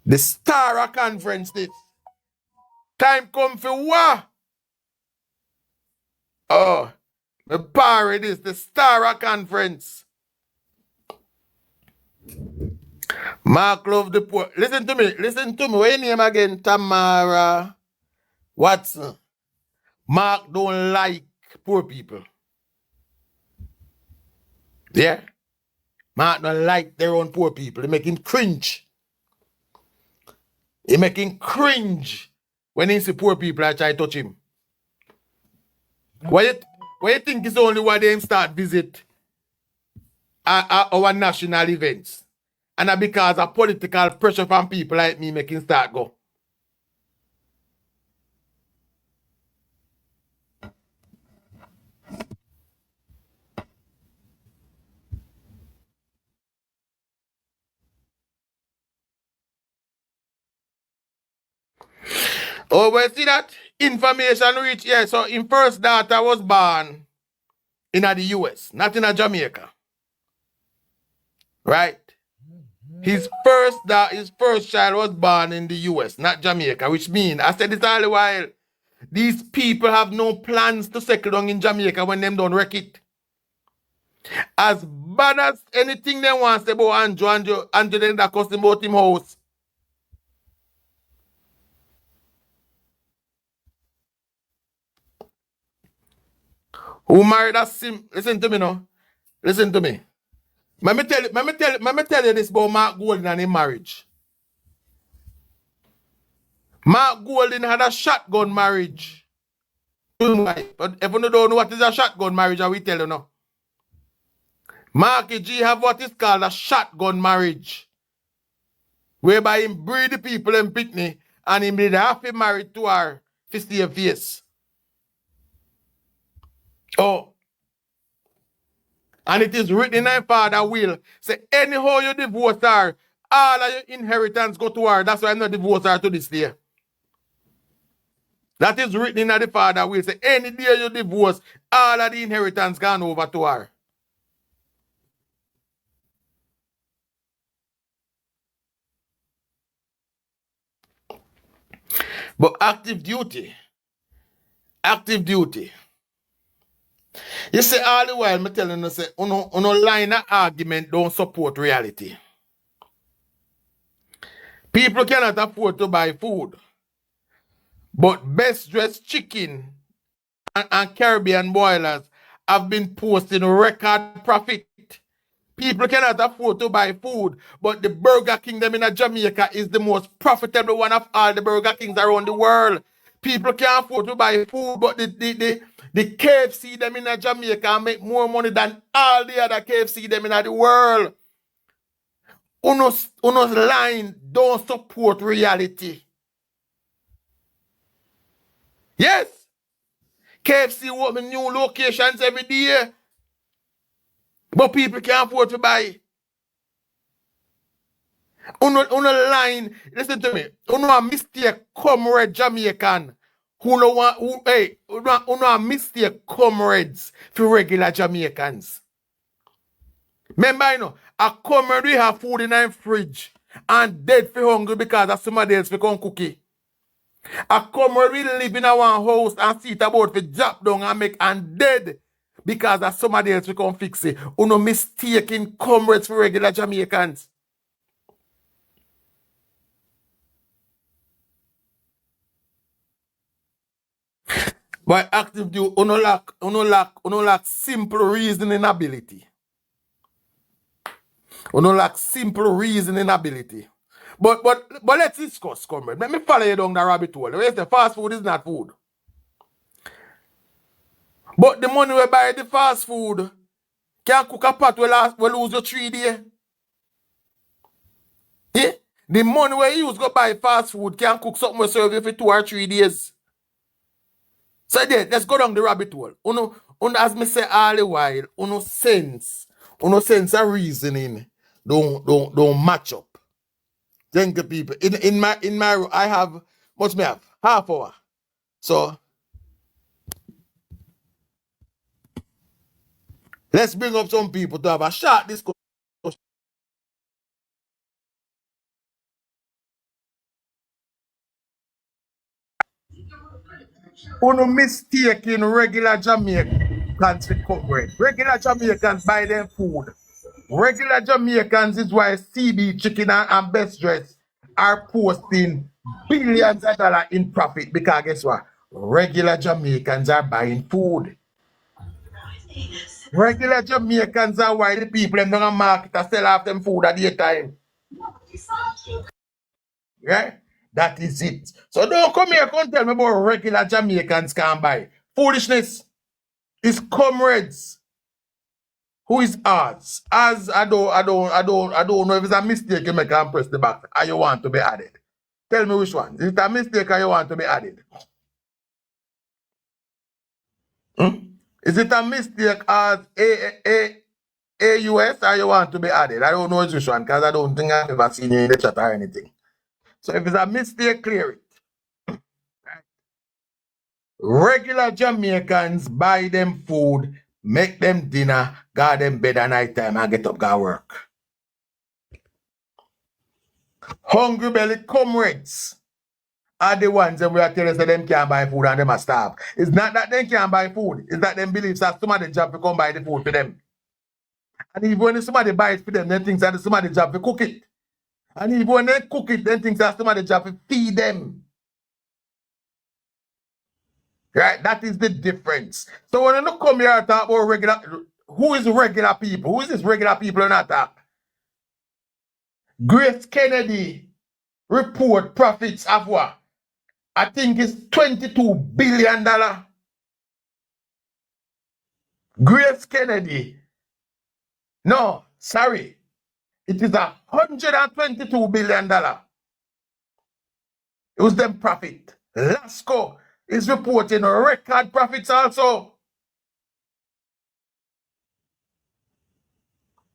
The Star Conference, this. Time come for what? Oh, the power it is, the Star Conference. Mark love the poor. Listen to me. Listen to me. What your name again? Tamara Watson. Mark don't like poor people. Yeah? Mark don't like their own poor people. They make him cringe. He make him cringe when he see poor people I try to touch him. Why you think it's only why they start visit our national events? And that because of political pressure from people like me making start go. Oh, well, see that? Information reach, yeah. So, his first daughter was born in the US, not in Jamaica. Right? His first child was born in the US, not Jamaica, which means, I said this all the while, these people have no plans to settle down in Jamaica when them don't wreck it. As bad as anything they want to say about Andrew then that cost him about him house. Who married a sim? Listen to me now. Listen to me. Let me tell you this about Mark Golden and his marriage. Mark Golden had a shotgun marriage. But if you don't know what is a shotgun marriage, I will tell you now. Marky G have what is called a shotgun marriage. Whereby him breed the people in Pitney and him did half be married to her to stay face. Oh. And it is written in her father will. Say anyhow you divorce her, all of your inheritance go to her. That's why I'm not divorce her to this day. That is written in the father will. Say any day you divorce, all of the inheritance gone over to her. But active duty. You see, all the while, me telling you, say, uno line of argument don't support reality. People cannot afford to buy food. But best dressed chicken and Caribbean boilers have been posting record profit. People cannot afford to buy food, but the Burger King them in Jamaica is the most profitable one of all the Burger Kings around the world. People can't afford to buy food, but the KFC them in Jamaica make more money than all the other KFC them in the world. Uno's line don't support reality. Yes. KFC open new locations every day. But people can't afford to buy. Uno line, listen to me. Uno a mistake comrade Jamaican. Uno a mistake comrades for regular Jamaicans. Remember, you know, a comrade we have food in our fridge and dead for hungry because of somebody else become cookie. A comrade we live in our house and see it about for drop down and make and dead because of somebody else become fix it. Uno mistaking comrades for regular Jamaicans. By active duty, uno lack simple reasoning ability. Uno lack simple reasoning ability. But let's discuss, comrade. Let me follow you down the rabbit hole. The fast food is not food. But the money we buy the fast food can cook a pot we lose your 3 days. Yeah? The money we use go buy fast food can cook something we serve you for 2 or 3 days. So then, let's go down the rabbit hole. Uno, as me say all the while, uno sense a reasoning don't match up. Thank you, people. In my I have much me have half hour. So let's bring up some people to have a short discussion. Uno mistaking regular Jamaicans for comrade. Regular Jamaicans buy them food Regular Jamaicans is why CB Chicken and Best Dress are posting billions of dollars in profit because guess what? Regular Jamaicans are buying food. Regular Jamaicans are why the people in the market are sell off them food at the time. Right? That is it. So don't come here and tell me about regular Jamaicans can't buy. Foolishness. It's comrades. Who is ours? As I don't know if it's a mistake you make and press the back and you want to be added. Tell me which one. Is it a mistake or you want to be added? Is it a mistake as AUS or you want to be added? I don't know which one because I don't think I've ever seen you in the chat or anything. So if it's a mistake, clear it. Regular Jamaicans buy them food, make them dinner, go them bed at night time and get up go work. Hungry belly comrades are the ones that we are telling us that them can't buy food and them are starved. It's not that they can't buy food, it's that them believe that somebody job to come buy the food for them. And even when somebody buys it for them, they think that somebody job to cook it. And even when they cook it, they think that somebody job to feed them. Right? That is the difference. So when you come here and talk about regular, who is regular people? Who is this regular people in that? Grace Kennedy report profits of what? I think it's $22 billion. Grace Kennedy. No, sorry. It is $122 billion. It was them profit. Lasco is reporting record profits also.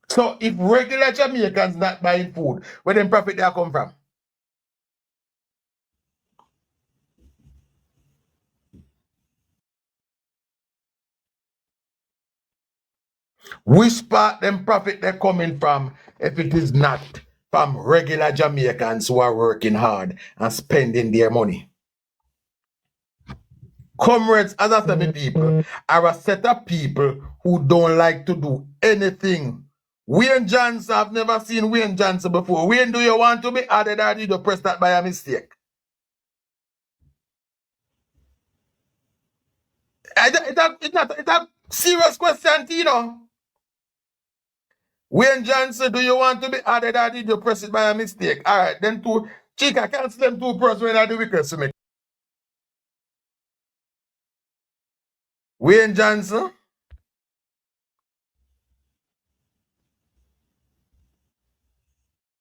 So if regular Jamaicans not buying food, where them profit they come from? Which part them profit they coming from if it is not from regular Jamaicans who are working hard and spending their money? Comrades, as I said, people are a set of people who don't like to do anything. Wayne Johnson, I've never seen Wayne Johnson before. Wayne, do you want to be added or did you press that by a mistake? It's a serious question, Tino. Wayne Johnson, do you want to be added or did you press it by a mistake? All right, then two. Chica, cancel them two pros when I do request to me. Wayne Johnson.